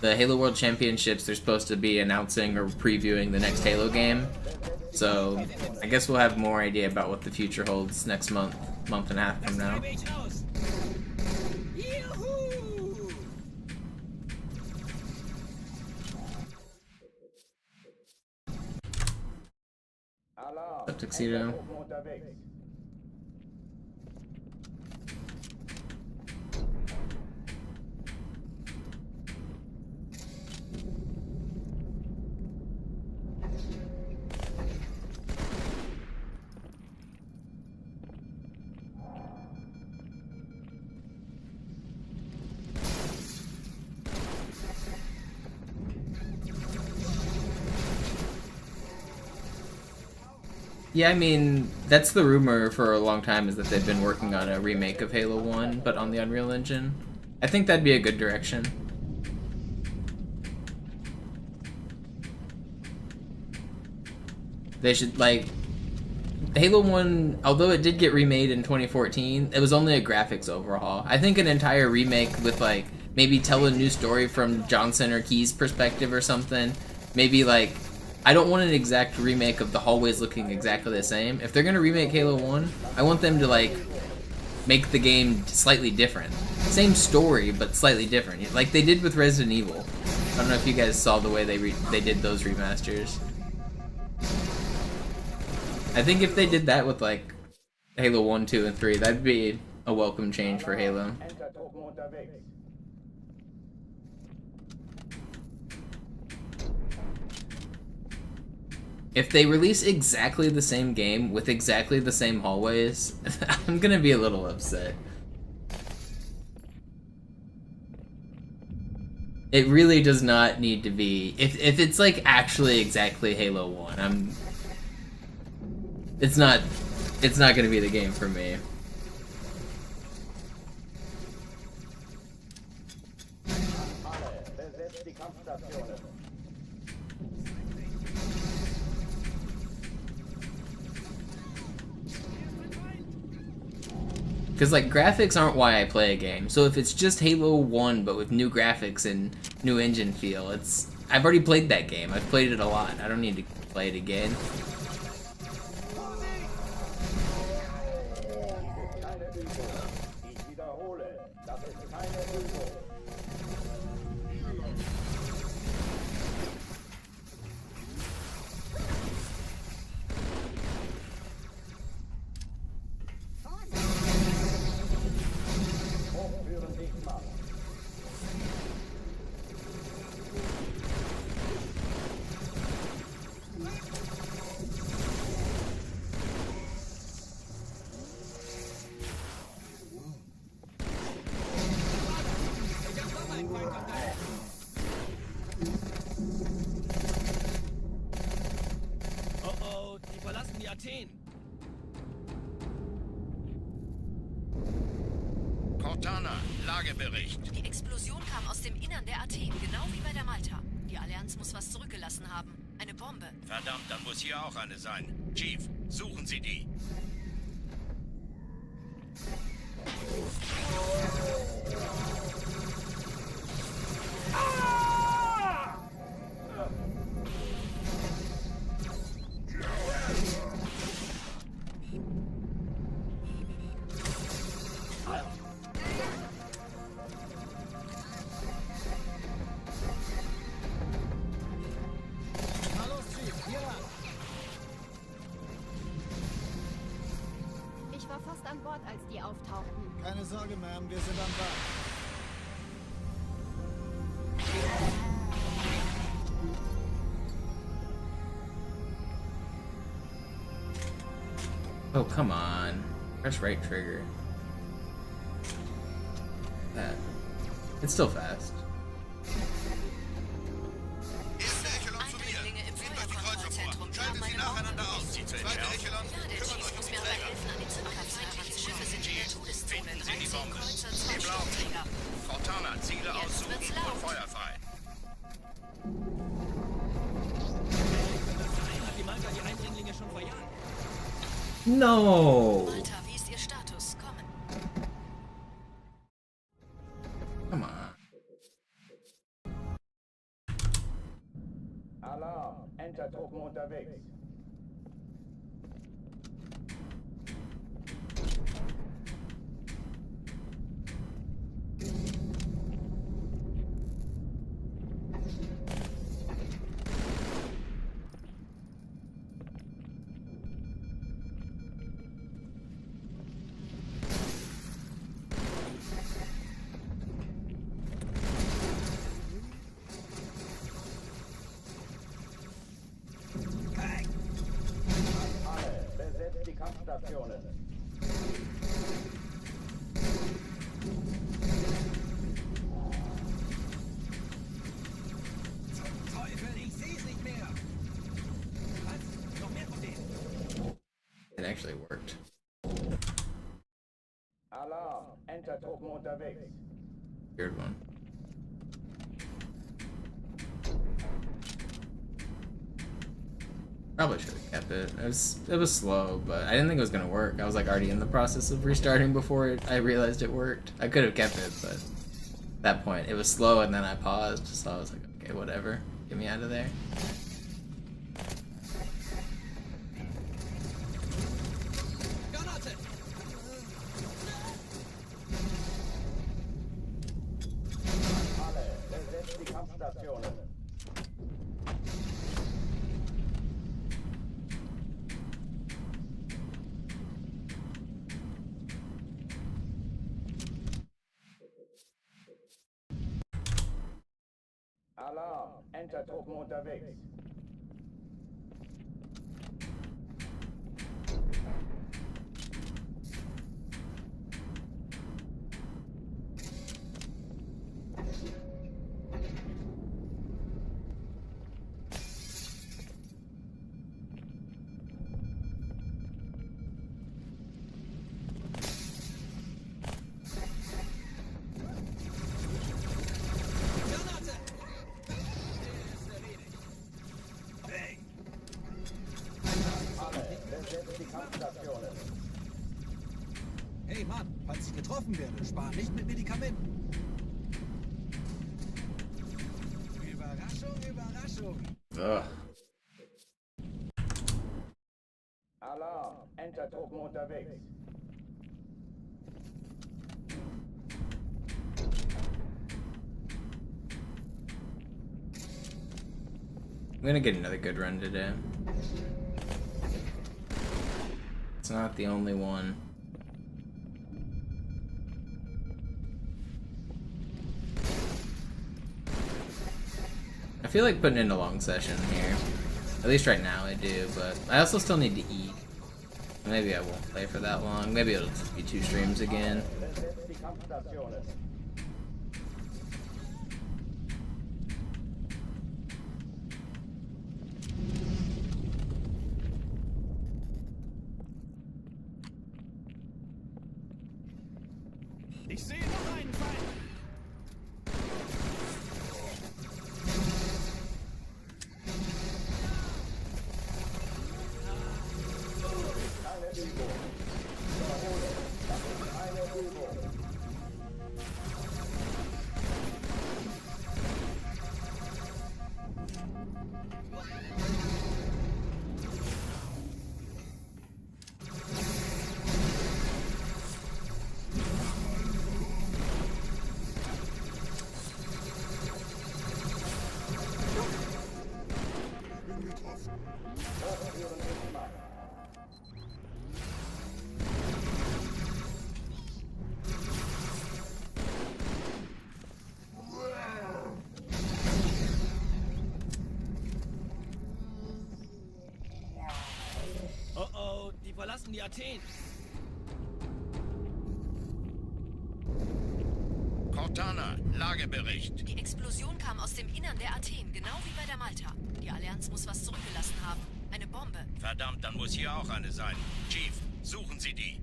the Halo World Championships, they're supposed to be announcing or previewing the next Halo game. So I guess we'll have more idea about what the future holds next month and a half from now. Alarm! Tuxedo. Entertruppen unterwegs. Yeah, I mean, that's the rumor for a long time, is that they've been working on a remake of Halo 1, but on the Unreal Engine. I think that'd be a good direction. They should, like, Halo 1, although it did get remade in 2014, it was only a graphics overhaul. I think an entire remake with, like, maybe tell a new story from Johnson or Key's perspective or something. Maybe, like, I don't want an exact remake of the hallways looking exactly the same. If they're gonna remake Halo 1, I want them to, like, make the game slightly different. Same story, but slightly different. Like they did with Resident Evil. I don't know if you guys saw the way they did those remasters. I think if they did that with, like, Halo 1, 2, and 3, that'd be a welcome change for Halo. Entertruppen unterwegs. If they release exactly the same game with exactly the same hallways, I'm gonna be a little upset. It really does not need to be. If it's like actually exactly Halo 1, it's not gonna be the game for me. Alle, besetzt die Kampfstationen. Because, like, graphics aren't why I play a game. So if it's just Halo 1 but with new graphics and new engine feel, I've already played that game. I've played it a lot. I don't need to play it again. Keine Übung. Ich wiederhole, das ist keine Übung. Hochführen dicht machen. Oh oh, die verlassen die Athen. Cortana, Lagebericht. Die Explosion kam aus dem Innern der Athen, genau wie bei der Malta. Die Allianz muss was zurückgelassen haben. Eine Bombe. Verdammt, dann muss hier auch eine sein. Chief, suchen Sie die. Ich war fast an Bord, als die auftauchten. Keine Sorge, Ma'am, wir sind am Bord. Oh, come on. Press right trigger. That. It's still fast. Eindringlinge im Feuerkontrollzentrum. Die haben eine Bombe. Ja, der Chief muss mir aber helfen, an den Zündkapsel heranzukommen. Schiffe sind in der Todeszone. 13 Kreuzer, 2 Sturmträger. Cortana, Ziele Jetzt aussuchen wird's und laut. Feuer frei. Hat die Malta die Eindringlinge schon verjagt? No! Malta, wie ist Ihr Status? Kommen. Come on. Alarm, Entertruppen unterwegs. Alle, besetzt die Kampfstationen. Teufel, ich seh's nicht mehr. Was? Noch mehr von denen? It actually worked. Alarm, Entertruppen unterwegs. Weird one. Probably should have kept it. It was slow, but I didn't think it was gonna work. I was like already in the process of restarting before I realized it worked. I could have kept it, but at that point it was slow, and then I paused, so I was like, okay, whatever, get me out of there. Granate! Alle, besetzt die Kampfstationen. Alarm! Entertruppen unterwegs. Hey Mann, falls ich getroffen werde, spar nicht mit Medikamenten. Überraschung, Überraschung. Ugh. Alarm! Entertruppen unterwegs. I'm gonna get another good run today. It's not the only one. I feel like putting in a long session here. At least right now I do, but I also still need to eat. Maybe I won't play for that long. Maybe it'll just be 2 streams again. Ich sehe noch einen Feind. Oh, die verlassen die Athen. Cortana, Lagebericht. Die Explosion kam aus dem Innern der Athen, genau wie bei der Malta. Die Allianz muss was zurückgelassen haben. Eine Bombe. Verdammt, dann muss hier auch eine sein. Chief, suchen Sie die.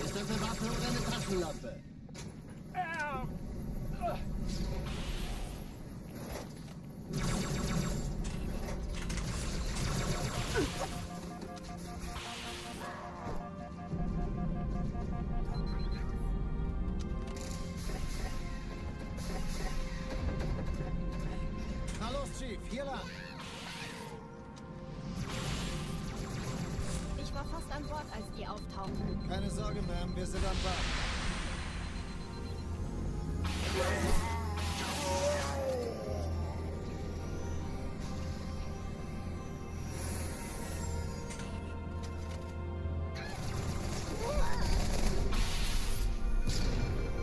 Ist das eine Waffe oder eine Taschenlampe? Na los, Chief, hier lang. Ich war fast an Bord, als die auftauchten. Keine Sorge, Ma'am, wir sind am Band.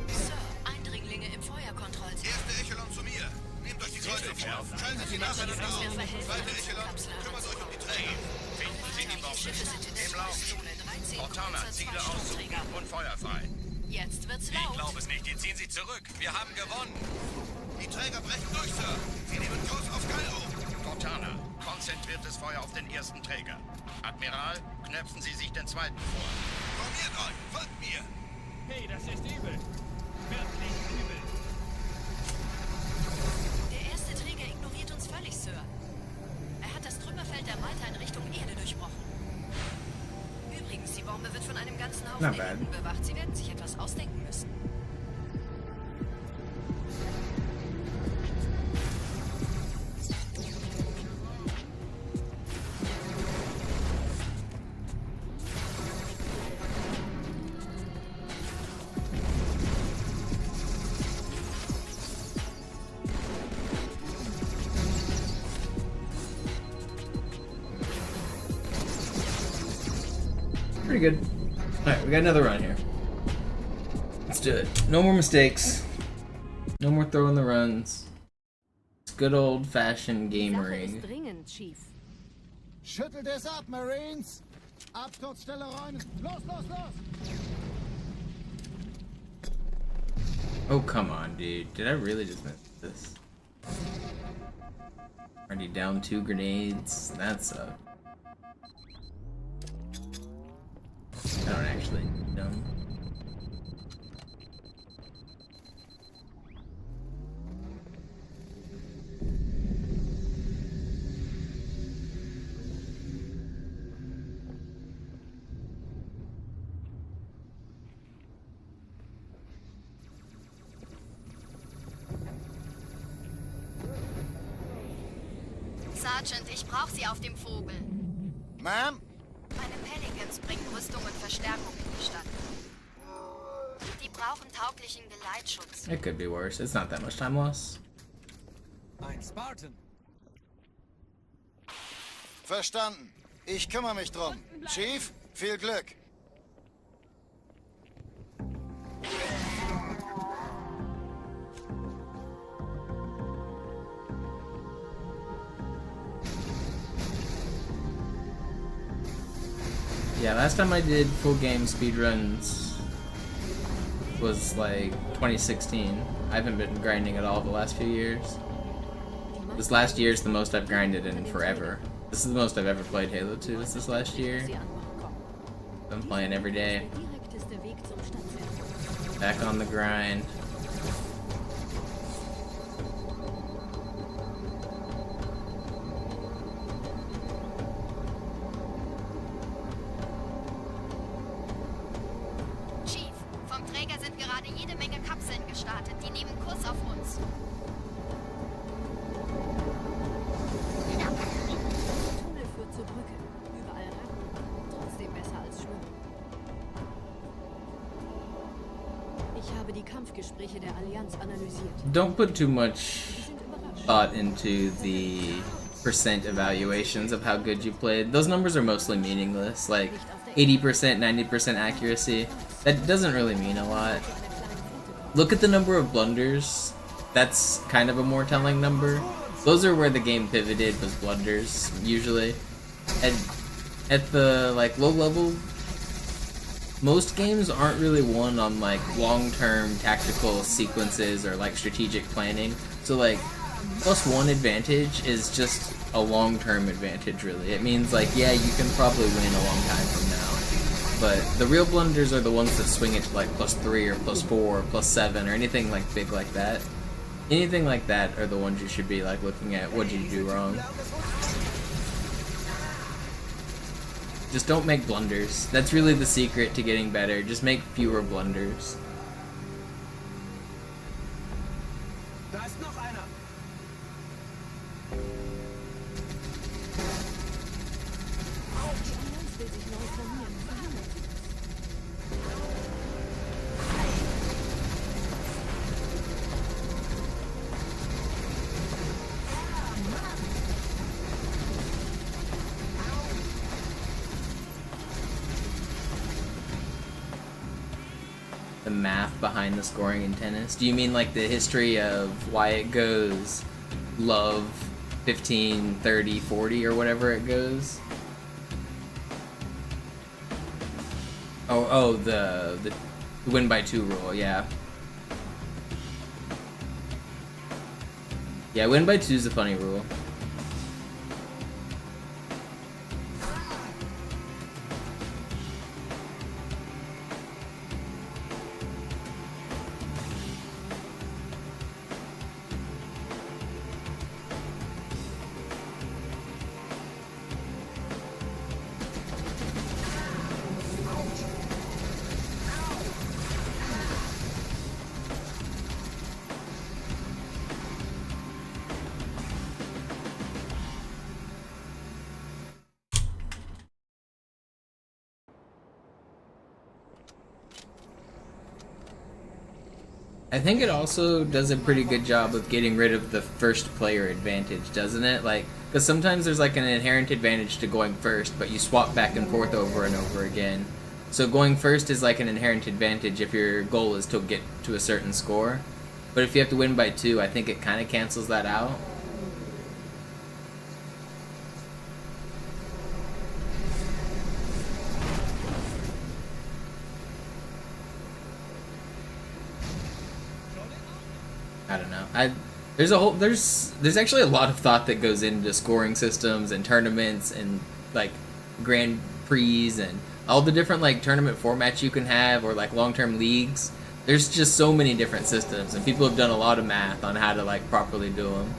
Sir, Eindringlinge im Feuerkontrollsystem. Erste Echelon zu mir. Nehmt euch die Kreuzung vor. Schalten Sie nacheinander auf. Zweite Echelon, kümmert euch um die Träger. Finden Sie die Bombe. Schiffe sind in der Im Lauf. Zone 13 Cortana, Ziele aussuchen und feuerfrei. Jetzt wird's Ich laut. glaube es nicht. Die ziehen sie zurück. Wir haben gewonnen. Die Träger brechen durch, Sir. Sie nehmen Kurs auf Kairo. Cortana, konzentriertes Feuer auf den ersten Träger. Admiral, knöpfen Sie sich den zweiten vor. Formiert euch. Folgt mir. Hey, das ist übel. Wirklich übel. Der erste Träger ignoriert uns völlig, Sir. Er hat das Trümmerfeld der Malta in Richtung Erde durchbrochen. Übrigens, die Bombe wird von einem ganzen Haufen Not bad. Eliten bewacht. Sie werden sich etwas ausdenken müssen. Pretty good. Alright, we got another run here. do it. No more mistakes. No more throwing the runs. It's good old-fashioned gamering. Schüttelt es ab, Marines! Absturzstelle räumen! Los, los, los! Oh, come on, dude. Did I really just miss this? Already down 2 grenades. That sucked. I don't actually need them. Sergeant, ich brauche Sie auf dem Vogel. Ma'am? Meine Pelicans bringen Rüstung und Verstärkung in die Stadt. Die brauchen tauglichen Geleitschutz. It could be worse. It's not that much time loss. Ein Spartan. Verstanden. Ich kümmere mich drum. Chief, viel Glück. Yeah, last time I did full game speedruns was like 2016. I haven't been grinding at all the last few years. This last year is the most I've grinded in forever. This is the most I've ever played Halo 2 is this last year. I'm playing every day. Back on the grind. Don't put too much thought into the percent evaluations of how good you played. Those numbers are mostly meaningless, like 80%, 90% accuracy. That doesn't really mean a lot. Look at the number of blunders. That's kind of a more telling number. Those are where the game pivoted, was blunders, usually. At the like low level, most games aren't really won on like long-term tactical sequences or like strategic planning. So like +1 advantage is just a long-term advantage, really. It means like, yeah, you can probably win a long time from now. But the real blunders are the ones that swing it to like +3 or +4 or +7 or anything like big like that. Anything like that are the ones you should be like looking at. What did you do wrong? Just don't make blunders. That's really the secret to getting better. Just make fewer blunders. Da ist noch einer. The math behind the scoring in tennis? Do you mean like the history of why it goes love 15, 30, 40 or whatever it goes? Oh, the win by 2 rule, yeah. Yeah, win by 2 is a funny rule. I think it also does a pretty good job of getting rid of the first player advantage, doesn't it? Like, because sometimes there's like an inherent advantage to going first, but you swap back and forth over and over again. So going first is like an inherent advantage if your goal is to get to a certain score. But if you have to win by 2, I think it kind of cancels that out. I don't know. There's actually a lot of thought that goes into scoring systems and tournaments and like Grand Prix and all the different like tournament formats you can have, or like long-term leagues. There's just so many different systems, and people have done a lot of math on how to like properly do them.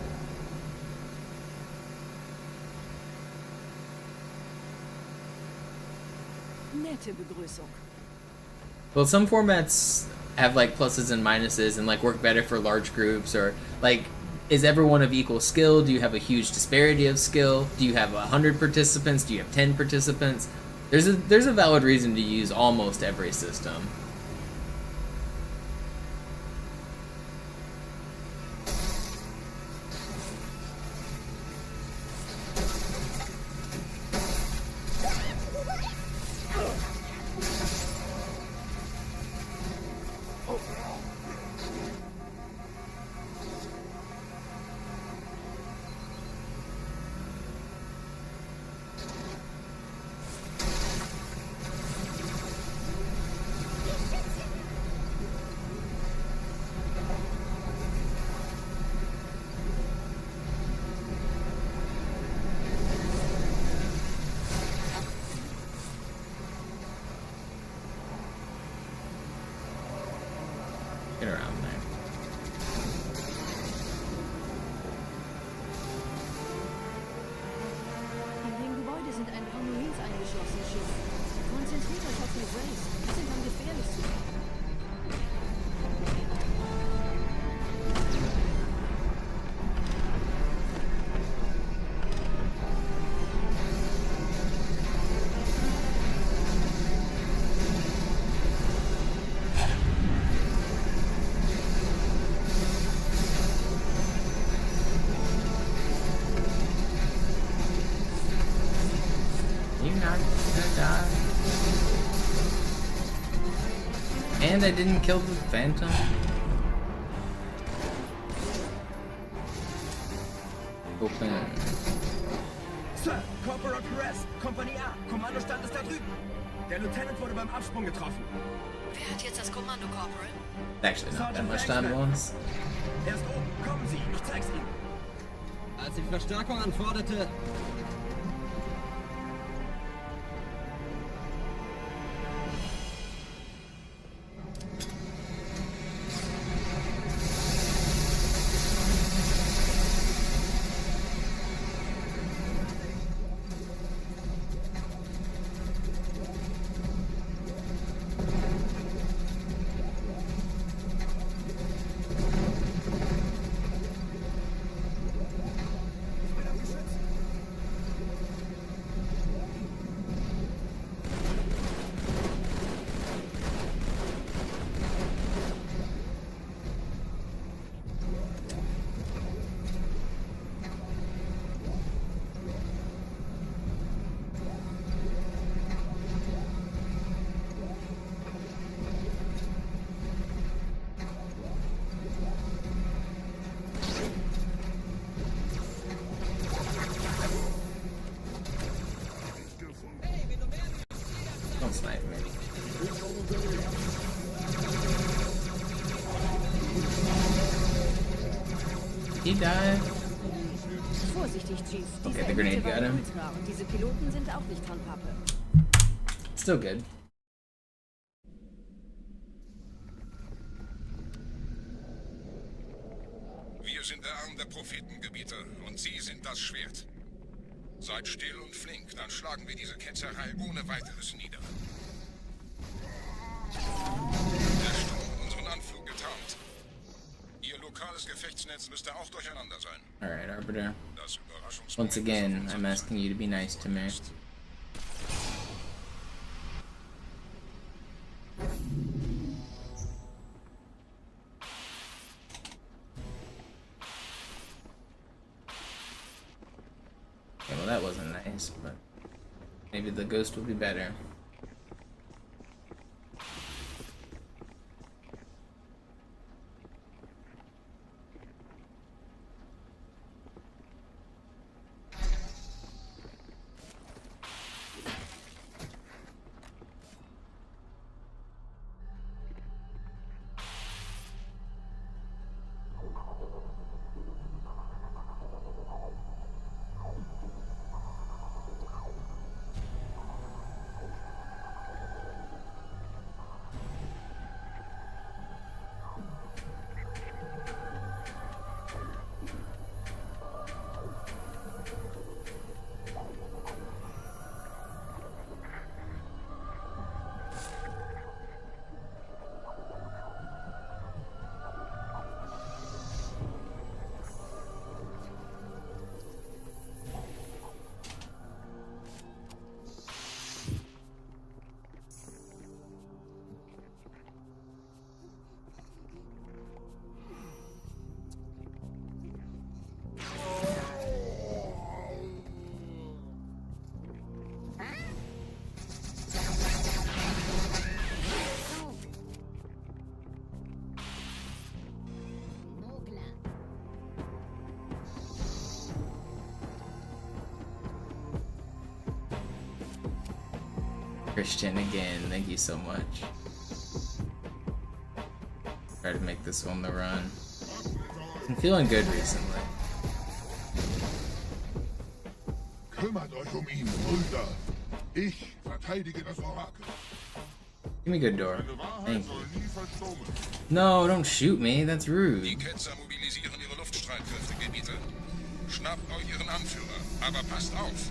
Nette Begrüßung. Well, some formats have like pluses and minuses and like work better for large groups, or like, is everyone of equal skill? Do you have a huge disparity of skill? Do you have 100 participants? Do you have 10 participants? There's a valid reason to use almost every system. Get around there. In dem Gebäude sind ein paar Marines eingeschlossen, Schiff. Konzentriert euch auf die Grace. Die sind am gefährlichsten. And I didn't kill the Phantom. Open. Sir, Corporal Perez, Kompanie A. Kommandostand ist da drüben. Der Lieutenant wurde beim Absprung getroffen. Wer hat jetzt das Kommando, Corporal? Actually, not that much time at once. Er ist oben. Kommen Sie, ich zeig's Ihnen. Als ich Verstärkung anforderte... Don't snipe me. He died. Vorsichtig, Chief. Okay, the grenade got him. Und diese Piloten sind auch nicht von Pappe. Still good. Wir sind der Arm der Prophetengebieter und Sie sind das Schwert. Seid still und flink, dann schlagen wir diese Ketzerei ohne weiteres nieder. Der Sturm hat unseren Anflug getarnt. Ihr lokales Gefechtsnetz müsste auch durcheinander sein. Alright, Arbiter. Das Überraschungsmoment Once again, I'm asking you to be nice to me. Okay, well that wasn't nice, but maybe the ghost will be better. Christian again, thank you so much. Try to make this one the run. I'm feeling good recently. Kümmert euch ihn, Brüder. Ich verteidige das Orakel. Give me a good door. Thank you. No, don't shoot me. That's rude. Die Ketzer mobilisieren ihre Luftstreitkräftegebiete. Schnappt euch ihren Anführer, aber passt auf.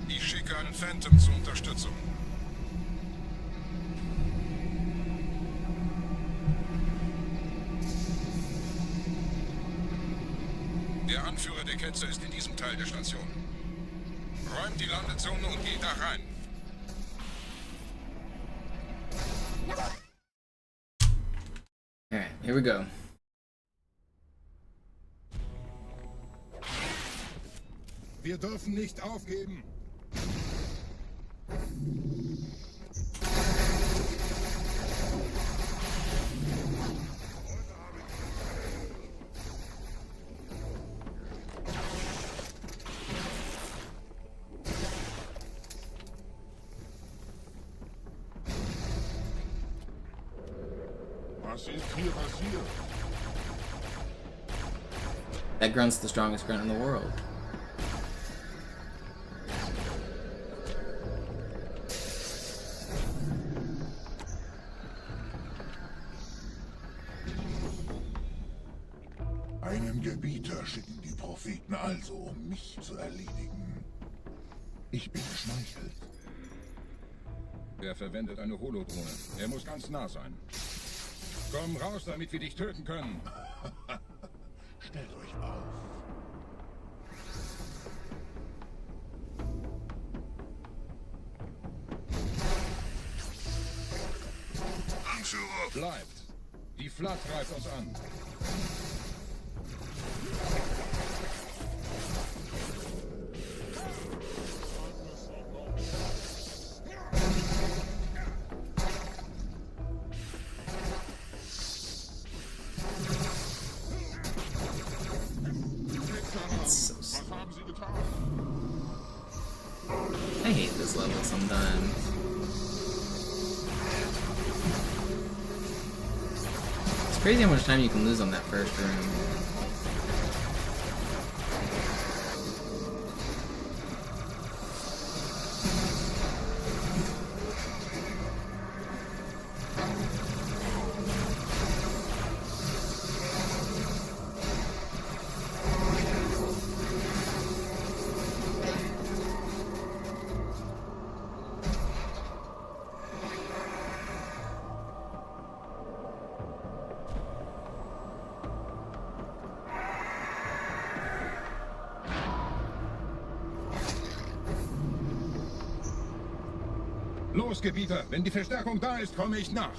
Ich schicke einen Phantom zur Unterstützung. Der Anführer der Ketzer ist in diesem Teil der Station. Räumt die Landezone und geht da rein. Alright, here we go. Wir dürfen nicht aufgeben. Was ist hier passiert? That grunt's the strongest grunt in the world. Einen Gebieter schicken die Propheten also, um mich zu erledigen. Ich bin geschmeichelt. Er verwendet eine Holodrohne. Er muss ganz nah sein. Komm raus, damit wir dich töten können. Stellt euch auf. Anführer! Bleibt! Die Flak greift uns an. I hate this level sometimes. It's crazy how much time you can lose on that first room. Los, Gebieter! Wenn die Verstärkung da ist, komme ich nach.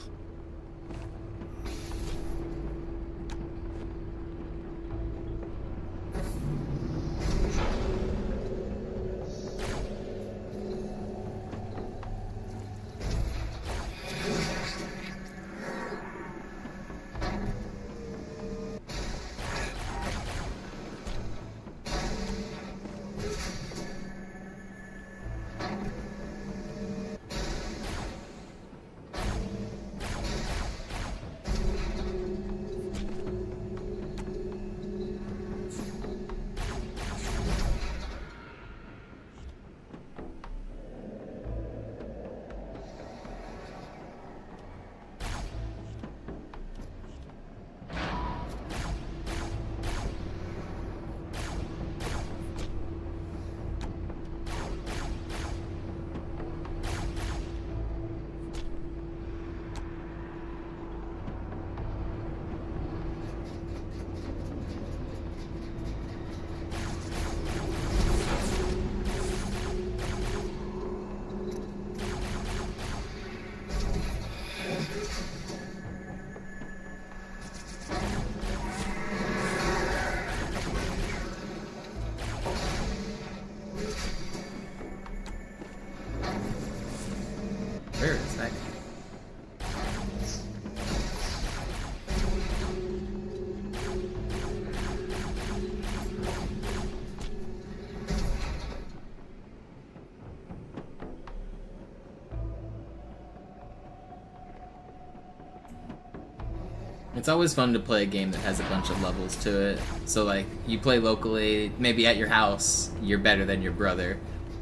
It's always fun to play a game that has a bunch of levels to it. So like, you play locally, maybe at your house, you're better than your brother.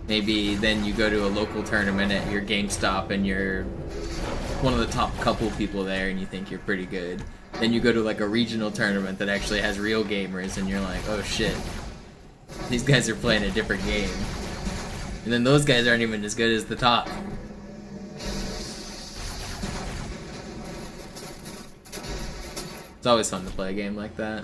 Maybe then you go to a local tournament at your GameStop and you're one of the top couple people there and you think you're pretty good. Then you go to like a regional tournament that actually has real gamers and you're like, oh shit, these guys are playing a different game. And then those guys aren't even as good as the top. It's always fun to play a game like that.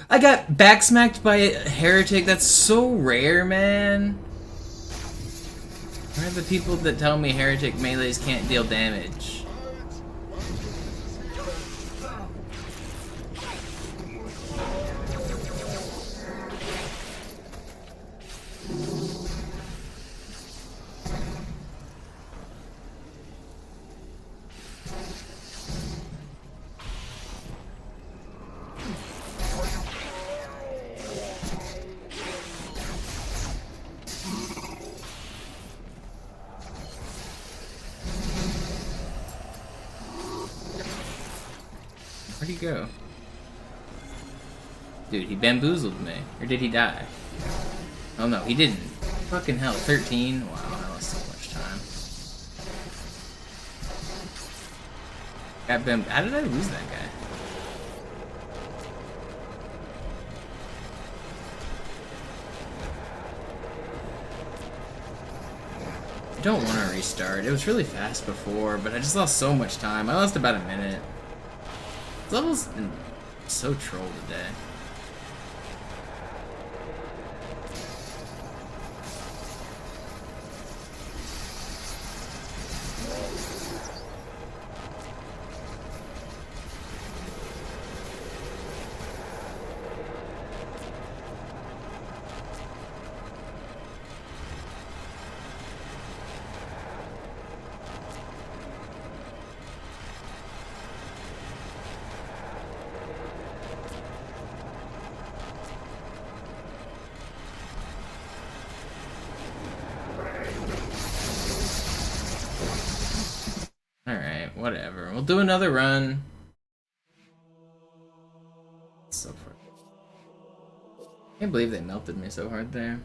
I got backsmacked by a heretic. That's so rare, man. Where are the people that tell me heretic melees can't deal damage? Where'd he go? Dude, he bamboozled me. Or did he die? Oh no, he didn't. Fucking hell, 13? Wow, that was so much time. Got bam- How did I lose that guy? I don't want to restart. It was really fast before, but I just lost so much time. I lost about a minute. This level's been so troll today. Alright, whatever. We'll do another run. So far. Can't believe they melted me so hard there.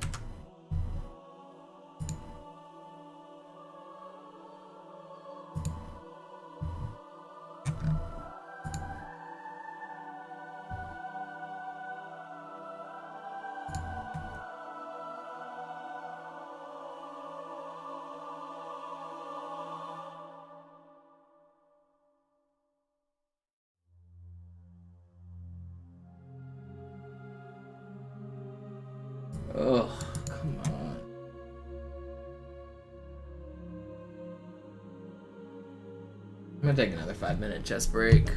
Oh, come on. I'm gonna take another 5-minute chest break.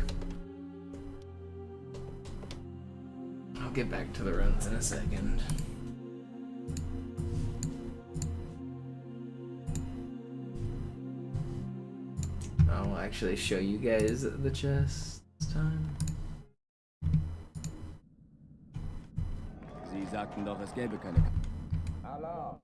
I'll get back to the runs in a second. I'll actually show you guys the chest this time. Sie sagten doch, es gäbe keine... Alarm!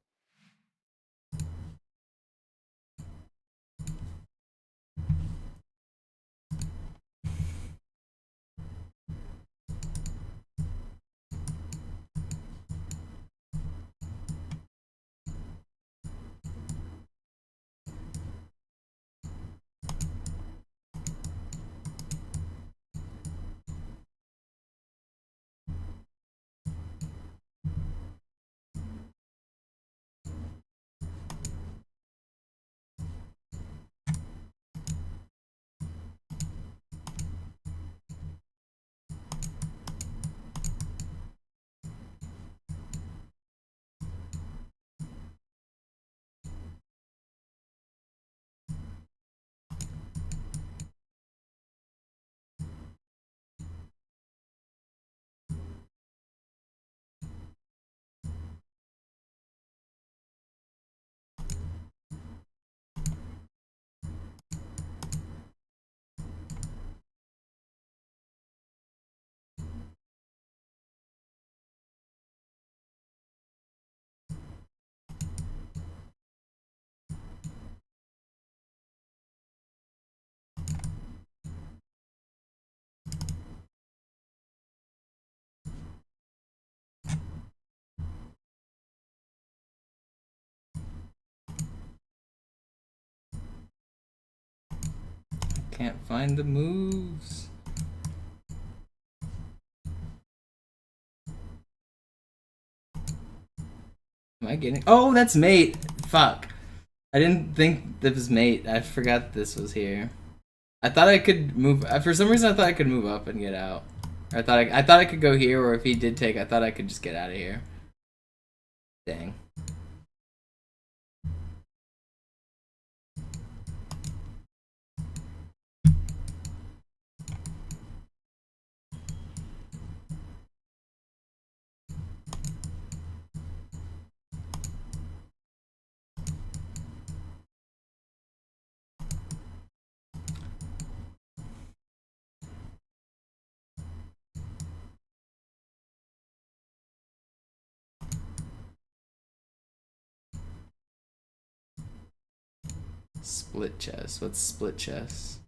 Can't find the moves. Am I getting? Oh, that's mate. Fuck. I didn't think that was mate. I forgot this was here. I thought I could move. For some reason, I thought I could move up and get out. Or I thought I could go here, or if he did take, I thought I could just get out of here. Dang. Split chess. What's split chess?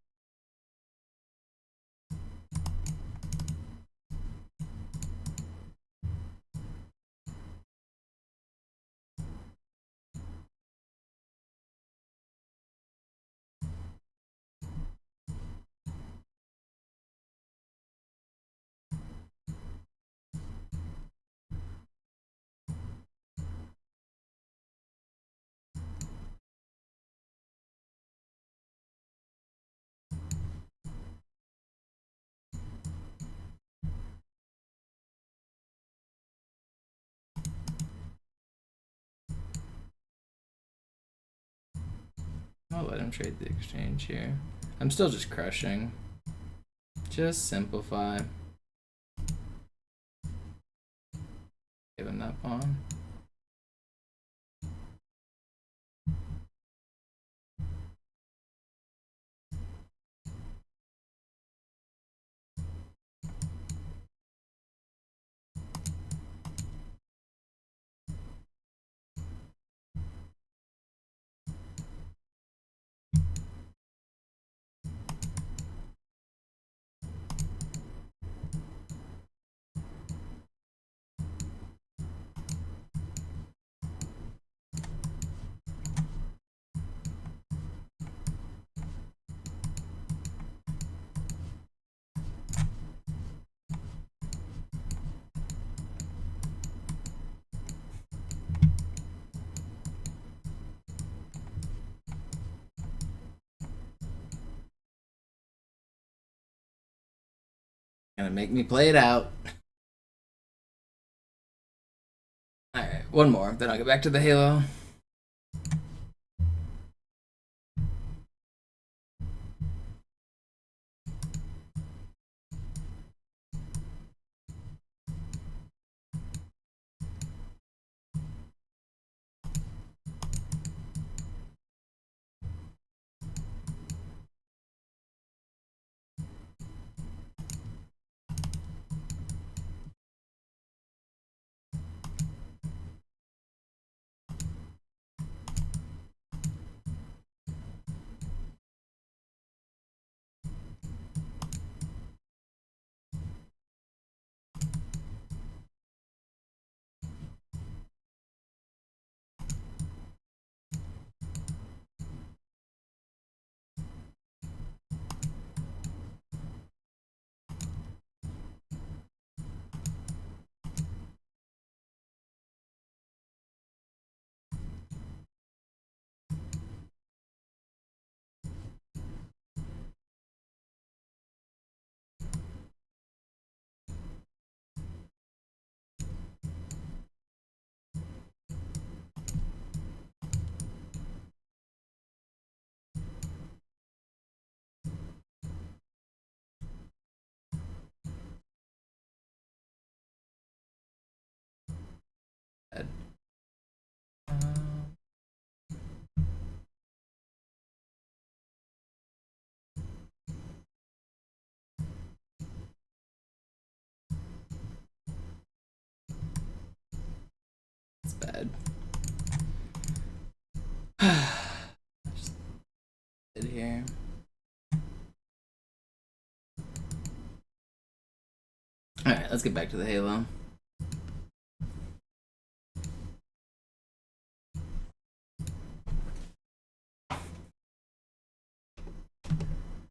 I'll let him trade the exchange here. I'm still just crushing. Just simplify. Give him that pawn. Gonna make me play it out. Alright, one more, then I'll get back to the Halo. It's bad. Just sit here. Alright, let's get back to the Halo.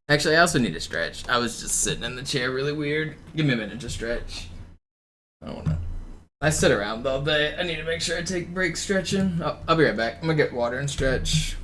Actually, I also need to stretch. I was just sitting in the chair really weird. Give me a minute to stretch. I don't wanna. I sit around all day. I need to make sure I take breaks stretching. I'll be right back. I'm gonna get water and stretch.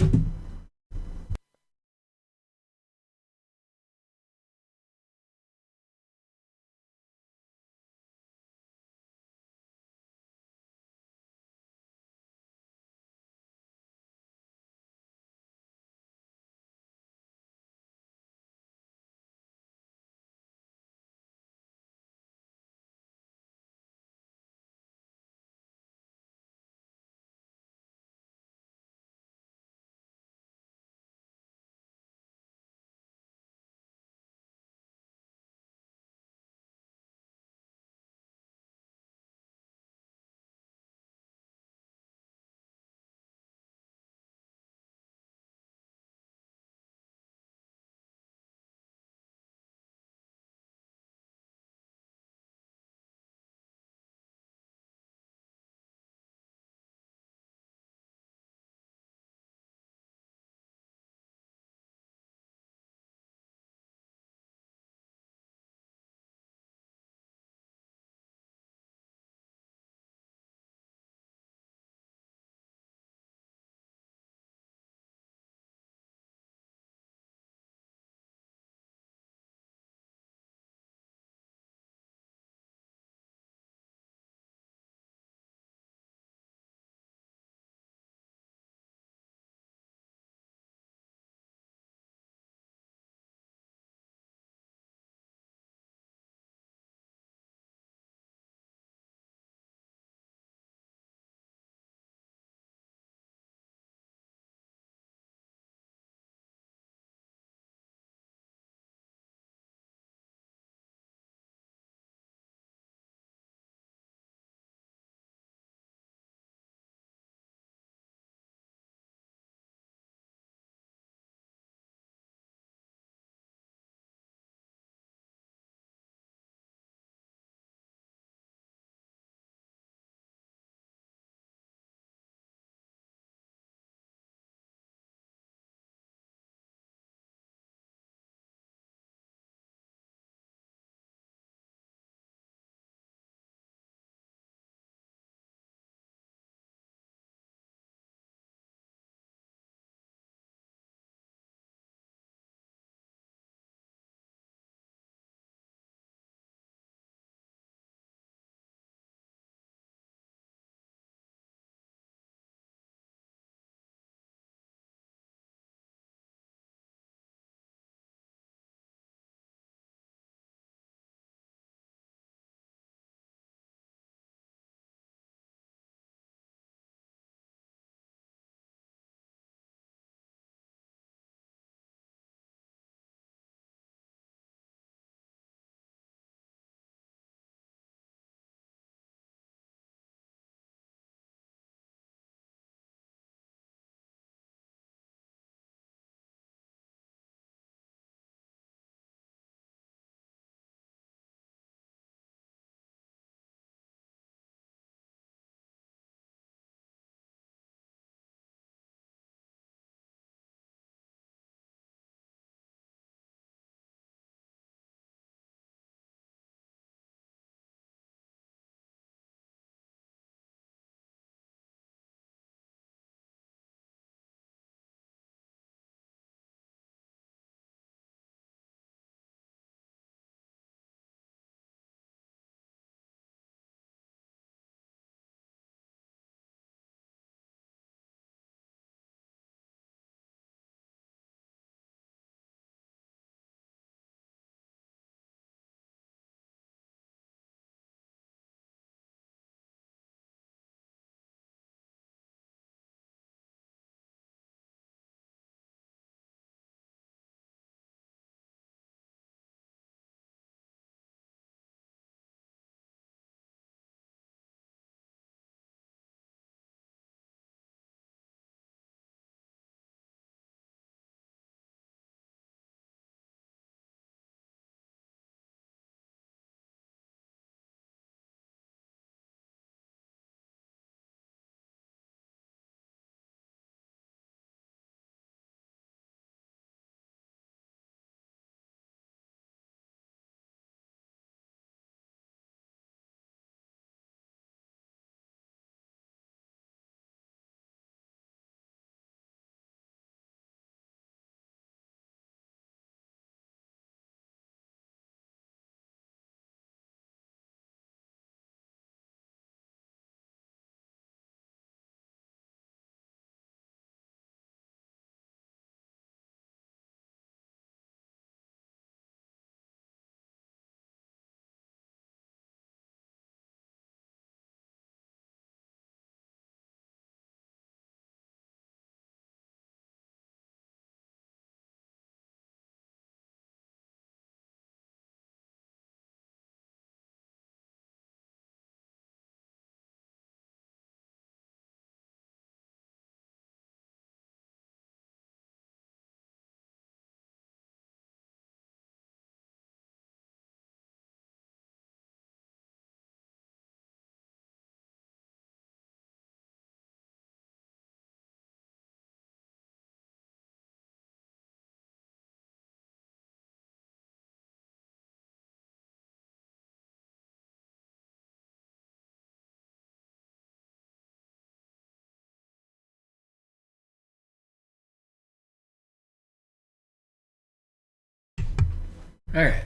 Alright.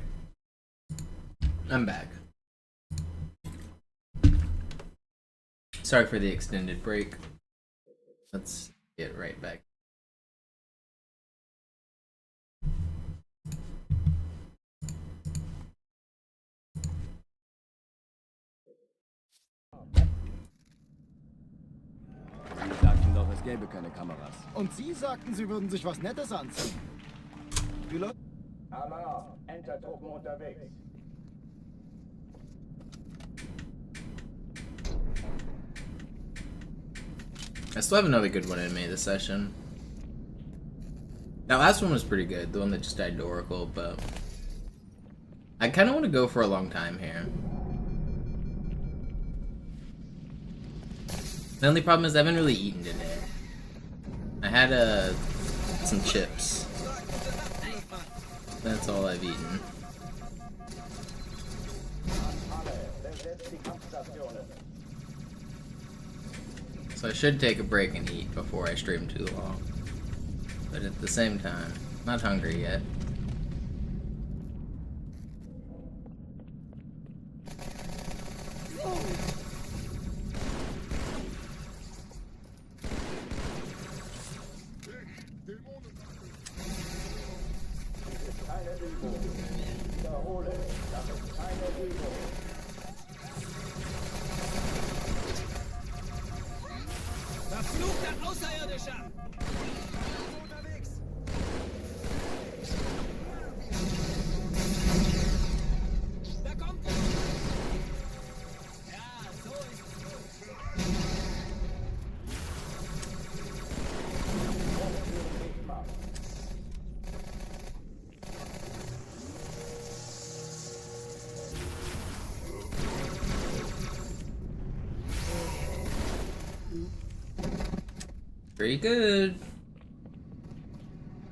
I'm back. Sorry for the extended break. Let's get right back. Sie sagten doch, es gäbe keine Kameras. Und Sie sagten, Sie würden sich was Nettes anziehen. Pilot? Alarm, Enter-Truppen unterwegs. I still have another good one in me this session. That last one was pretty good, the one that just died to Oracle, but I kind of want to go for a long time here. The only problem is I haven't really eaten today. I had some chips. That's all I've eaten. So I should take a break and eat before I stream too long. But at the same time, not hungry yet. Verfluchter Außerirdischer! Unterwegs! Da kommt er! Ja, so ist es. Pretty good.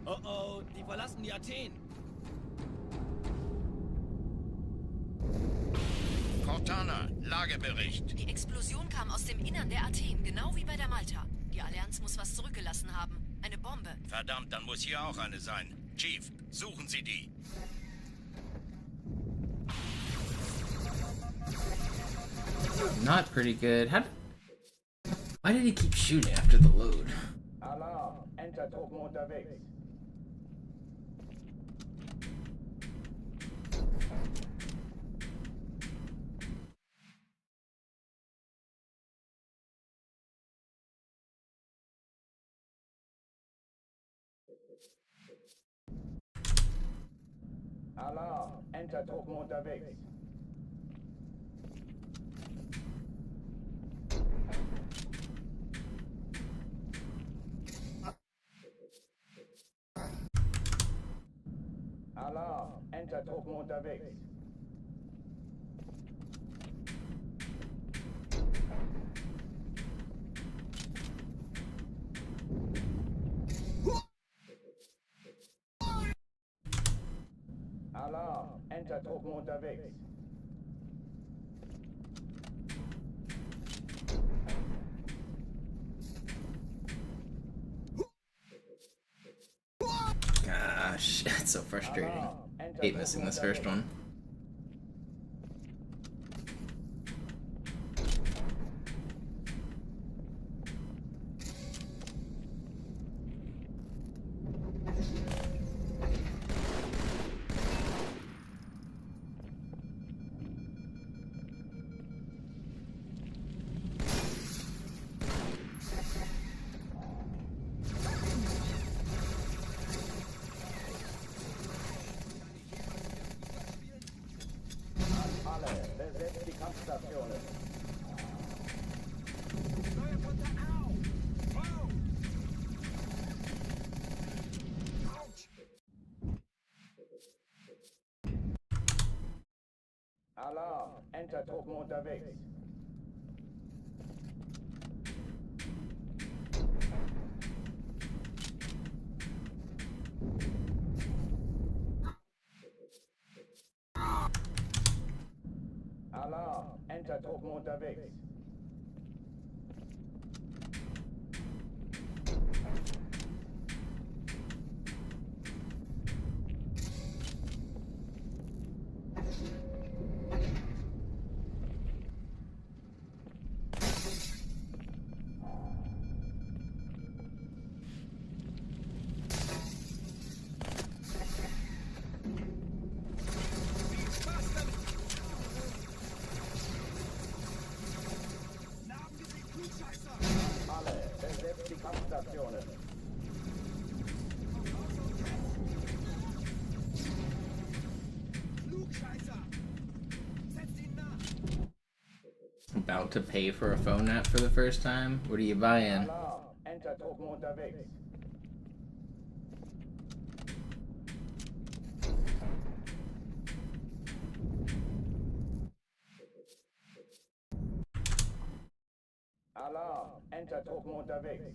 Oh oh, die verlassen die Athen. Cortana, Lagebericht. Die Explosion kam aus dem Innern der Athen, genau wie bei der Malta. Die Allianz muss was zurückgelassen haben. Eine Bombe. Verdammt, dann muss hier auch eine sein. Chief, suchen Sie die. Not pretty good. Why did he keep shooting after the load? Alarm, Enter-Truppen unterwegs. Alarm, Enter-Truppen unterwegs. Alarm, Enter-Truppen unterwegs. Alarm, Enter-Truppen unterwegs. Gosh, it's so frustrating. Hate missing this first one. Besetzt die Kampfstationen. Alarm, Enter-Truppen unterwegs. Alarm, Enter-Truppen unterwegs. about to pay for a phone app for the first time. What are you buying? Alarm! Enter-Truppen unterwegs. Alarm! Enter-Truppen unterwegs.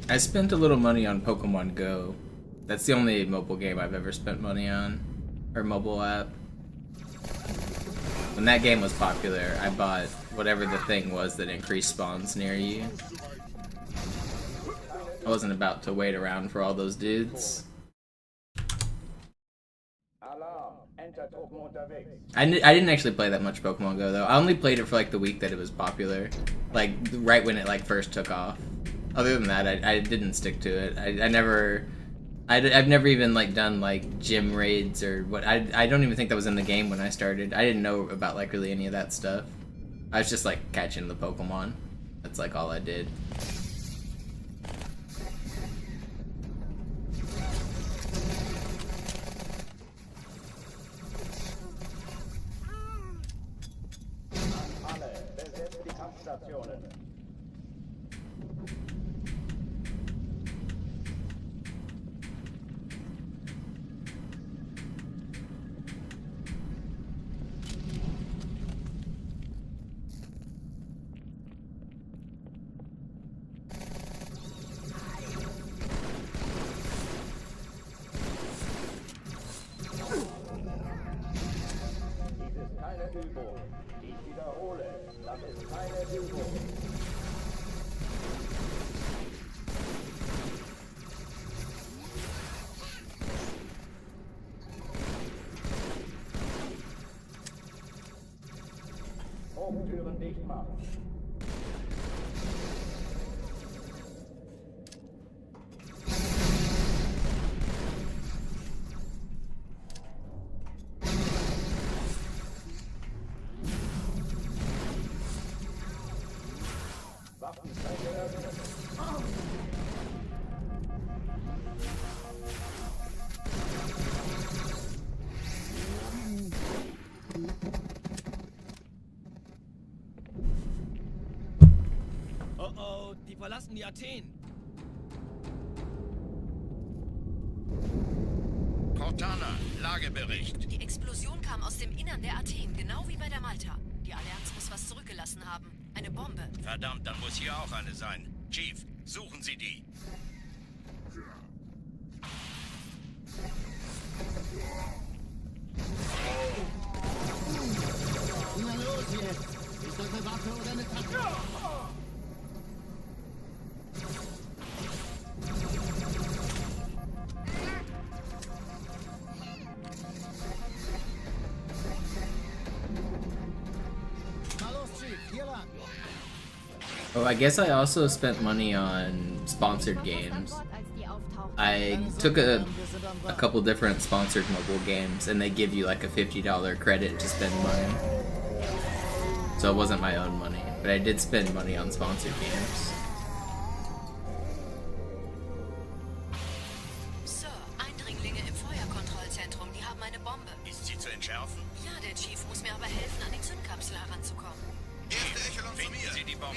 I spent a little money on Pokemon Go. That's the only mobile game I've ever spent money on, or mobile app. When that game was popular, I bought whatever the thing was that increased spawns near you. I wasn't about to wait around for all those dudes. I didn't actually play that much Pokemon Go though. I only played it for like the week that it was popular, like right when it like first took off. Other than that, I didn't stick to it. I've never even like done like gym raids or what. I don't even think that was in the game when I started. I didn't know about like really any of that stuff. I was just like catching the Pokemon. That's like all I did. Türen dicht machen. Waffenzeige öffnen. Die verlassen die Athen. Cortana, Lagebericht. Die Explosion kam aus dem Innern der Athen, genau wie bei der Malta. Die Allianz muss was zurückgelassen haben. Eine Bombe. Verdammt, dann muss hier auch eine sein. Chief, suchen Sie die. Na los jetzt! Ist das eine Waffe oder eine Tasche? Oh, I guess I also spent money on sponsored games. I took a couple different sponsored mobile games and they give you like a $50 credit to spend money. So it wasn't my own money, but I did spend money on sponsored games. Sir, Eindringlinge im Feuerkontrollzentrum, die haben eine Bombe. Ist sie zu entschärfen? Ja, der Chief muss mir aber helfen, an die Zündkapsel heranzukommen. Finden Sie die Bombe.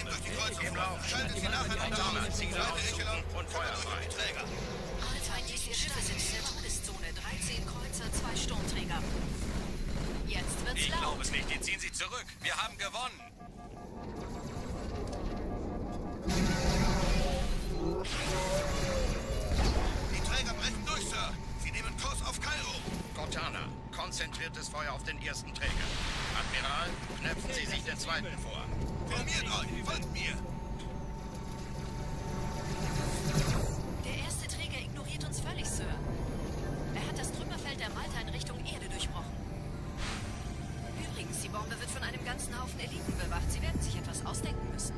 Im Lauf. Schalten Sie nacheinander. Ziele aussuchen und Feuer frei. Alpha, diese Schiffe sind in der Todeszone. 13 Kreuzer, 2 Sturmträger. Jetzt wird's Ich laut. glaube es nicht. Die ziehen Sie zurück. Wir haben gewonnen. Die Träger brechen durch, Sir. Sie nehmen Kurs auf Kairo. Cortana, konzentriertes Feuer auf den ersten Träger. Admiral, knöpfen Sie sich den zweiten vor. Formiert euch, folgt mir. Sir. Er hat das Trümmerfeld der Malta in Richtung Erde durchbrochen. Übrigens, die Bombe wird von einem ganzen Haufen Eliten bewacht. Sie werden sich etwas ausdenken müssen.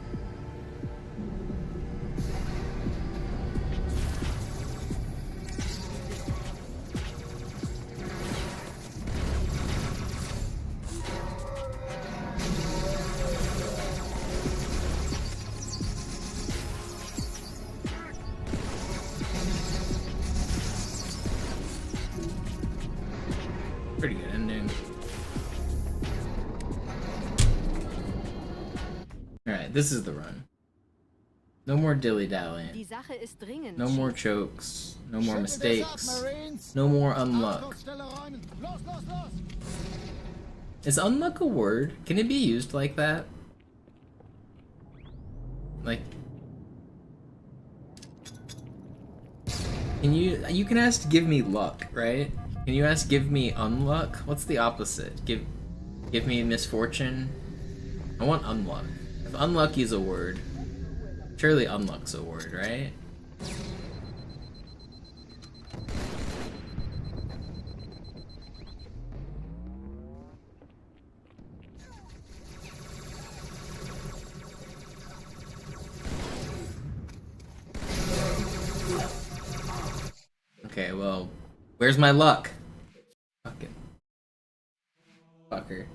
Pretty good ending. Alright, this is the run. No more dilly-dallying. Die Sache ist dringend. No more chokes. No more mistakes. No more unluck. Is unluck a word? Can it be used like that? Like... You can ask to give me luck, right? Can you ask give me unluck? What's the opposite? Give me misfortune? I want unluck. If unlucky is a word, surely unluck's a word, right? Okay, well, where's my luck? Fuck it. Fucker.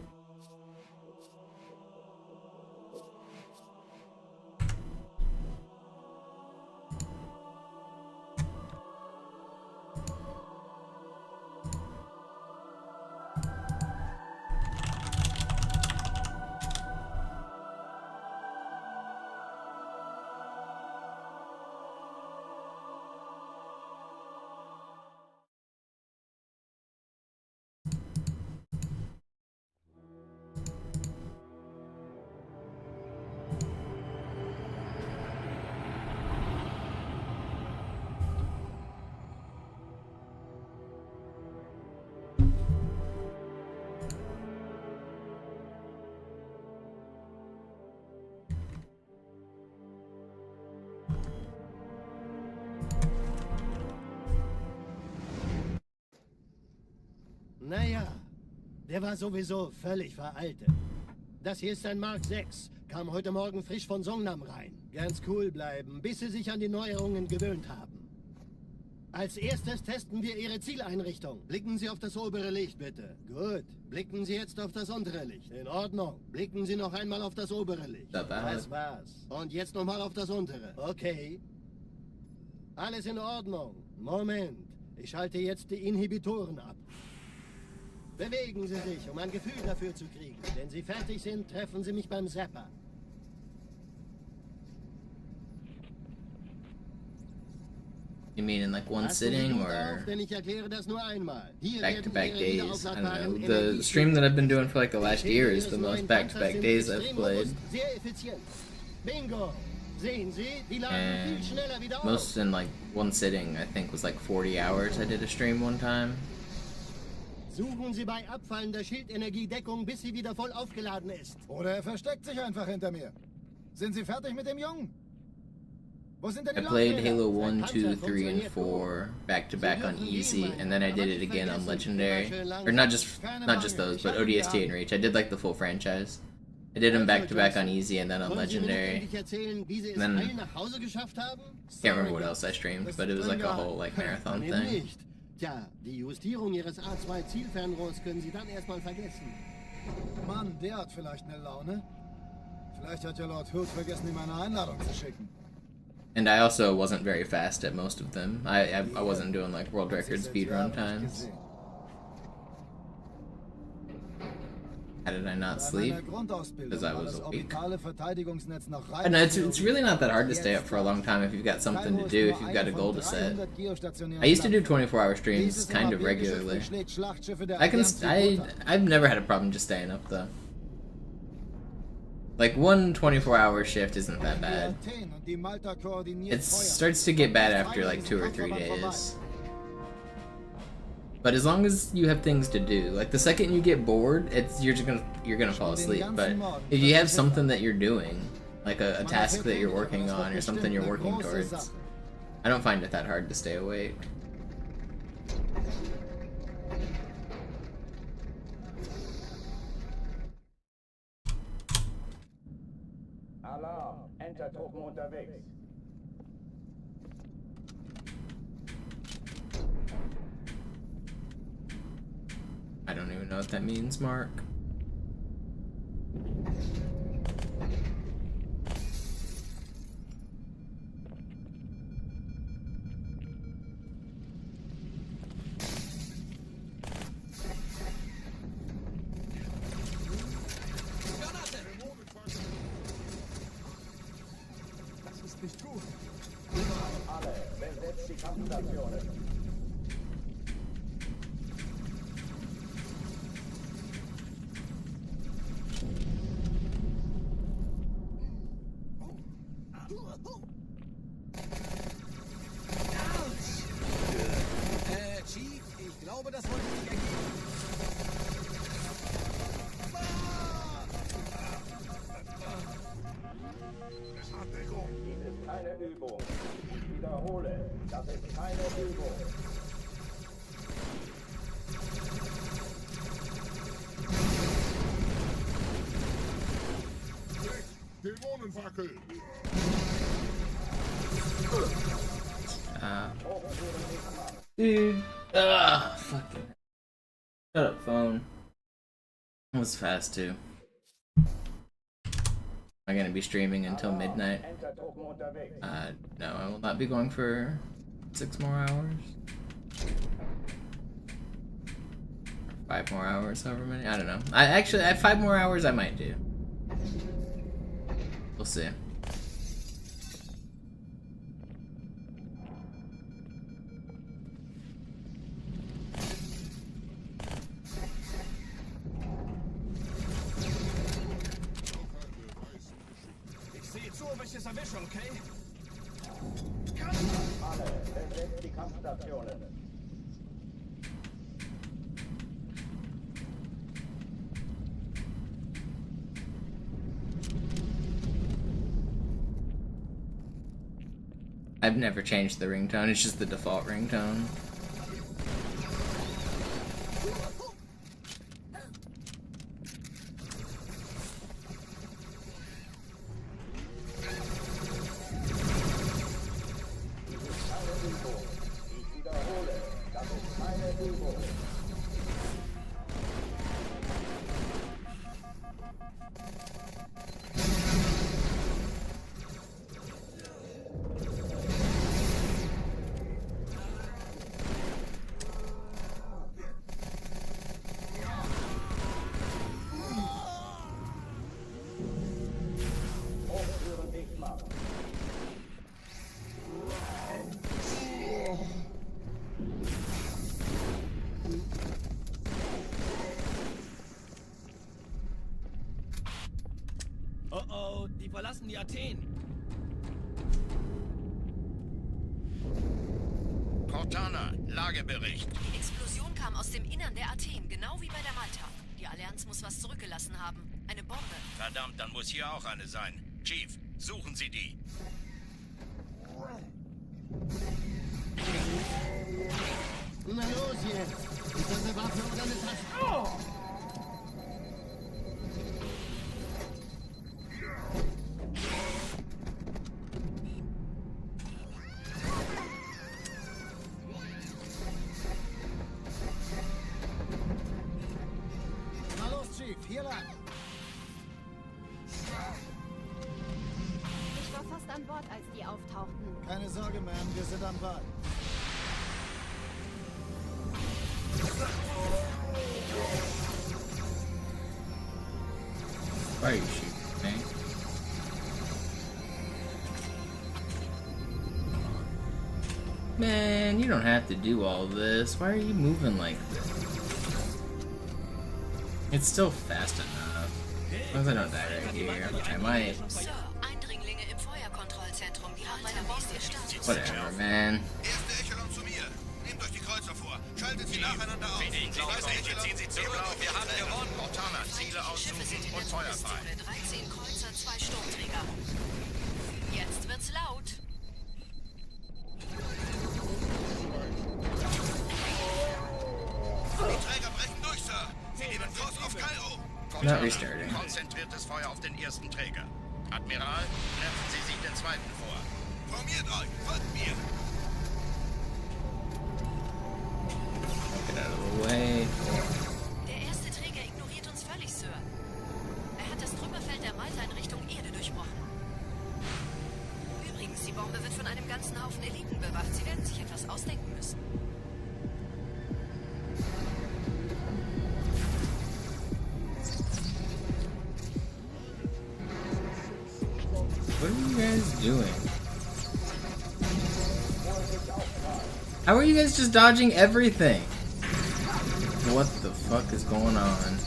Naja, der war sowieso völlig veraltet. Das hier ist ein Mark 6. Kam heute Morgen frisch von Songnam rein. Ganz cool bleiben, bis Sie sich an die Neuerungen gewöhnt haben. Als erstes testen wir Ihre Zieleinrichtung. Blicken Sie auf das obere Licht, bitte. Gut. Blicken Sie jetzt auf das untere Licht. In Ordnung. Blicken Sie noch einmal auf das obere Licht. Das war's. Und jetzt nochmal auf das untere. Okay. Alles in Ordnung. Moment. Ich schalte jetzt die Inhibitoren ab. Bewegen Sie sich, um ein Gefühl dafür zu kriegen. Wenn Sie fertig sind, treffen Sie mich beim Zapper. You mean in like one sitting or Denn ich erkläre das nur einmal. back-to-back days? I don't know. The stream that I've been doing for like the last year is the most back-to-back days I've played. Sehr effizient. Bingo. Sehen Sie, die laden viel schneller wieder auf. Most in like one sitting, I think, was like 40 hours I did a stream one time. Suchen Sie bei abfallender Schildenergiedeckung, bis sie wieder voll aufgeladen ist. Oder er versteckt sich einfach hinter mir. Sind Sie fertig mit dem Jungen? Wo sind denn I die played Laufräder? Halo 1, 2, 3, and 4 back-to-back on easy, and then I did it again on legendary. Or not just those, but ODST and Reach. I did like the full franchise. I did them back-to-back on easy and then on legendary. And then can't remember what else I streamed, but it was like a whole like marathon thing. Tja, die Justierung Ihres A2-Zielfernrohrs können Sie dann erstmal vergessen. Mann, der hat vielleicht eine Laune. Vielleicht hat ja Lord Hood vergessen, ihm eine Einladung zu schicken. And I also wasn't very fast at most of them. I wasn't doing like world record speedrun times. How did I not sleep? Because I was awake. And it's really not that hard to stay up for a long time if you've got something to do, if you've got a goal to set. I used to do 24-hour streams kind of regularly. I've never had a problem just staying up though. Like one 24-hour shift isn't that bad. It starts to get bad after like 2 or 3 days. But as long as you have things to do, like the second you get bored, you're gonna fall asleep. But if you have something that you're doing, like a task that you're working on or something you're working towards, I don't find it that hard to stay awake. Alarm. Entertruppen unterwegs. I don't even know what that means, Mark. Das ist nicht gut. Alle, besetzt die Kampfstationen. Chief, ich glaube, das wollte sich ergeben. Dies ist keine Übung. Ich wiederhole, das ist keine Übung. Dämonenfackel! Dude. Fucking. Shut up, phone. That was fast, too. Am I gonna be streaming until midnight? No, I will not be going for 6 more hours. 5 more hours, however many. I don't know. I actually, at 5 more hours, I might do. We'll see. Okay? Alle, besetzt die Kampfstationen. I've never changed the ringtone, it's just the default ringtone. Oh, die verlassen die Athen. Cortana, Lagebericht. Die Explosion kam aus dem Innern der Athen, genau wie bei der Malta. Die Allianz muss was zurückgelassen haben. Eine Bombe. Verdammt, dann muss hier auch eine sein. Chief, suchen Sie die. Na los jetzt! Ist das eine Waffe oder eine Tasche? Oh! Na los, Chief, hier lang! Ich war fast an Bord, als die auftauchten. Keine Sorge, Ma'am, wir sind am Ball. Why are you shooting me? Man, you don't have to do all this. Why are you moving like this? It's still fast enough. As long as I don't die right here, which I might. Sir, Eindringlinge im Feuerkontrollzentrum. Die haben eine Bombe gestartet. Whatever, man. Erste Echelon zu mir. Nehmt euch die Kreuzer vor. Schaltet sie nacheinander auf. Ziehen Sie zurück. Wir haben gewonnen. Cortana, Ziele aussuchen und Feuer frei. 13 Kreuzer, 2 Sturmträger. Jetzt wird's laut. Die Träger brechen durch, Sir. Sie nehmen Kurs auf Kairo. Not restarting. Konzentriertes Feuer auf den ersten Träger. Admiral, knöpfen Sie sich den zweiten vor. Formiert euch, folgt mir! Get out of the way. Der erste Träger ignoriert uns völlig, Sir. Er hat das Trümmerfeld der Malta in Richtung Erde durchbrochen. Übrigens, die Bombe wird von einem ganzen Haufen Eliten bewacht. Sie werden sich etwas ausdenken müssen. What are you guys doing? How are you guys just dodging everything? What the fuck is going on?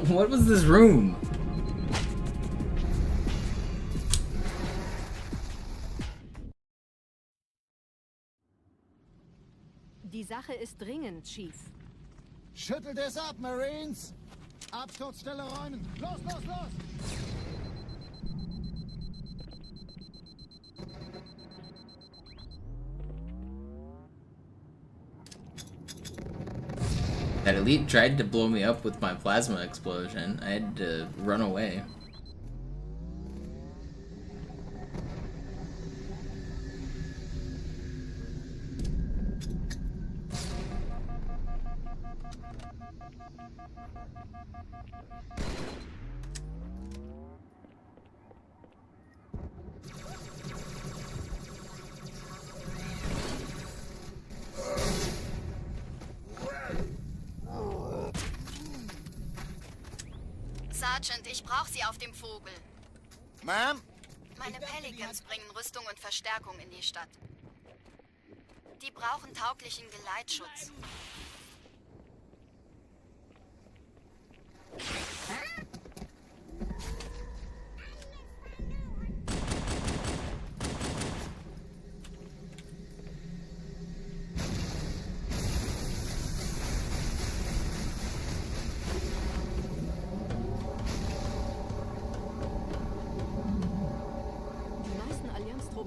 What was this room? Die Sache ist dringend, Chief. Schüttelt es ab, Marines! Absturzstelle räumen! Los, los, los! That elite tried to blow me up with my plasma explosion. I had to run away. Sergeant, ich brauche Sie auf dem Vogel. Ma'am? Meine Pelicans bringen Rüstung und Verstärkung in die Stadt. Die brauchen tauglichen Geleitschutz.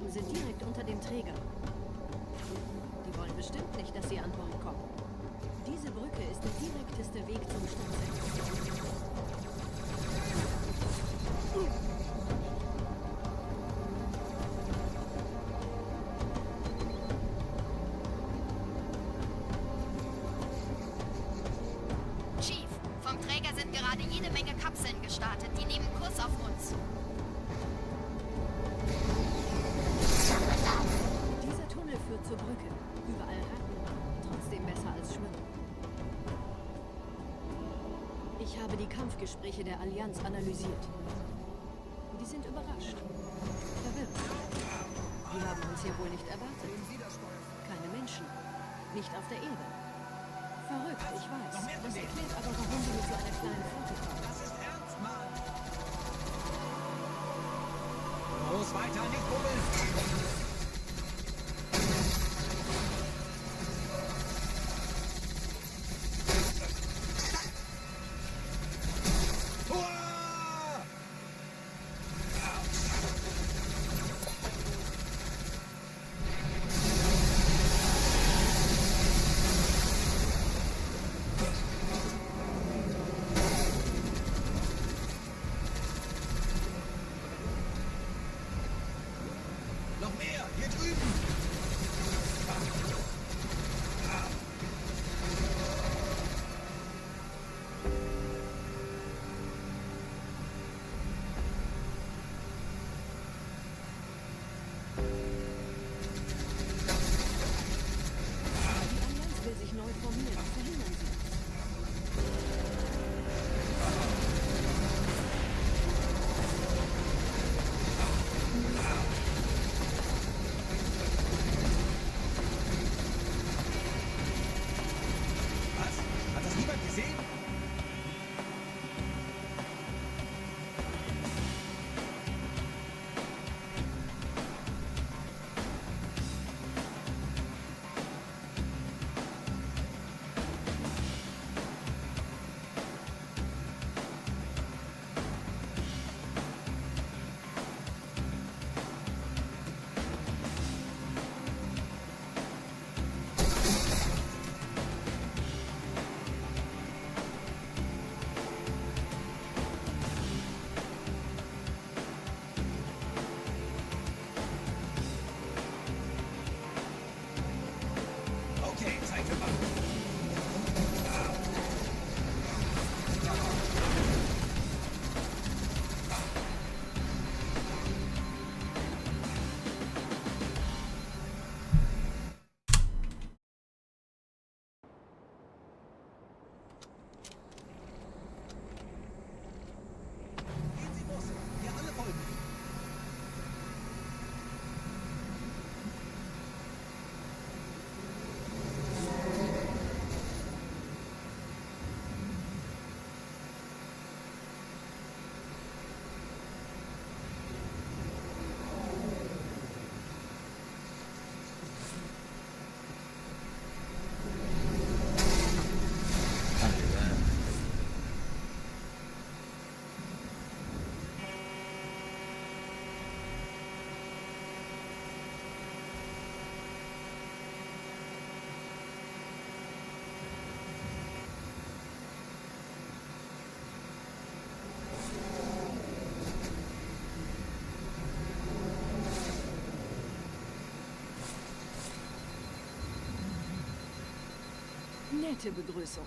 Sind direkt unter dem Träger. Die wollen bestimmt nicht, dass sie an Bord kommen. Diese Brücke ist der direkteste Weg zum Stadtzentrum. Chief, vom Träger sind gerade jede Menge Kapseln gestartet. Die nehmen Kurs auf uns. Dieser Tunnel führt zur Brücke. Überall Ratten. Trotzdem besser als Schwimmen. Ich habe die Kampfgespräche der Allianz analysiert. Die sind überrascht. Verwirrt. Die haben uns hier wohl nicht erwartet. Keine Menschen. Nicht auf der Erde. Verrückt, ich weiß. Das erklärt aber, warum sie mit so einer kleinen Flotte kommen. Das ist ernst, Mann! Los, weiter, nicht bubbeln! Nette Begrüßung.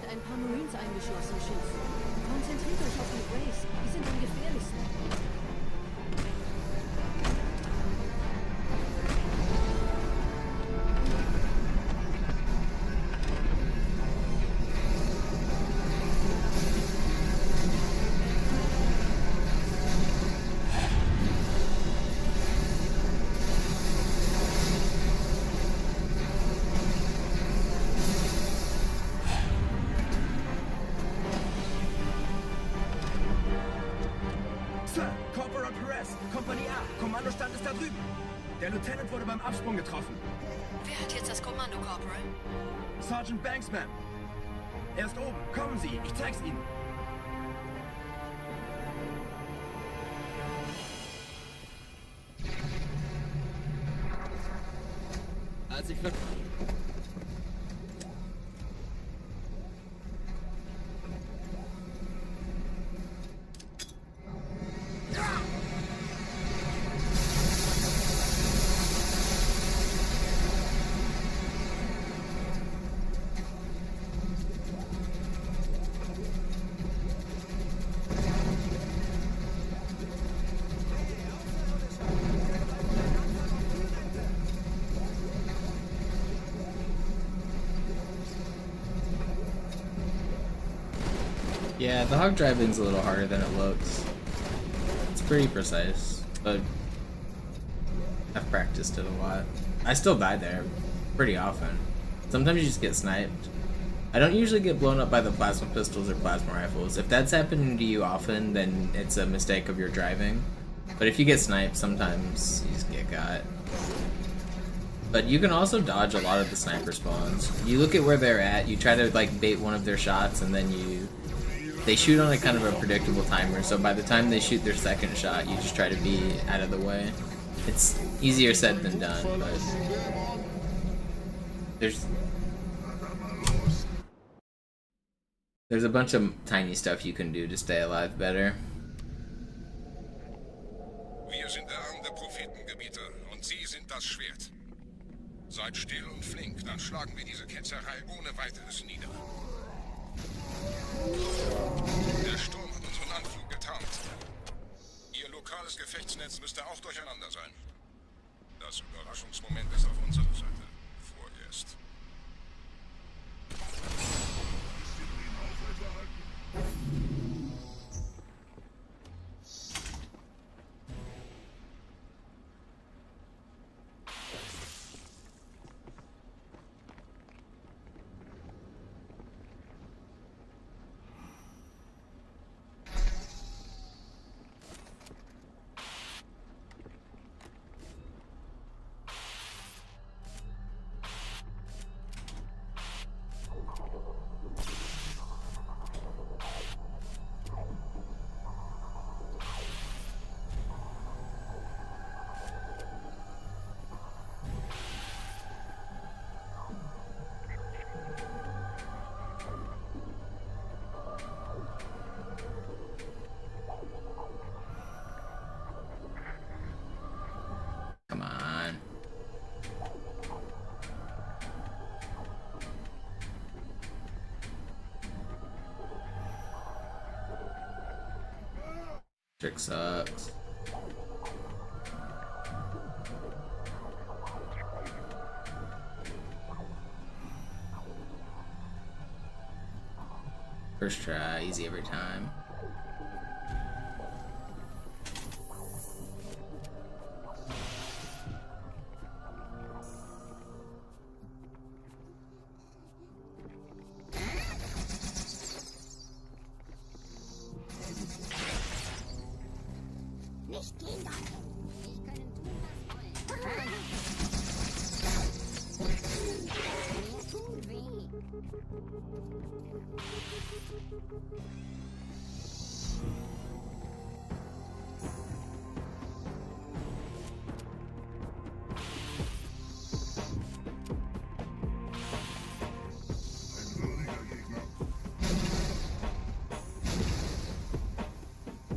Ein paar Marines eingeschlossen, Schiff. Konzentriert euch auf die Grace. Die sind am gefährlichsten. Kompanie A, Kommandostand ist da drüben. Der Lieutenant wurde beim Absprung getroffen. Wer hat jetzt das Kommando, Corporal? Sergeant Banksman. Er ist oben. Kommen Sie, ich zeig's Ihnen. Als ich Yeah, the hog driving's a little harder than it looks. It's pretty precise, but I've practiced it a lot. I still die there pretty often. Sometimes you just get sniped. I don't usually get blown up by the plasma pistols or plasma rifles. If that's happening to you often, then it's a mistake of your driving. But if you get sniped, sometimes you just get got. But you can also dodge a lot of the sniper spawns. You look at where they're at, you try to like bait one of their shots, and then they shoot on a kind of a predictable timer, so by the time they shoot their second shot, you just try to be out of the way. It's easier said than done, but there's a bunch of tiny stuff you can do to stay alive better. Wir sind der Arm der Prophetengebieter und Sie sind das Schwert. Seid still und flink, dann schlagen wir diese Ketzerei ohne weiteres nieder. Der Sturm hat unseren Anflug getarnt. Ihr lokales Gefechtsnetz müsste auch durcheinander sein. Das Überraschungsmoment ist auf unserer Seite. Vorerst. Trick sucks. First try, easy every time.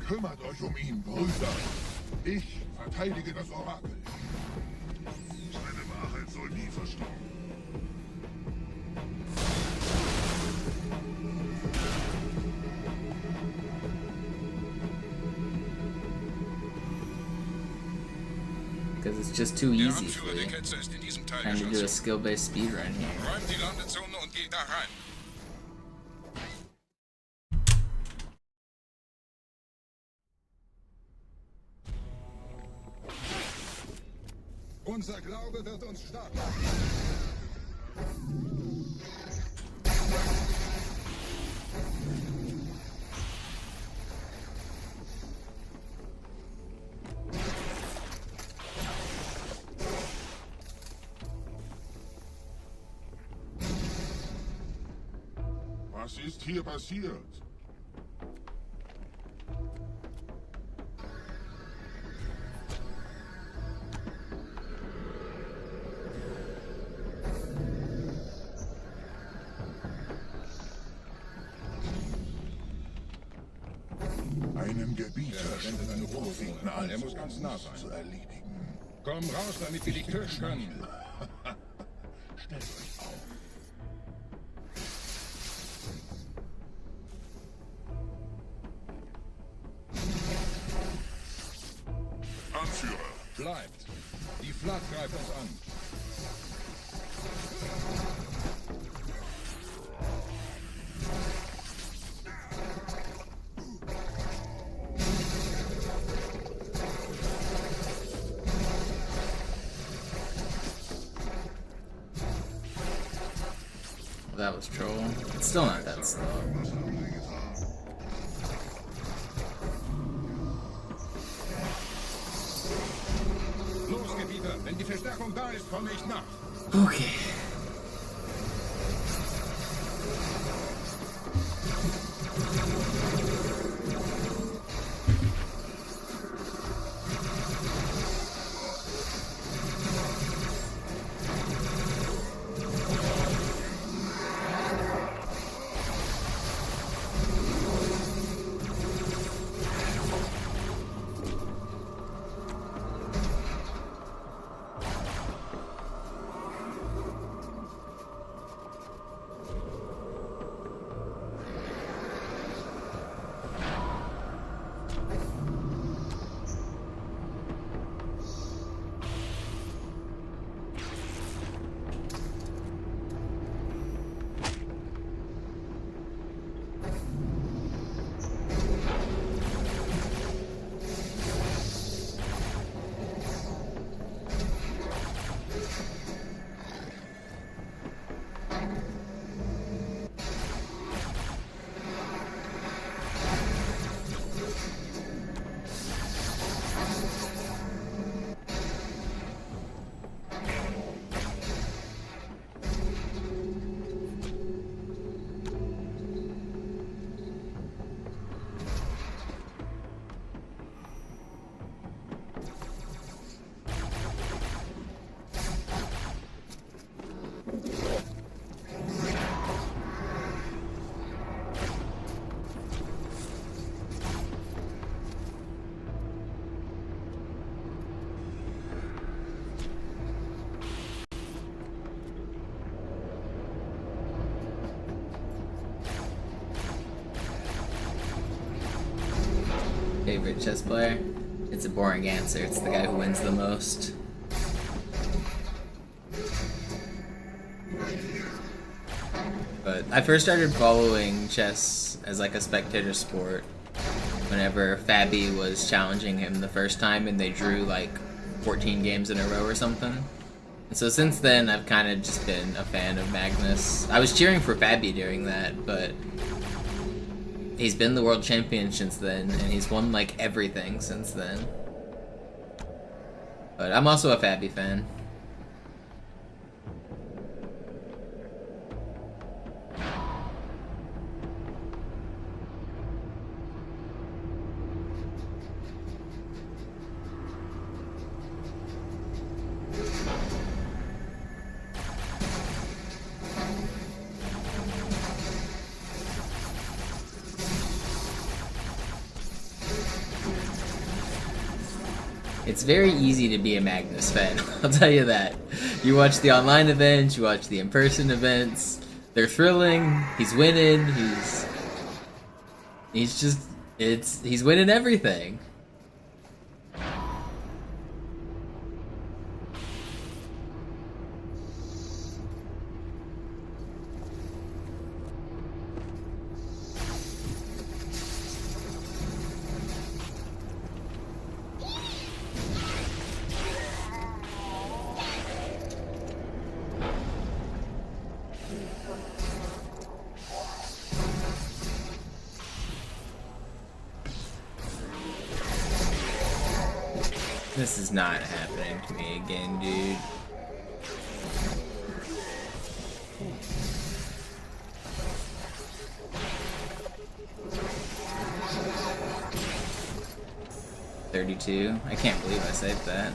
Kümmert euch um ihn, Brüder. Ich verteidige das Orakel. Seine Wahrheit soll nie verstummen. Because it's just too easy for you. Trying to do a skill-based speedrun here. Räumt die Landezone und geht da rein. Unser Glaube wird uns stark. Was ist hier passiert? Einen Gebieter finden, Er muss ganz nah sein. zu erledigen. Komm raus, damit wir dich töten können. Stellt euch auf. Anführer. Bleibt. Die Flak greift uns an. That was troll. It's still not that slow. Los, Gebieter. Wenn die Verstärkung da ist, komme ich nach. Okay. favorite chess player? It's a boring answer. It's the guy who wins the most. But I first started following chess as like a spectator sport whenever Fabi was challenging him the first time and they drew like 14 games in a row or something. And so since then I've kind of just been a fan of Magnus. I was cheering for Fabi during that, but he's been the world champion since then and he's won like everything since then. But I'm also a Fabi fan. It's very easy to be a Magnus fan, I'll tell you that. You watch the online events, you watch the in-person events, they're thrilling, he's winning, he's winning everything. This is not happening to me again, dude. $32. I can't believe I saved that.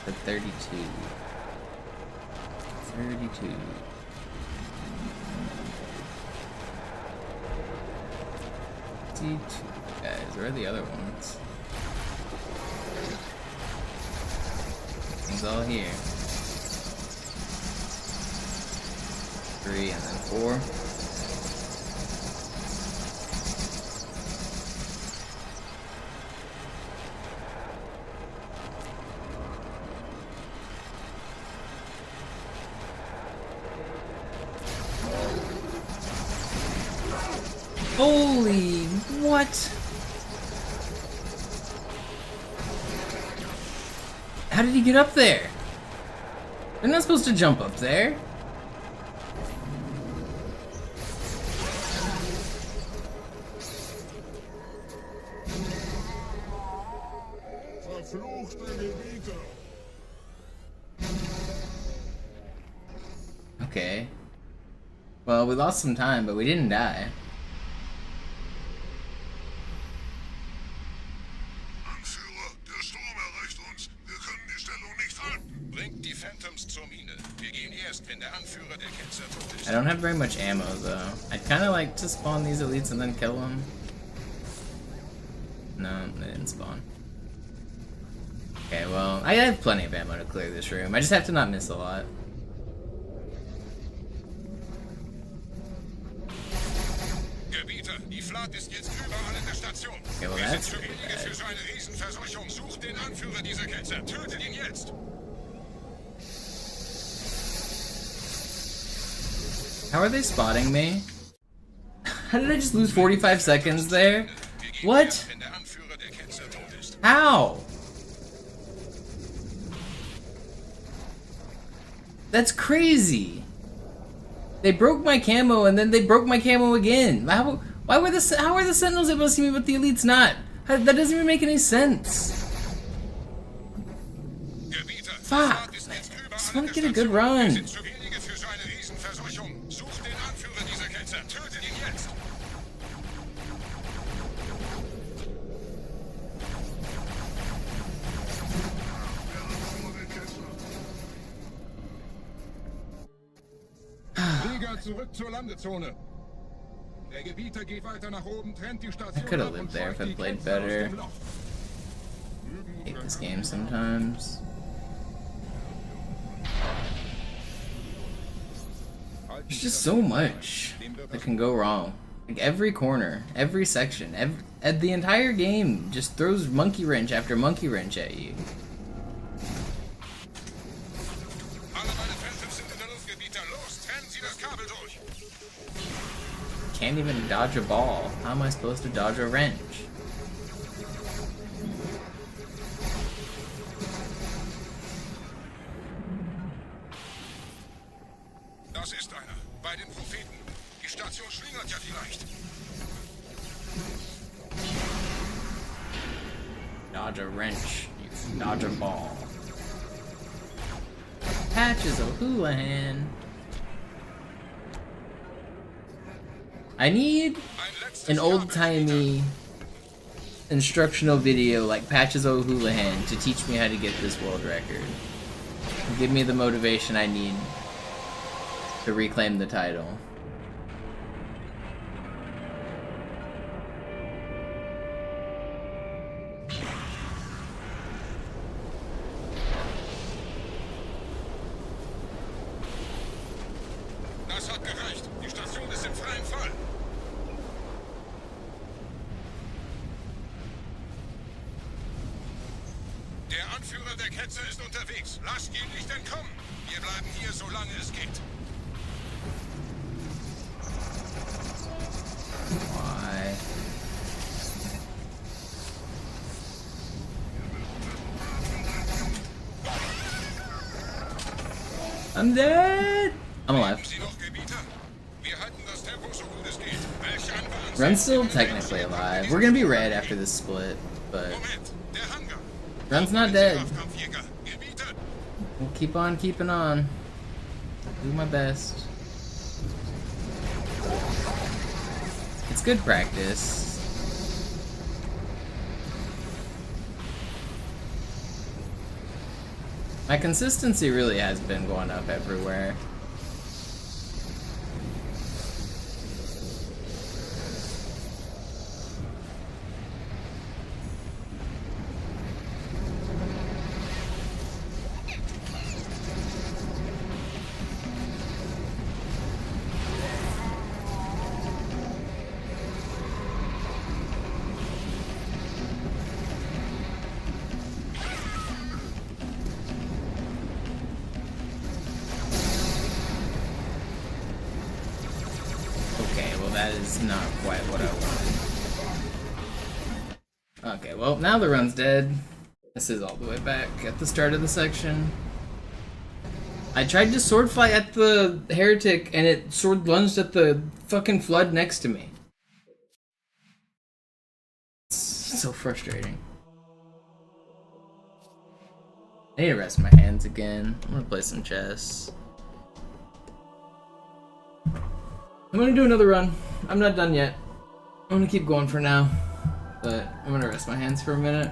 For 32. 32. Guys, where are the other ones? It's all here. 3 and then 4. Holy, what? How did he get up there? They're not supposed to jump up there. Okay. Well, we lost some time, but we didn't die. I don't have very much ammo though. I'd kind of like to spawn these elites and then kill them. No, they didn't spawn. Okay, well, I have plenty of ammo to clear this room. I just have to not miss a lot. Okay, well that's really bad. How are they spotting me? How did I just lose 45 seconds there? What? How? That's crazy. They broke my camo and then they broke my camo again. How are the Sentinels able to see me but the Elite's not? That doesn't even make any sense. Fuck. I just want to get a good run. zurück zur Landezone. Der Gebieter geht weiter nach oben, trennt die I Station could have ab und lived there if scheucht I die played Ketzer aus better. dem Loch. I hate this game sometimes. There's just so much that can go wrong. Like every corner, every section, the entire game just throws monkey wrench after monkey wrench at you. Can't even dodge a ball. How am I supposed to dodge a wrench? Das ist einer. Bei den Propheten. Die Station schlingert ja vielleicht. Dodge a wrench. You dodge a ball. Patches O'Houlihan. I need an old-timey instructional video like Patches O'Houlihan to teach me how to get this world record. Give me the motivation I need to reclaim the title. Das hat gereicht. Die Station ist im freien Fall. Der Anführer der Ketzer ist unterwegs. Lasst ihn nicht entkommen. Wir bleiben hier, solange es geht. Why? I'm dead! I'm alive. Run's still technically alive. We're gonna be red after this split, but Run's not dead. We'll keep on keeping on. Do my best. It's good practice. My consistency really has been going up everywhere. That is not quite what I wanted. Okay, well, now the run's dead. This is all the way back at the start of the section. I tried to sword fight at the heretic, and it sword lunged at the fucking flood next to me. It's so frustrating. I need to rest my hands again. I'm gonna play some chess. I'm gonna do another run. I'm not done yet. I'm gonna keep going for now, but I'm gonna rest my hands for a minute.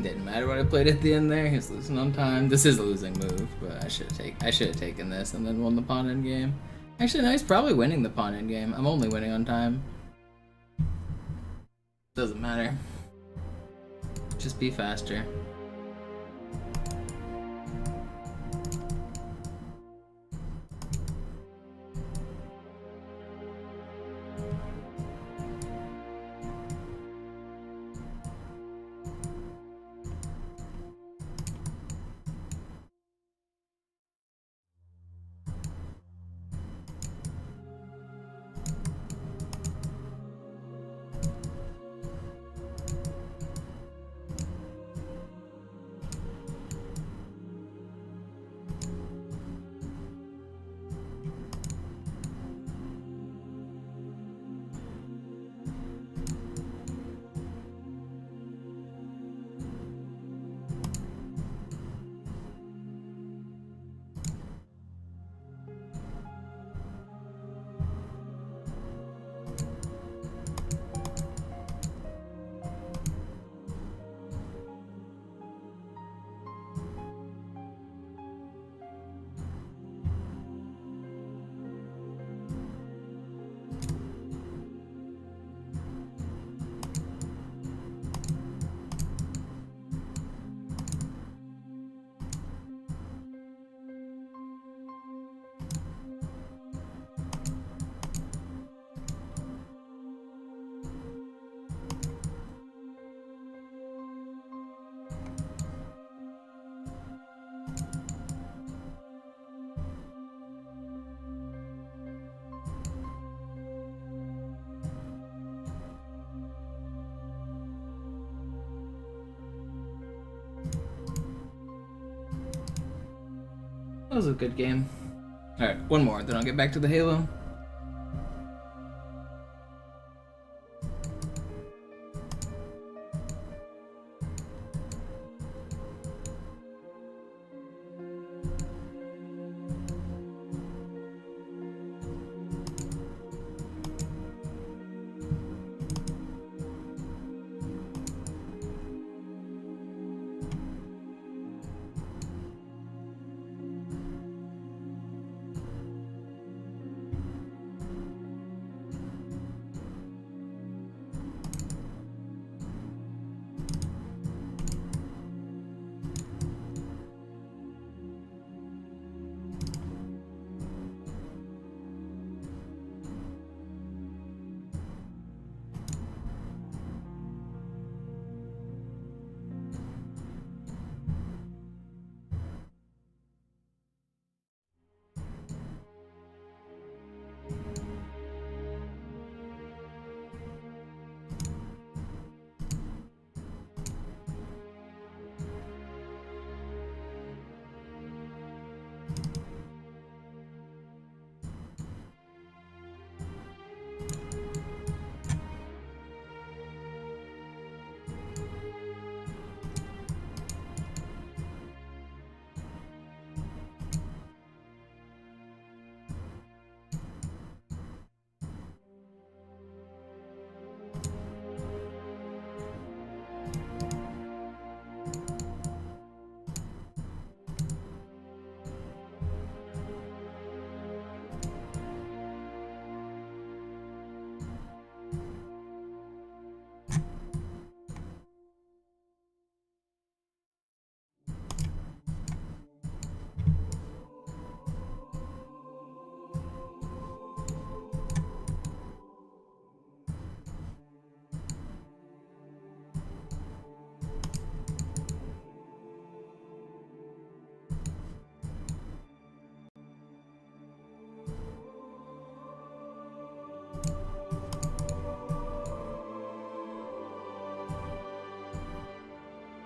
Didn't matter what I played at the end there. He was losing on time. This is a losing move, but I should have taken this and then won the pawn end game. Actually, no, he's probably winning the pawn end game. I'm only winning on time. Doesn't matter. Just be faster. That was a good game. Alright, one more, then I'll get back to the Halo.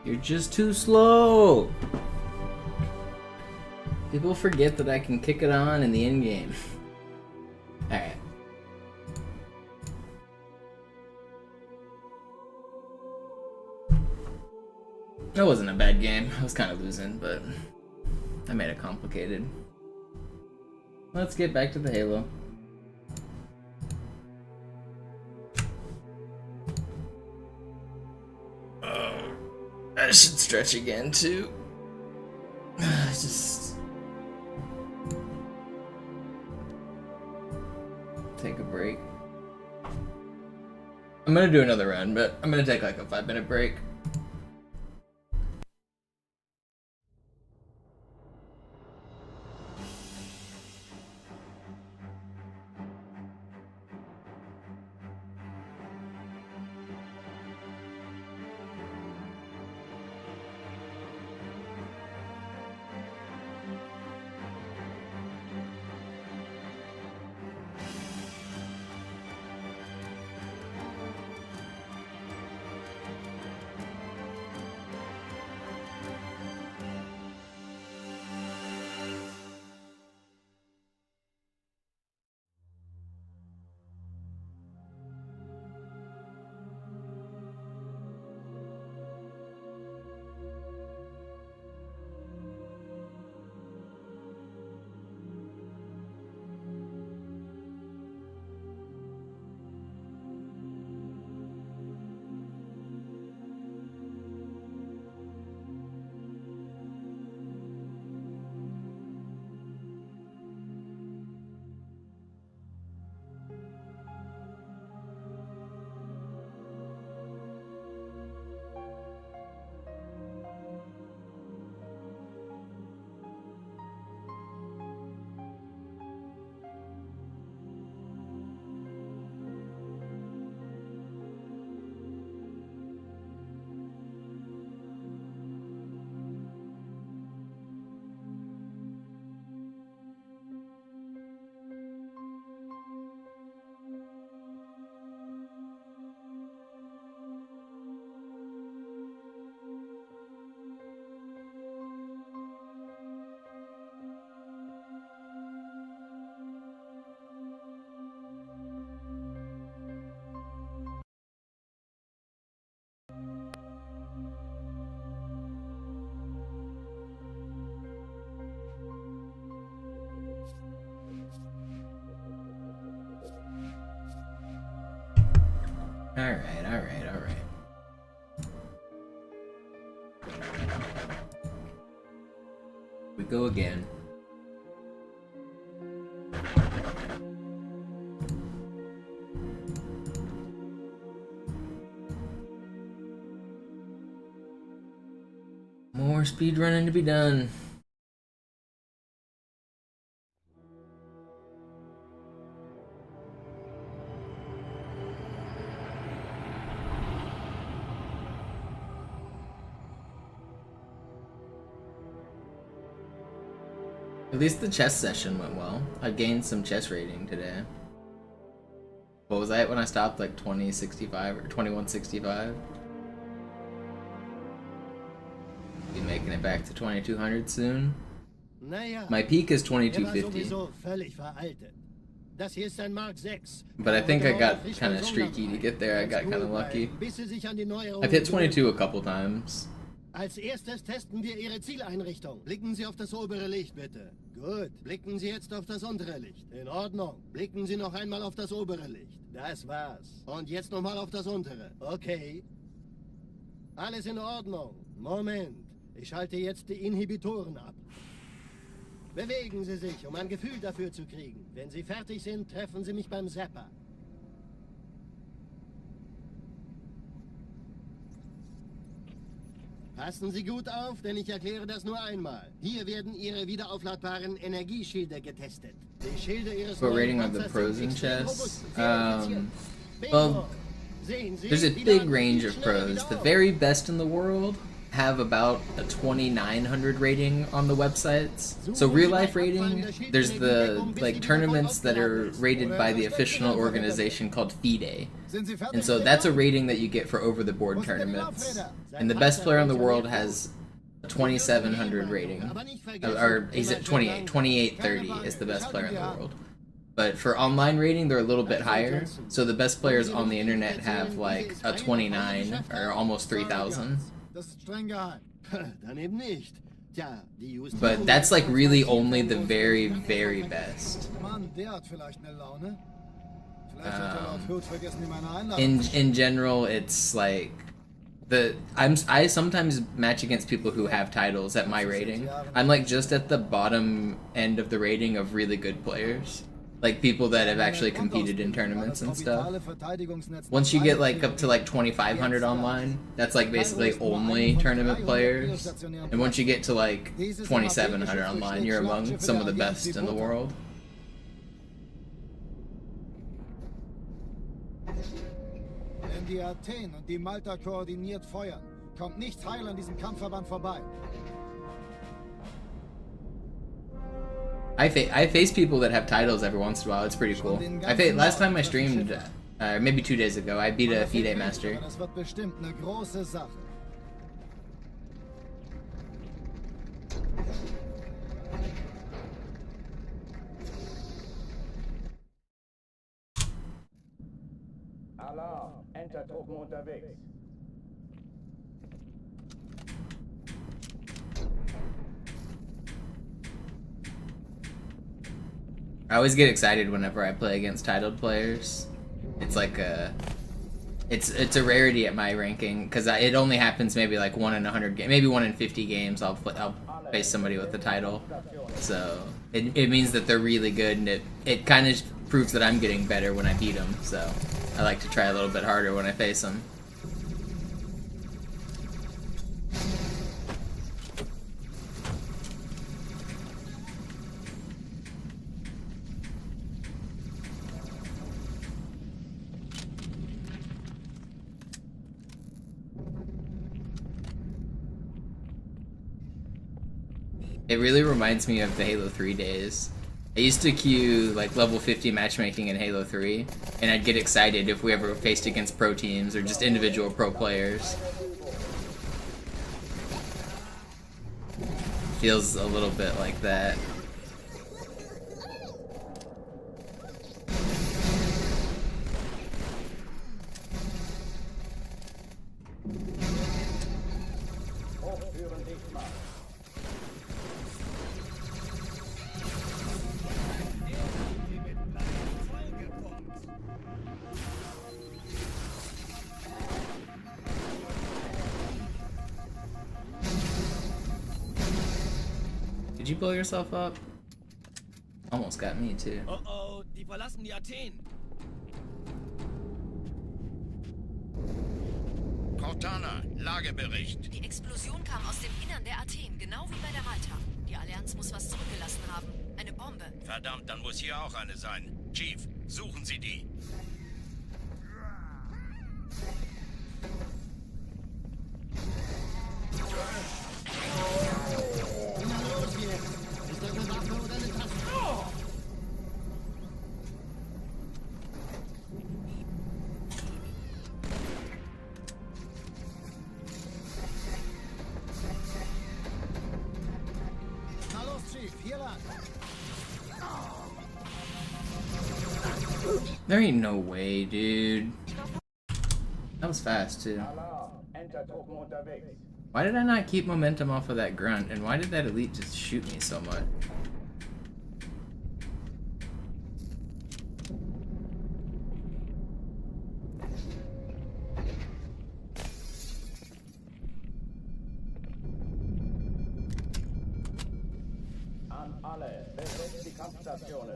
You're just too slow! People forget that I can kick it on in the end game. Alright. That wasn't a bad game. I was kind of losing, but I made it complicated. Let's get back to the Halo. I should stretch again too. Just take a break. I'm gonna do another run, but I'm gonna take like a 5-minute break. Alright. We go again. More speedrunning to be done. At least the chess session went well. I gained some chess rating today. What was I at when I stopped? Like 2065 or 2165? Be making it back to 2200 soon. My peak is 2250. But I think I got kind of streaky to get there. I got kind of lucky. I've hit 22 a couple times. Als erstes testen wir Ihre Zieleinrichtung. Blicken Sie auf das obere Licht, bitte. Gut. Blicken Sie jetzt auf das untere Licht. In Ordnung. Blicken Sie noch einmal auf das obere Licht. Das war's. Und jetzt nochmal auf das untere. Okay. Alles in Ordnung. Moment. Ich schalte jetzt die Inhibitoren ab. Bewegen Sie sich, um ein Gefühl dafür zu kriegen. Wenn Sie fertig sind, treffen Sie mich beim Zapper. Passen Sie gut auf, denn ich erkläre das nur einmal. Hier werden Ihre wiederaufladbaren Energieschilde getestet. Die Schilde Ihres What rating of the pros in chess? Well, there's a big range of pros. The very best in the world have about a 2900 rating on the websites. So real life rating, there's the like tournaments that are rated by the official organization called FIDE. And so that's a rating that you get for over the board tournaments. And the best player in the world has a 2700 rating. Or he's at 2830 is the best player in the world. But for online rating, they're a little bit higher. So the best players on the internet have like a 29 or almost 3000. But that's like really only the very, very best. In general, it's like I sometimes match against people who have titles at my rating. I'm like just at the bottom end of the rating of really good players. Like people that have actually competed in tournaments and stuff. Once you get like up to like 2,500 online, that's like basically only tournament players. And once you get to like 2,700 online, you're among some of the best in the world. Wenn die Athen und die Malta koordiniert feuern, kommt nichts heil an diesem Kampfverband vorbei. I face people that have titles every once in a while. It's pretty cool. Last time I streamed, maybe 2 days ago, I beat a FIDE master. Das wird bestimmt eine große Sache. Alarm, Entertruppen unterwegs. I always get excited whenever I play against titled players. It's like it's a rarity at my ranking because it only happens maybe like 1 in 100 games, maybe 1 in 50 games. I'll face somebody with the title, so it means that they're really good, and it kind of proves that I'm getting better when I beat them. So I like to try a little bit harder when I face them. It really reminds me of the Halo 3 days. I used to queue like level 50 matchmaking in Halo 3, and I'd get excited if we ever faced against pro teams or just individual pro players. Feels a little bit like that. Did you blow yourself up? Almost got me too. Oh oh, die verlassen die Athen. Cortana, Lagebericht. Die Explosion kam aus dem Innern der Athen, genau wie bei der Malta. Die Allianz muss was zurückgelassen haben. Eine Bombe. Verdammt, dann muss hier auch eine sein. Chief, suchen Sie die. There ain't no way, dude. That was fast too. Why did I not keep momentum off of that grunt, and why did that elite just shoot me so much? An alle, besetzt die Kampfstationen.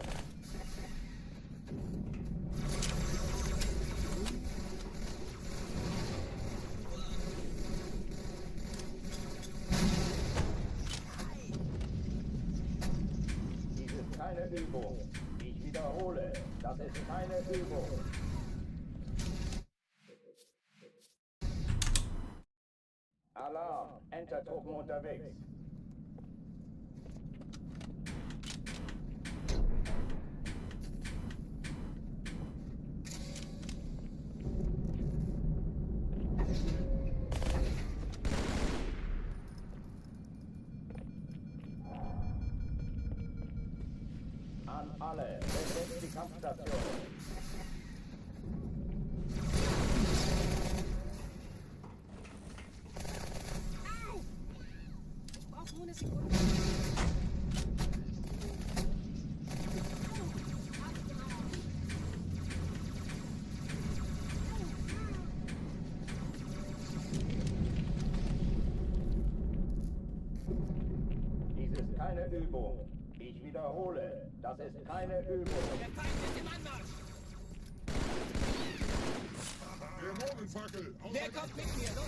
Keine Übung. Ich wiederhole, das ist keine Übung. Alarm, Entertruppen unterwegs. An alle, besetzt die Kampfstation. Ich brauche nur eine Sekunde. keine Übung. Ich wiederhole, das ist keine Übung. Der Feind ist im Anmarsch! Dämonenfackel! Wer kommt mit mir? Los,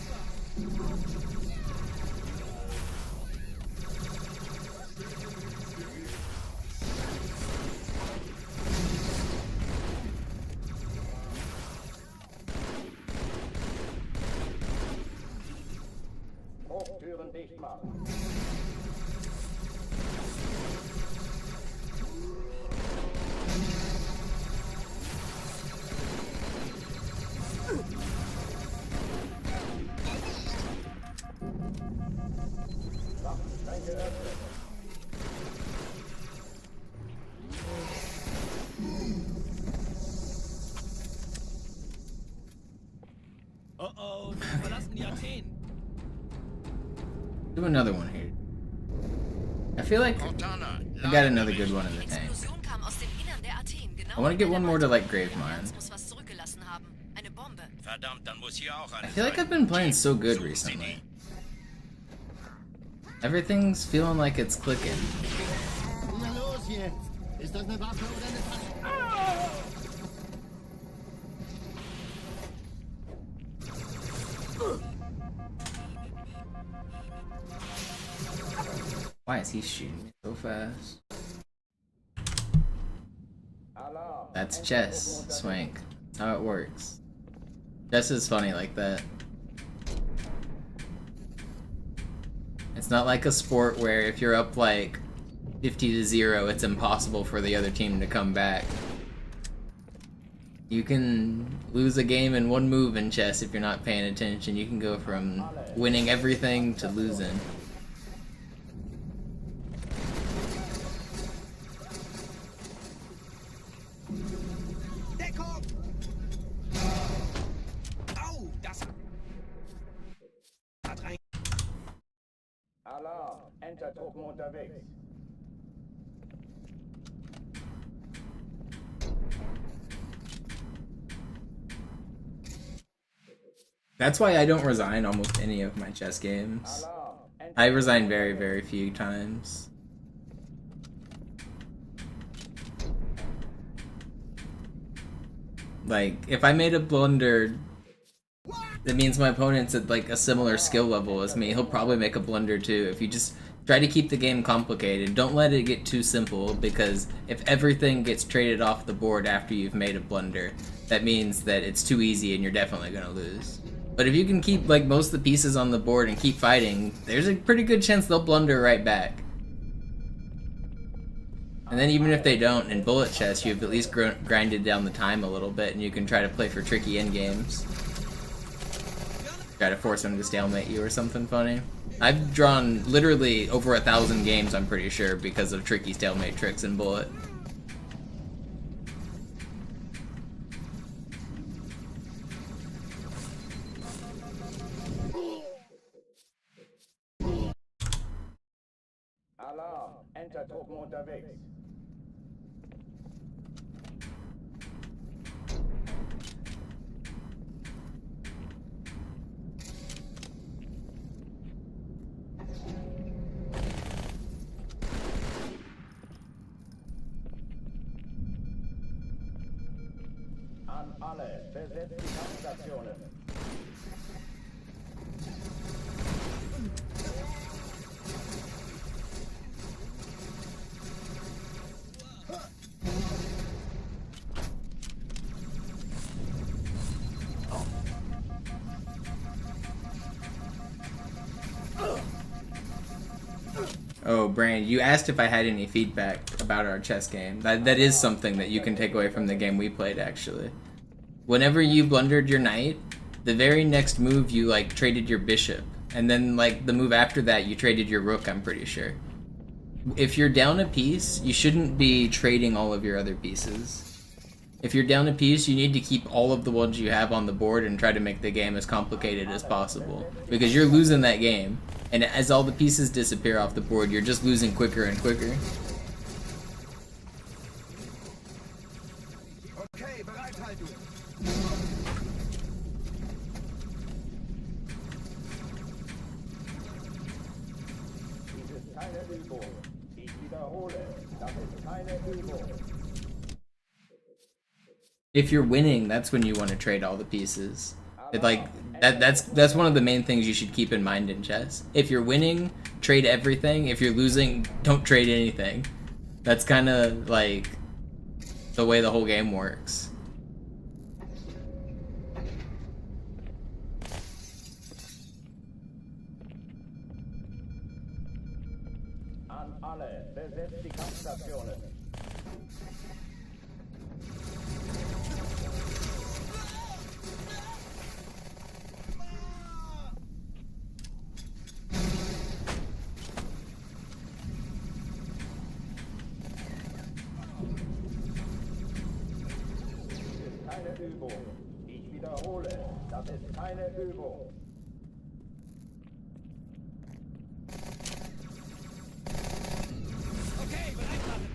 Hochtüren dicht machen. Waffenschränke öffnen. Oh oh, sie verlassen die Athen. Do another one here. I feel like I got another good one in the tank. Explosion kam aus dem Innern der Athen, genau. I want to get one more to like Grave Mine. Allianz muss was zurückgelassen haben. Eine Bombe. Verdammt, dann muss hier auch I eine feel like I've been playing so good recently. Everything's feeling like it's clicking. Na los jetzt! Ist das eine Waffe oder eine Tasche? Why is he shooting me so fast? That's chess, Swank. That's how it works. Chess is funny like that. It's not like a sport where if you're up like 50-0, it's impossible for the other team to come back. You can lose a game in one move in chess if you're not paying attention. You can go from winning everything to losing. Deckung! Au, das hat rein. Alarm! Entertruppen unterwegs. That's why I don't resign almost any of my chess games. I resign very, very few times. Like, if I made a blunder, that means my opponent's at like a similar skill level as me. He'll probably make a blunder too. If you just try to keep the game complicated, don't let it get too simple, because if everything gets traded off the board after you've made a blunder, that means that it's too easy and you're definitely gonna lose. But if you can keep like most of the pieces on the board and keep fighting, there's a pretty good chance they'll blunder right back. And then even if they don't, in bullet chess, you've at least grinded down the time a little bit, and you can try to play for tricky endgames. Try to force them to stalemate you or something funny. I've drawn literally over 1,000 games, I'm pretty sure, because of tricky stalemate tricks in bullet. Alarm! Entertruppen unterwegs. An alle, besetzt die Kampfstationen. Oh, Brand, you asked if I had any feedback about our chess game. That is something that you can take away from the game we played, actually. Whenever you blundered your knight, the very next move you, like, traded your bishop. And then, like, the move after that, you traded your rook, I'm pretty sure. If you're down a piece, you shouldn't be trading all of your other pieces. If you're down a piece, you need to keep all of the ones you have on the board and try to make the game as complicated as possible. Because you're losing that game. And as all the pieces disappear off the board, you're just losing quicker and quicker. Okay, Bereithaltung. Dies ist keine Übung. Ich wiederhole, das ist keine Übung. If you're winning, that's when you want to trade all the pieces. That's one of the main things you should keep in mind in chess. If you're winning, trade everything. If you're losing, don't trade anything. That's kind of like the way the whole game works. An alle, besetzt die Kampfstationen. Keine Übung. Ich wiederhole, das ist keine Übung. Okay, bereit machen.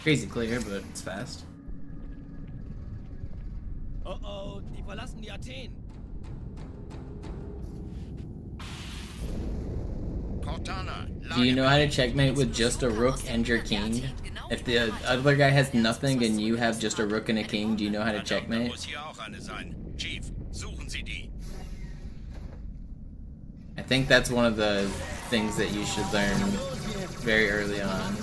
Crazy clear, but it's fast. Oh oh, die verlassen die Athen. Do you know how to checkmate with just a rook and your king? If the other guy has nothing and you have just a rook and a king, do you know how to checkmate? I think that's one of the things that you should learn very early on.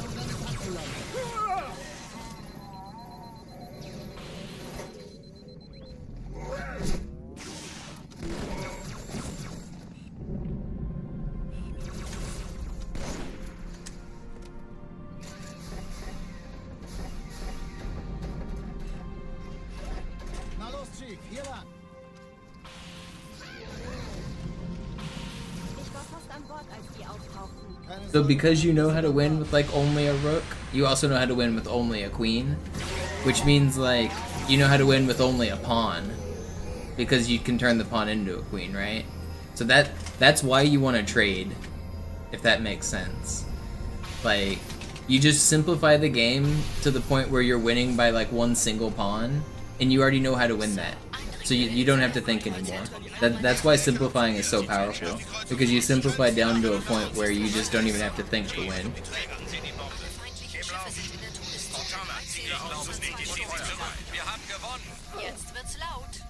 So because you know how to win with like only a rook, you also know how to win with only a queen, which means like you know how to win with only a pawn, because you can turn the pawn into a queen, right? So that's why you want to trade, if that makes sense. Like you just simplify the game to the point where you're winning by like one single pawn, and you already know how to win that. So you don't have to think anymore. That's why simplifying is so powerful, because you simplify down to a point where you just don't even have to think to win. Jetzt wird's laut.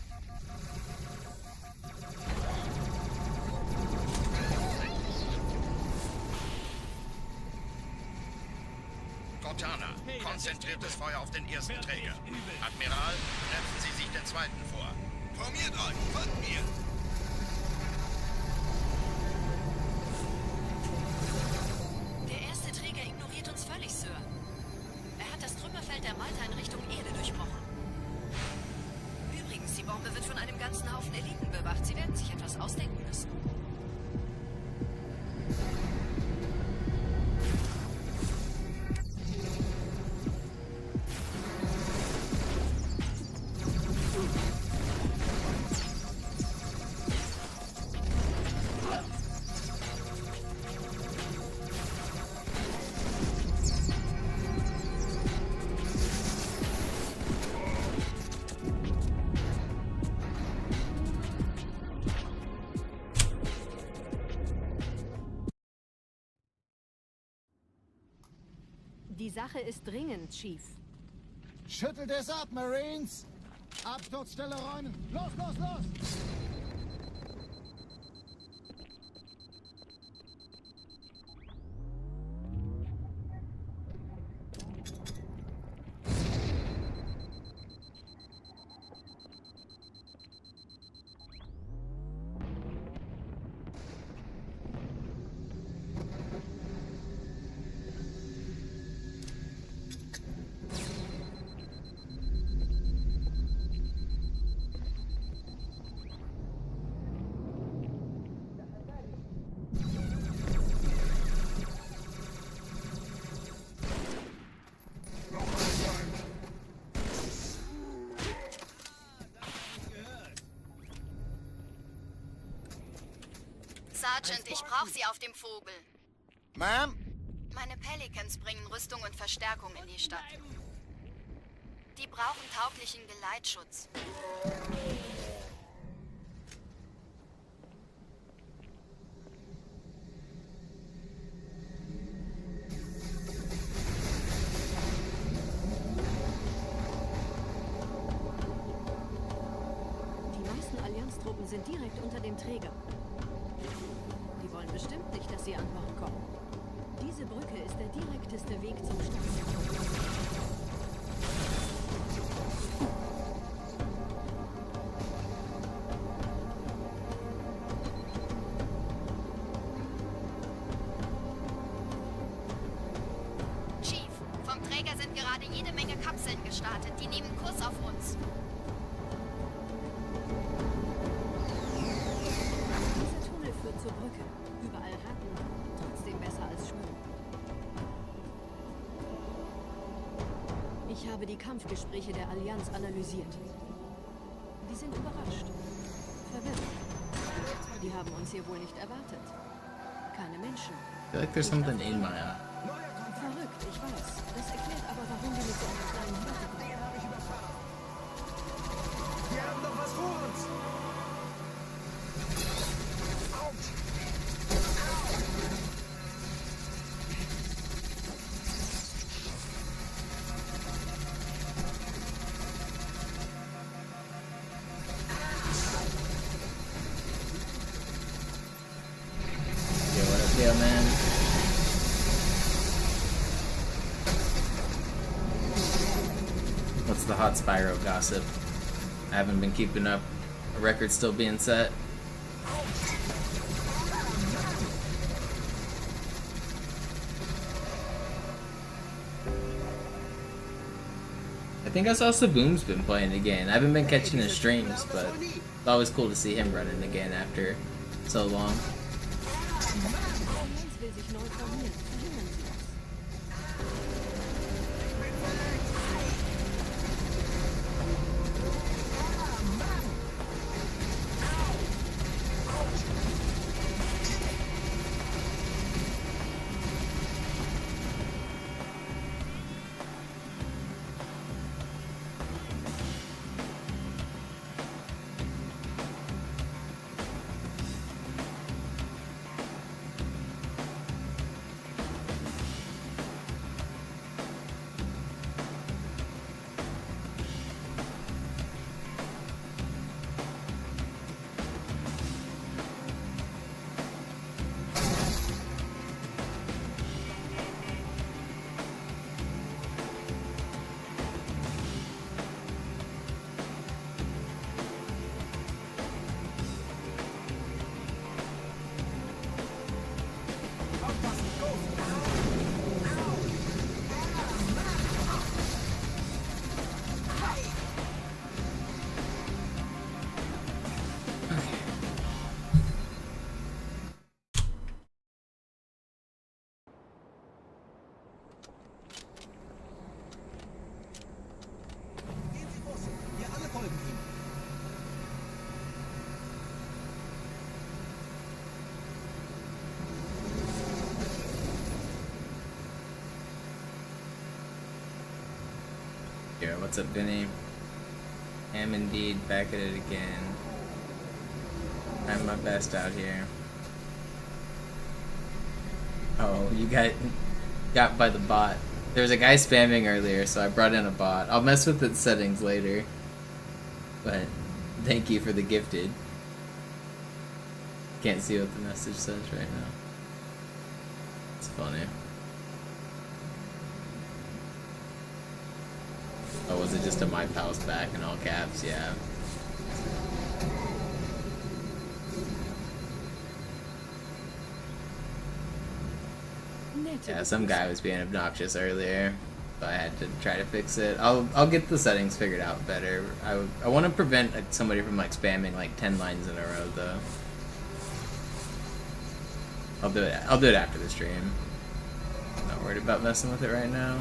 Cortana, konzentriertes Feuer auf den ersten Träger. Admiral, knöpfen Sie sich den zweiten vor. Formiert euch, folgt mir! Der erste Träger ignoriert uns völlig, Sir. Er hat das Trümmerfeld der Malta in Richtung Erde durchbrochen. Übrigens, die Bombe wird von einem ganzen Haufen Eliten bewacht. Sie werden sich etwas ausdenken müssen. Die Sache ist dringend, Chief. Schüttelt es ab, Marines! Absturzstelle räumen! Los, los, los! Sergeant, ich brauche sie auf dem Vogel. Ma'am? Meine Pelicans bringen Rüstung und Verstärkung in die Stadt. Die brauchen tauglichen Geleitschutz. Die meisten Allianztruppen sind direkt unter dem Träger. Die wollen bestimmt nicht, dass sie an Bord kommen. Diese Brücke ist der direkteste Weg zum Stadtzentrum. Chief, vom Träger sind gerade jede Menge Kapseln gestartet. Die nehmen Kurs auf uns. Dieser Tunnel führt zur Brücke. Überall Ratten. Trotzdem besser als Schwimmen. Ich habe die Kampfgespräche der Allianz analysiert. Die sind überrascht. Verwirrt. Die haben uns hier wohl nicht erwartet. Keine Menschen. I feel like there's something in my eye. Verrückt, ich weiß. Das erklärt aber, warum wir mit so einer kleinen Hilfe kommen. Wir haben noch was vor uns! Yo, what up, yo, man? What's the hot Spyro gossip? I haven't been keeping up. A record's still being set. I think I saw Saboom's been playing again. I haven't been catching his streams, but it's always cool to see him running again after so long. Allianz will sich neu formieren. Verhindern Sie das. Here, what's up, Vinny? Am indeed back at it again. I'm my best out here. Oh, you got by the bot. There was a guy spamming earlier, so I brought in a bot. I'll mess with its settings later. But thank you for the gifted. Can't see what the message says right now. It's funny. Oh, was it just a my pal's back in all caps? Yeah. Yeah, some guy was being obnoxious earlier, so I had to try to fix it. I'll get the settings figured out better. I want to prevent somebody from like spamming like 10 lines in a row though. I'll do it after the stream. I'm not worried about messing with it right now.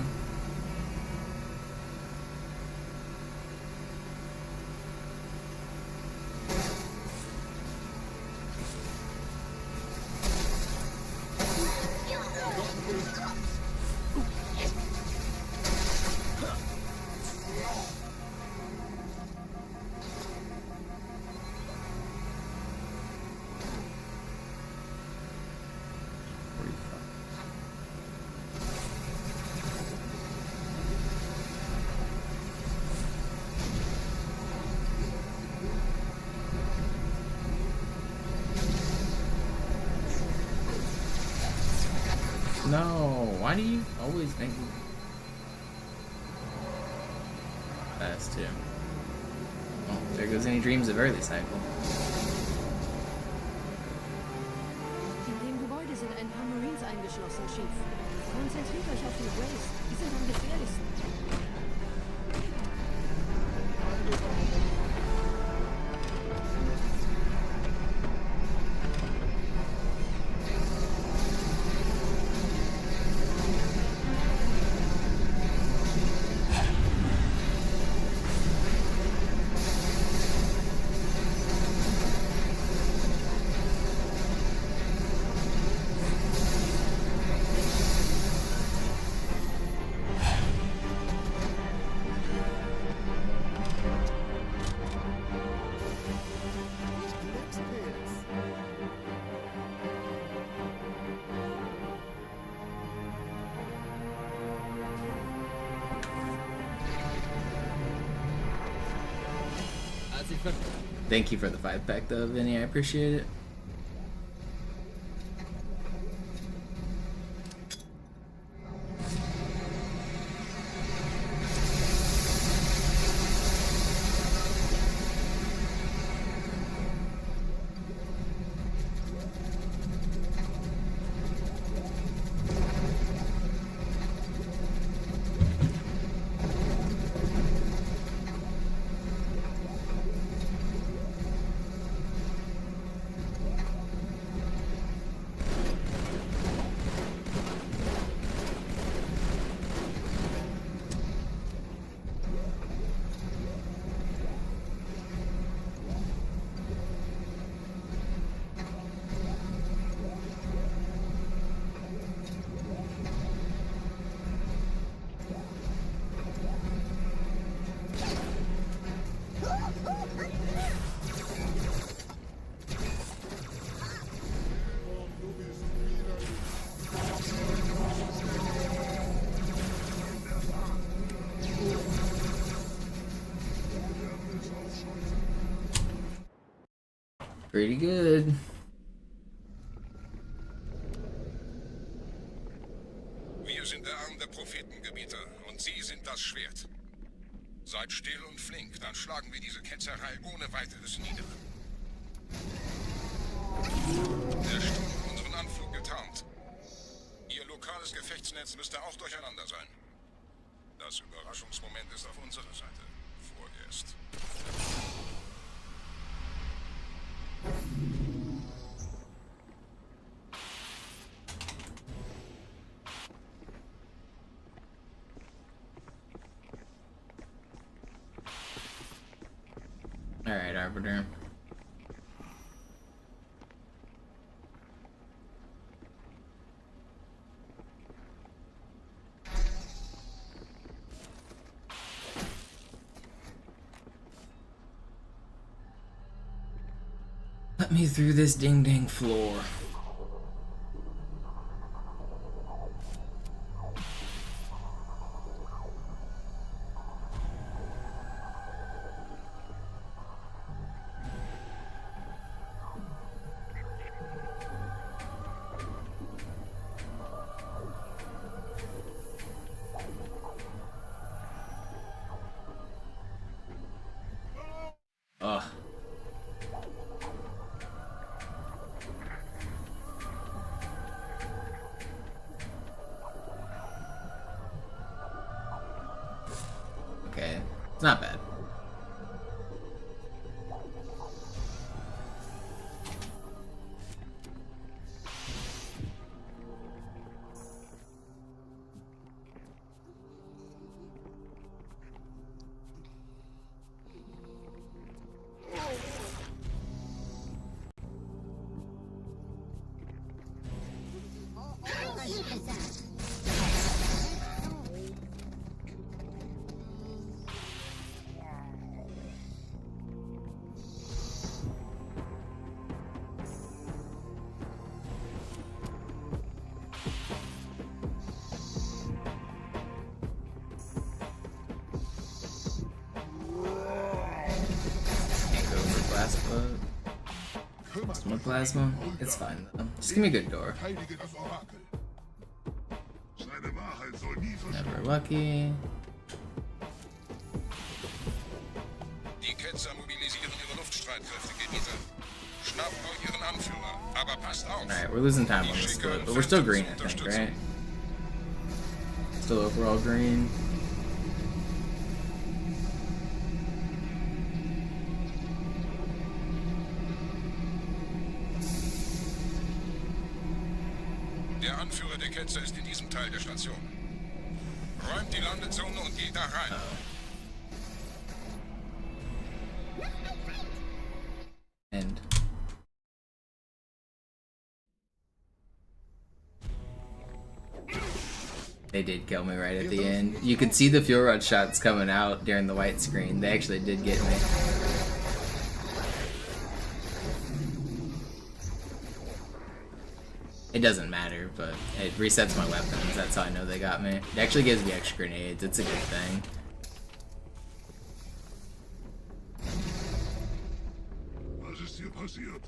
No, why do you always make me fast too? Oh, there goes any dreams of early cycle. In dem Gebäude sind ein paar Marines eingeschlossen, Chief. Konzentriert euch auf die Waves. Die sind am gefährlichsten. Thank you for the 5-pack though, Vinny. I appreciate it. Pretty good. Wir sind der Arm der Prophetengebieter und Sie sind das Schwert. Seid still und flink, dann schlagen wir diese Ketzerei ohne weiteres nieder. Der Sturm hat unseren Anflug getarnt. Ihr lokales Gefechtsnetz müsste auch durcheinander sein. Das Überraschungsmoment ist auf unserer Seite. Vorerst. Alright, Arbiter. Let me through this ding-dang floor. Ugh. Okay, it's not bad. More plasma? It's fine though. Just give me a good door. Verteidige das Orakel. Never lucky. Die Ketzer mobilisieren ihre Luftstreitkräftegebiete. Schnappt euch ihren Anführer, aber passt auf. Alright, we're losing time on this split, but we're still green, I think, right? Still overall green. Der Anführer der Ketzer ist in diesem Teil der Station. Räumt die Landezone und geht da rein. End. They did kill me right at the end. You could see the fuel rod shots coming out during the white screen. They actually did get me. It doesn't matter, but it resets my weapons. That's how I know they got me. It actually gives me extra grenades. It's a good thing. Was ist hier passiert?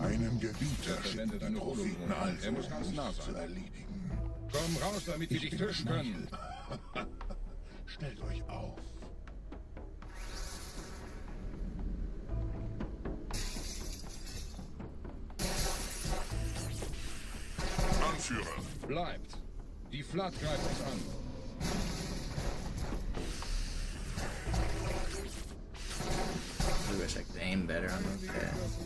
Einem Gebieter schickt die Propheten also, Er muss ganz nah zu sein. erledigen. Komm raus, damit wir dich bin fischen können. Stellt euch auf. Anführer, bleibt. Die Flat greift uns an. I wish I could aim better on those guys.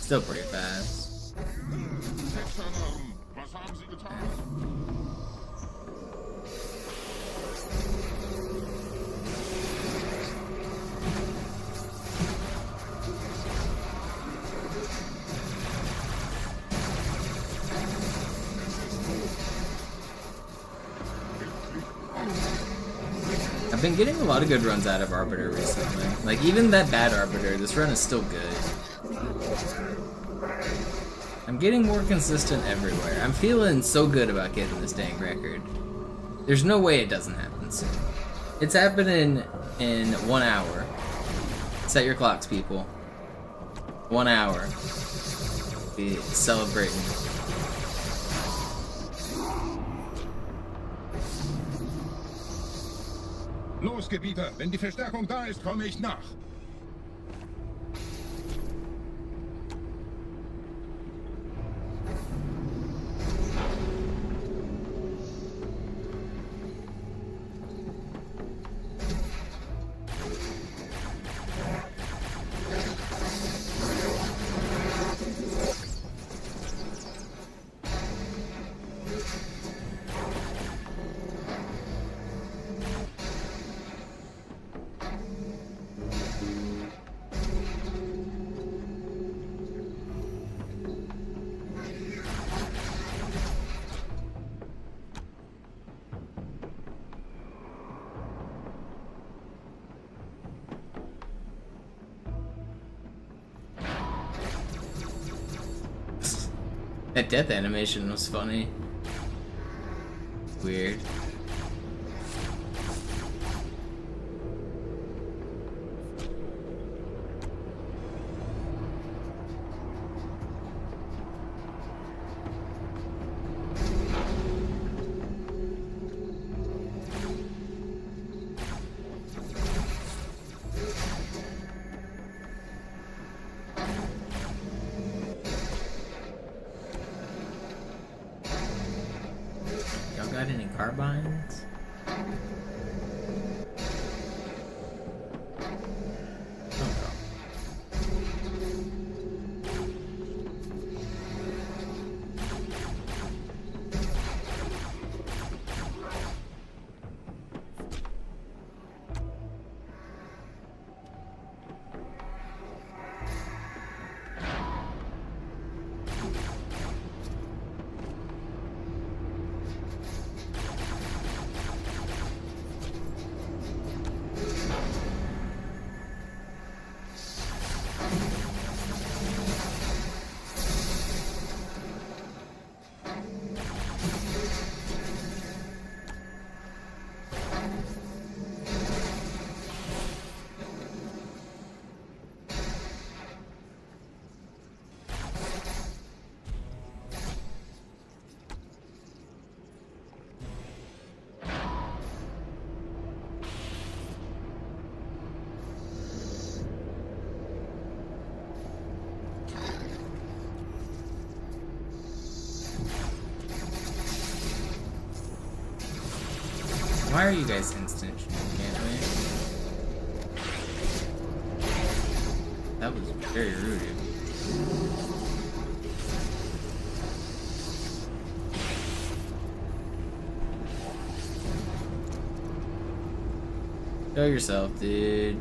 Still pretty fast. Was haben Sie getan? I've been getting a lot of good runs out of Arbiter recently. Like, even that bad Arbiter, this run is still good. I'm getting more consistent everywhere. I'm feeling so good about getting this dang record. There's no way it doesn't happen soon. It's happening in 1 hour. Set your clocks, people. 1 hour. Be celebrating. Los, Gebieter, wenn die Verstärkung da ist, komme ich nach. That death animation was funny. Weird. Got any carbines? Why are you guys instant? Can't we? That was very rude. Show yourself, dude.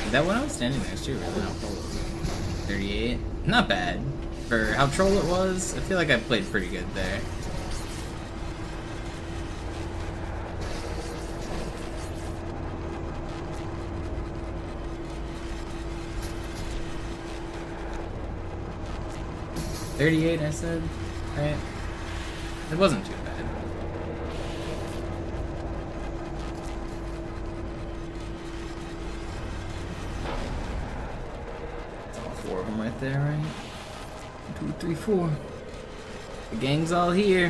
Is that what I was standing next to? Really? 38? Not bad. For how troll it was, I feel like I played pretty good there. $38, I said, right? It wasn't too bad. It's all 4 of them right there, right? 1, 2, 3, 4. The gang's all here.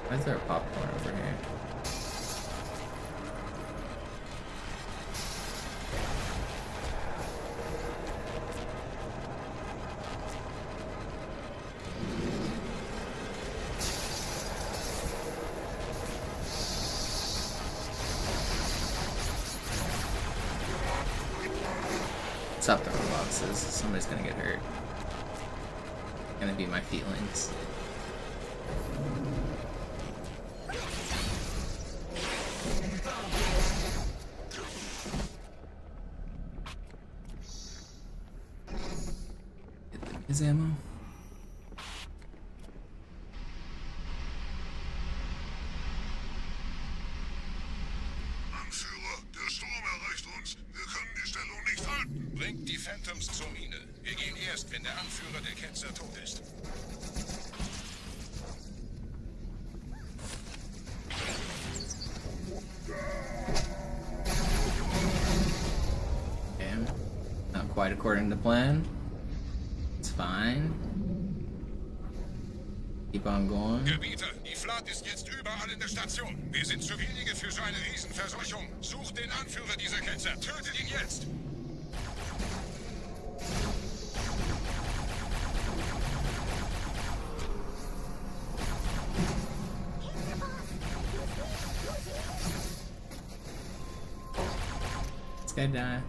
Why is there a popcorn over here? Stop throwing boxes. Somebody's gonna get hurt. Gonna be my feelings. Get his ammo. Bringt die Phantoms zur Mine. Wir gehen erst, wenn der Anführer der Ketzer tot ist. Okay. Not quite according to plan. It's fine. Keep on going. Gebieter, die Flat ist jetzt überall in der Station. Wir sind zu wenige für so eine Riesenverseuchung. Sucht den Anführer dieser Ketzer. Tötet ihn jetzt! Guy die.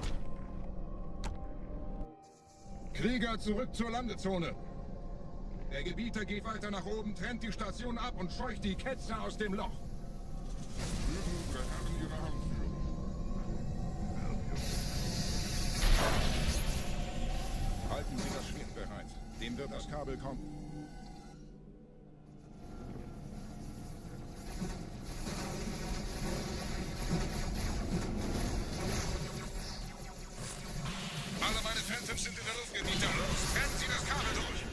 Krieger, zurück zur Landezone. Der Gebieter geht weiter nach oben, trennt die Station ab und scheucht die Ketzer aus dem Loch. Halten Sie das Schwert bereit. Dem wird das Kabel kommen. Alle meine Phantoms sind in der Luft, Gebieter. Los, trennen Sie das Kabel durch.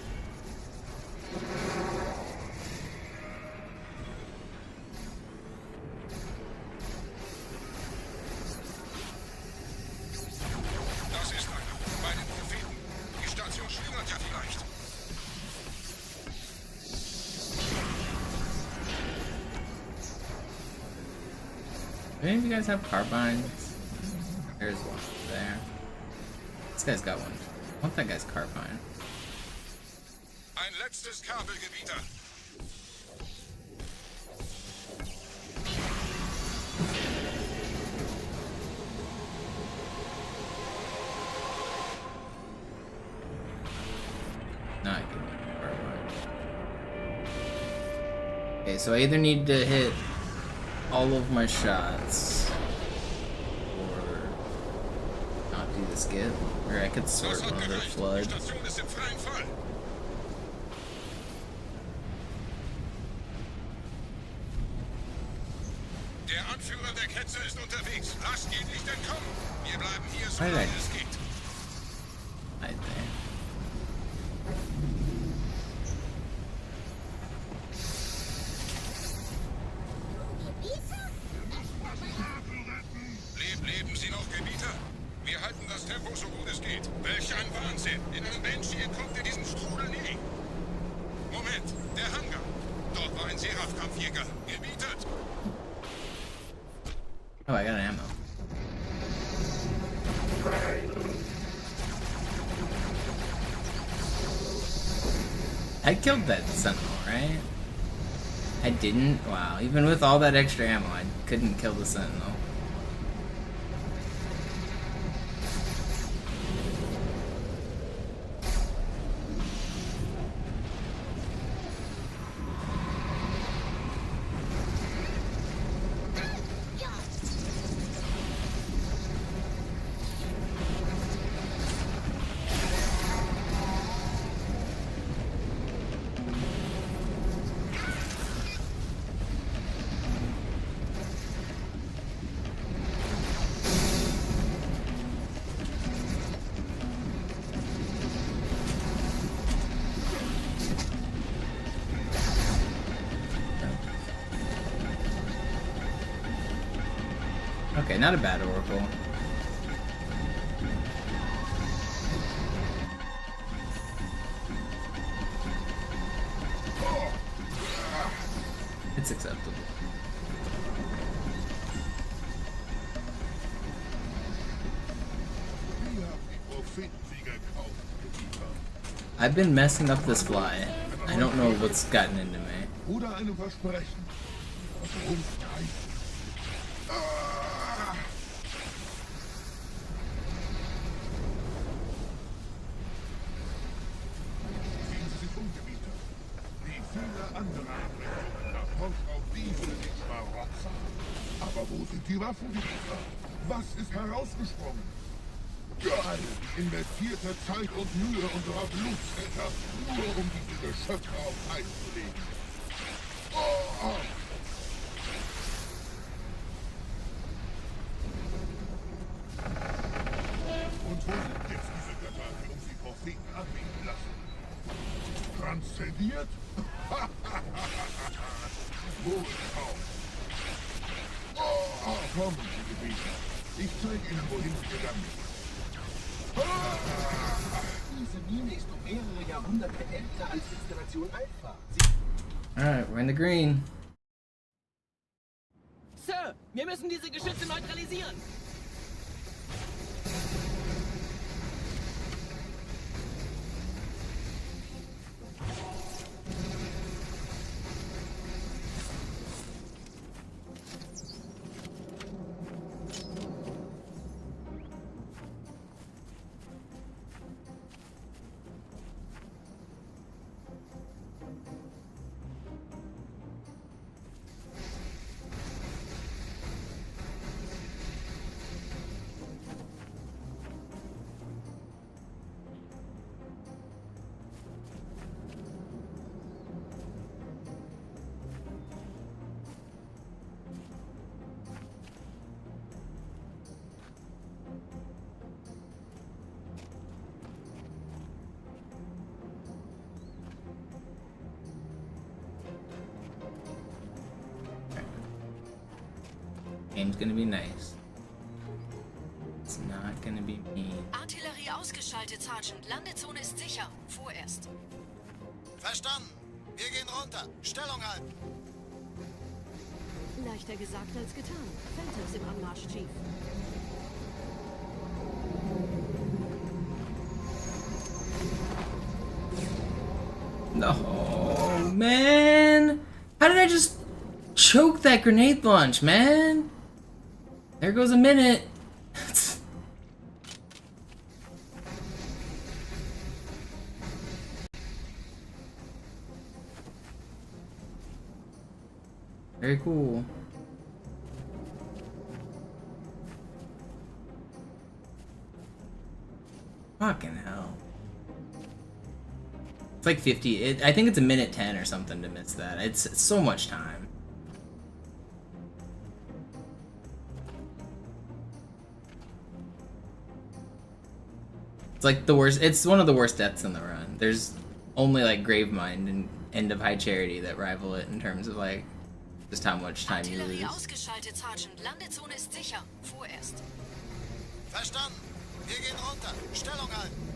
Das ist einer. Bei den Propheten. Die Station schlingert ja vielleicht. Do any of you guys have carbines? There's one there. This guy's got one. I want that guy's carbine. Ein letztes Kabel, Gebieter. Now I can get the carbine. Okay, so I either need to hit all of my shots or not do the skip, or I could sort one of their flood. Die Station ist im freien Fall. Der Anführer der Ketzer ist unterwegs. Lasst ihn nicht entkommen. Wir bleiben hier, solange es geht. Right there. Leben Sie noch, Gebieter? Wir halten das Tempo so gut es geht. Welch ein Wahnsinn! In einem Banshee entkommt ihr diesem Strudel nie. Moment, der Hangar. Dort war ein Seraph-Kampfjäger. Gebietet. Oh, I got an ammo. I killed that sentinel, right? I didn't? Wow, even with all that extra ammo, I couldn't kill the sentinel. Okay, not a bad oracle. It's acceptable. I've been messing up this fly. I don't know what's gotten into me. Aber wo sind die Waffengewehre? Was ist herausgesprungen? Geil! Investierte Zeit und Mühe unserer Blutsväter, nur um diese Geschöpfe auf Eis zu legen. Oh. Und wo sind jetzt diese Götter, die uns die Propheten anbieten lassen? Transzendiert? Wo ist Kaum? Oh, komm, die Gebieter. Ich zeige Ihnen, wohin sie gegangen ist. Diese Mine ist um mehrere Jahrhunderte älter als Installation Alpha. Alright, we're in the green. Sir, wir müssen diese Geschütze neutralisieren. Game's gonna be nice. It's not gonna be mean. Artillerie ausgeschaltet, Sergeant. Landezone ist sicher. Vorerst. Verstanden. Wir gehen runter. Stellung halten. Leichter gesagt als getan. Felter ist im Anmarsch, Chief. No, man! How did I just choke that grenade launch, man? There goes a minute. Very cool. Fucking hell. It's like 50. I think it's a minute 10 or something to miss that. It's so much time. It's like the worst. It's one of the worst deaths in the run. There's only like Gravemind and End of High Charity that rival it in terms of like just how much time you lose. Artillerie ausgeschaltet, Sergeant. Landezone ist sicher. Vorerst. Verstanden. Wir gehen runter. Stellung halten.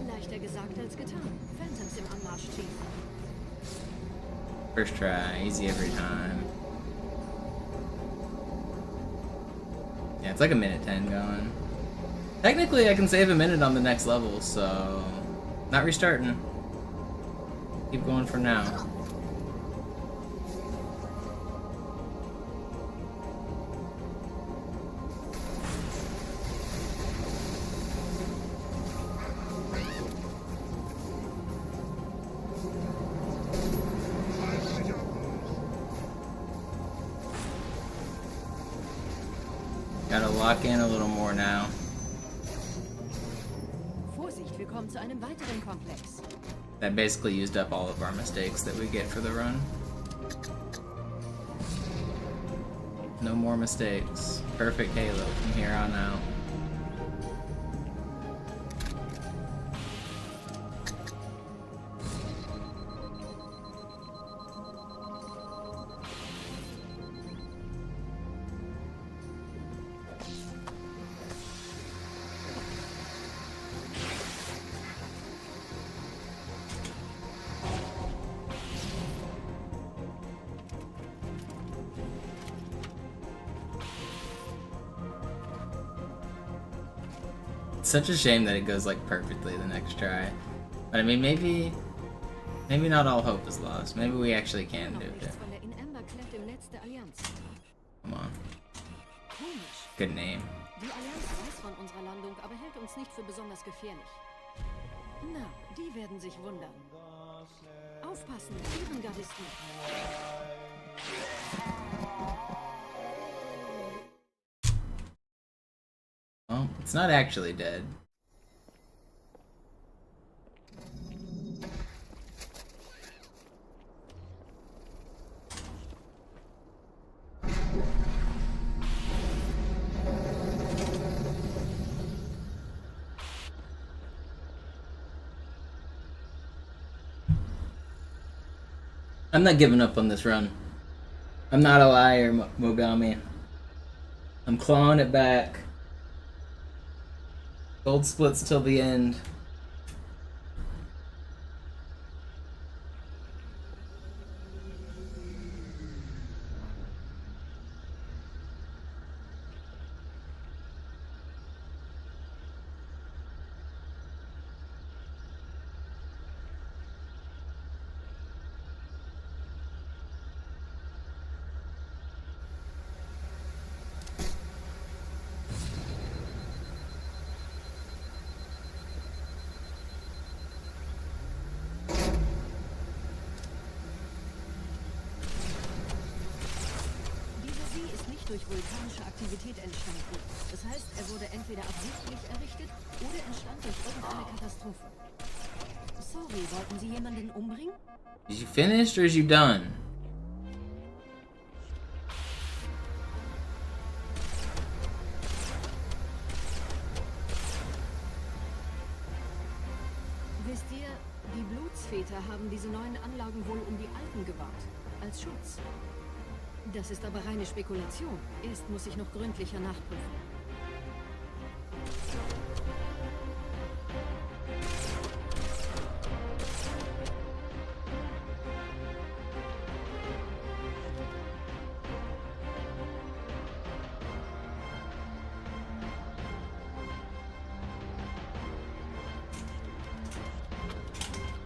Leichter gesagt als getan. Phantoms im Anmarsch, Chief. First try, easy every time. Yeah, it's like a minute 10 going. Technically, I can save a minute on the next level, so... Not restarting. Keep going for now. Gotta lock in a little more now. Vorsicht, wir kommen zu einem weiteren Komplex. That basically used up all of our mistakes that we get for the run. No more mistakes. Perfect Halo from here on out. It's such a shame that it goes like perfectly the next try. But I mean, maybe not all hope is lost. Maybe we actually can do it. Come on. Good name. Die Allianz weiß von unserer Landung, aber hält uns nicht für besonders gefährlich. Na, die werden sich wundern. Aufpassen, Ihren Gardisten. Well, it's not actually dead. I'm not giving up on this run. I'm not a liar, Mogami. I'm clawing it back. Gold splits till the end. Durch vulkanische Aktivität entstanden. Das heißt, er wurde entweder absichtlich errichtet oder entstand durch irgendeine Katastrophe. Sorry, wollten Sie jemanden umbringen? Is you finished or is you done? Wisst ihr, die Blutsväter haben diese neuen Anlagen wohl um die alten gebaut. Als Schutz. Das ist aber reine Spekulation. Erst muss ich noch gründlicher nachprüfen.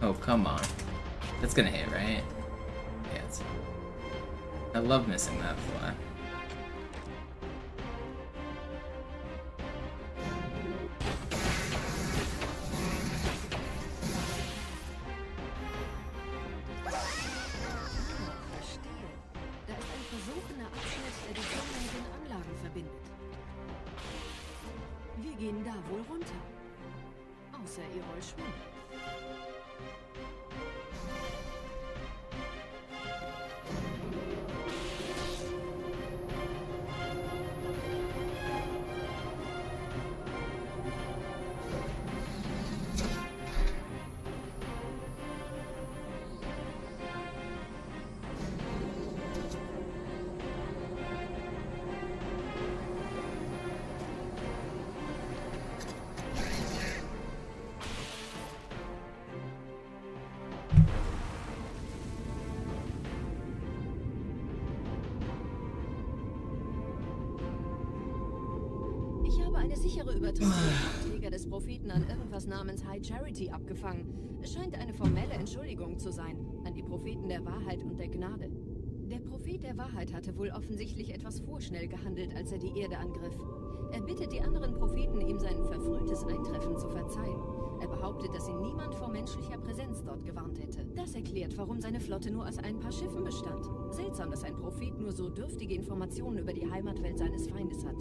Oh, come on. That's gonna hit, right? Yeah, it's... I love missing that fly. Verstehe. Da ist ein versunkener Abschnitt, der die Zone mit den Anlagen verbindet. Wir gehen da wohl runter. Außer ihr wollt schwimmen. Eine sichere Übertragung vom Träger des Propheten an irgendwas namens High Charity abgefangen. Es scheint eine formelle Entschuldigung zu sein an die Propheten der Wahrheit und der Gnade. Der Prophet der Wahrheit hatte wohl offensichtlich etwas vorschnell gehandelt, als er die Erde angriff. Er bittet die anderen Propheten, ihm sein verfrühtes Eintreffen zu verzeihen. Er behauptet, dass ihn niemand vor menschlicher Präsenz dort gewarnt hätte. Das erklärt, warum seine Flotte nur aus ein paar Schiffen bestand. Seltsam, dass ein Prophet nur so dürftige Informationen über die Heimatwelt seines Feindes hat.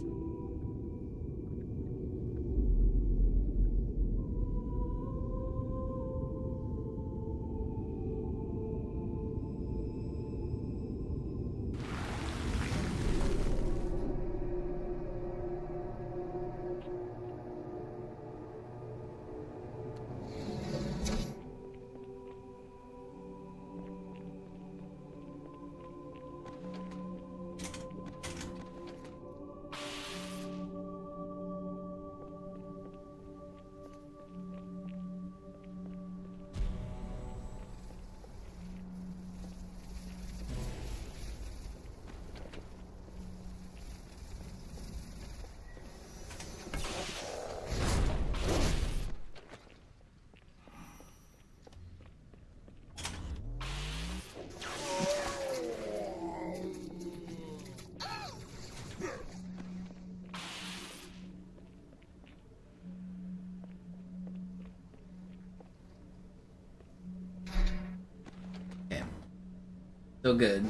So good.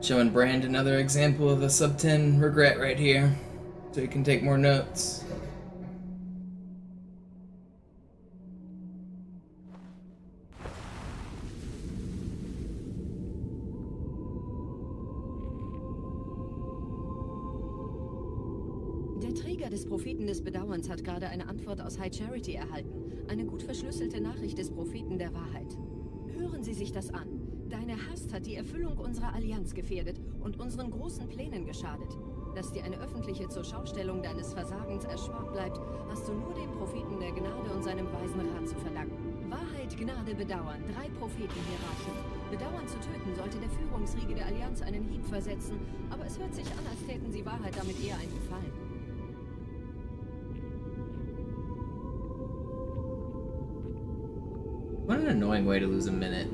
Showing Brand another example of a sub 10 regret right here, so he can take more notes. Der Träger des Propheten des Bedauerns hat gerade eine Antwort aus High Charity erhalten. Eine gut verschlüsselte Nachricht des Propheten der Wahrheit. Hören Sie sich das an. Deine Hast hat die Erfüllung unserer Allianz gefährdet und unseren großen Plänen geschadet. Dass dir eine öffentliche Zurschaustellung deines Versagens erspart bleibt, hast du nur dem Propheten der Gnade und seinem weisen Rat zu verdanken. Wahrheit, Gnade, Bedauern. 3 Prophetenhierarchen. Bedauern zu töten sollte der Führungsriege der Allianz einen Hieb versetzen, aber es hört sich an, als täten sie Wahrheit damit eher einen Gefallen. What an annoying way to lose a minute.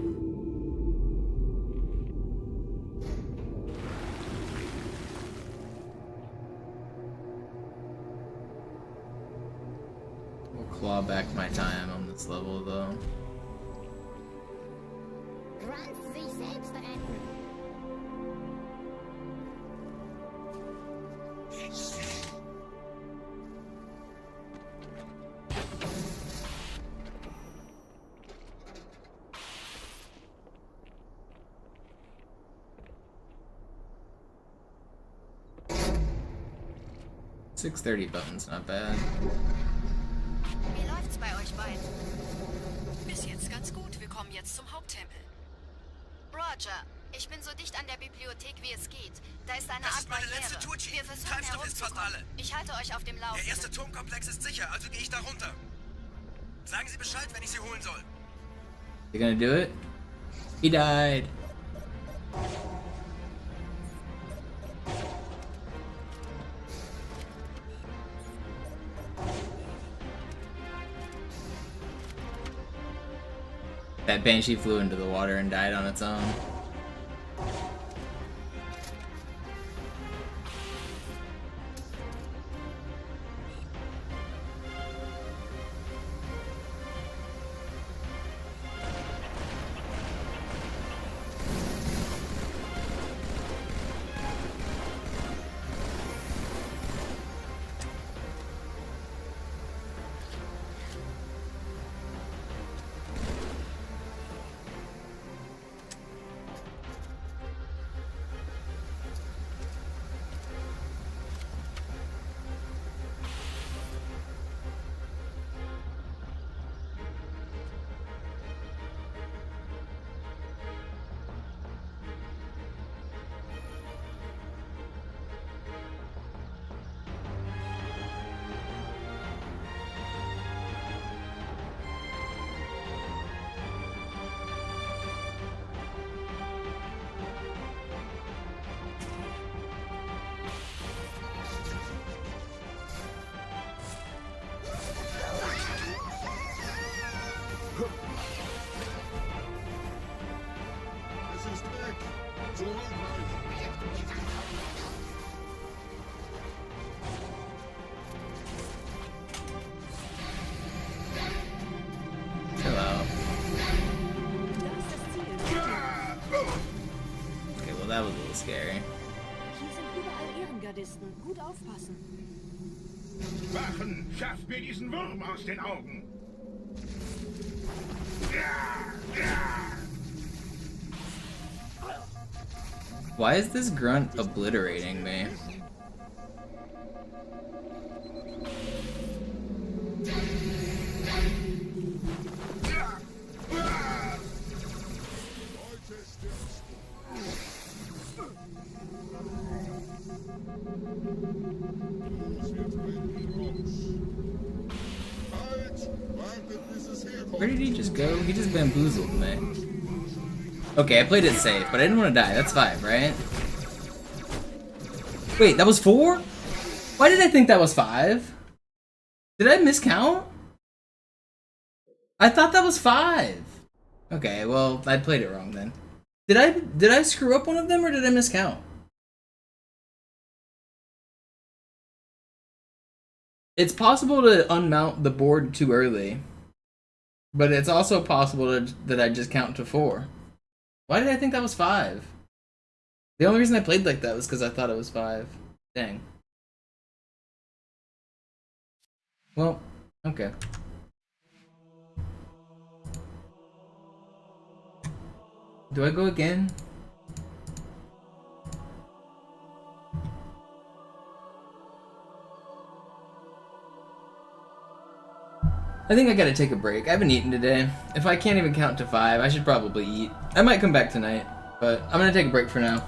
We'll claw back my time on this level though. Sich selbst retten. $630 buttons, not bad. Wie läuft's bei euch beiden? Bis jetzt ganz gut. Wir kommen jetzt zum Haupttempel. Roger, ich bin so dicht an der Bibliothek, wie es geht. Da ist eine Das Art ist meine Barriere. letzte Tour, Chief. Wir versuchen Treibstoff ist fast herumzukommen. alle. Ich halte euch auf dem Der Laufenden. erste Turmkomplex ist sicher, also gehe ich da runter. Sagen Sie Bescheid, wenn ich Sie holen soll. You gonna do it? He died. That Banshee flew into the water and died on its own. scary. Hier sind überall Ehrengardisten. Gut aufpassen. Wachen, schafft mir diesen Wurm aus den Augen. Why is this grunt obliterating me? Where did he just go? He just bamboozled me. Okay, I played it safe, but I didn't want to die. That's 5, right? Wait, that was 4? Why did I think that was 5? Did I miscount? I thought that was 5. Okay, well, I played it wrong then. Did I screw up one of them or did I miscount? It's possible to unmount the board too early, but it's also possible that I just count to 4. Why did I think that was 5? The only reason I played like that was because I thought it was 5. Dang. Well, okay. Do I go again? I think I gotta take a break. I haven't eaten today. If I can't even count to 5, I should probably eat. I might come back tonight, but I'm gonna take a break for now.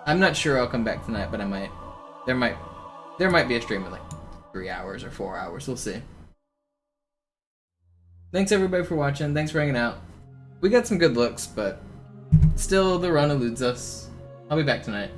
I'm not sure I'll come back tonight, but I might. There might be a stream in like 3 hours or 4 hours. We'll see. Thanks everybody for watching. Thanks for hanging out. We got some good looks, but still the run eludes us. I'll be back tonight.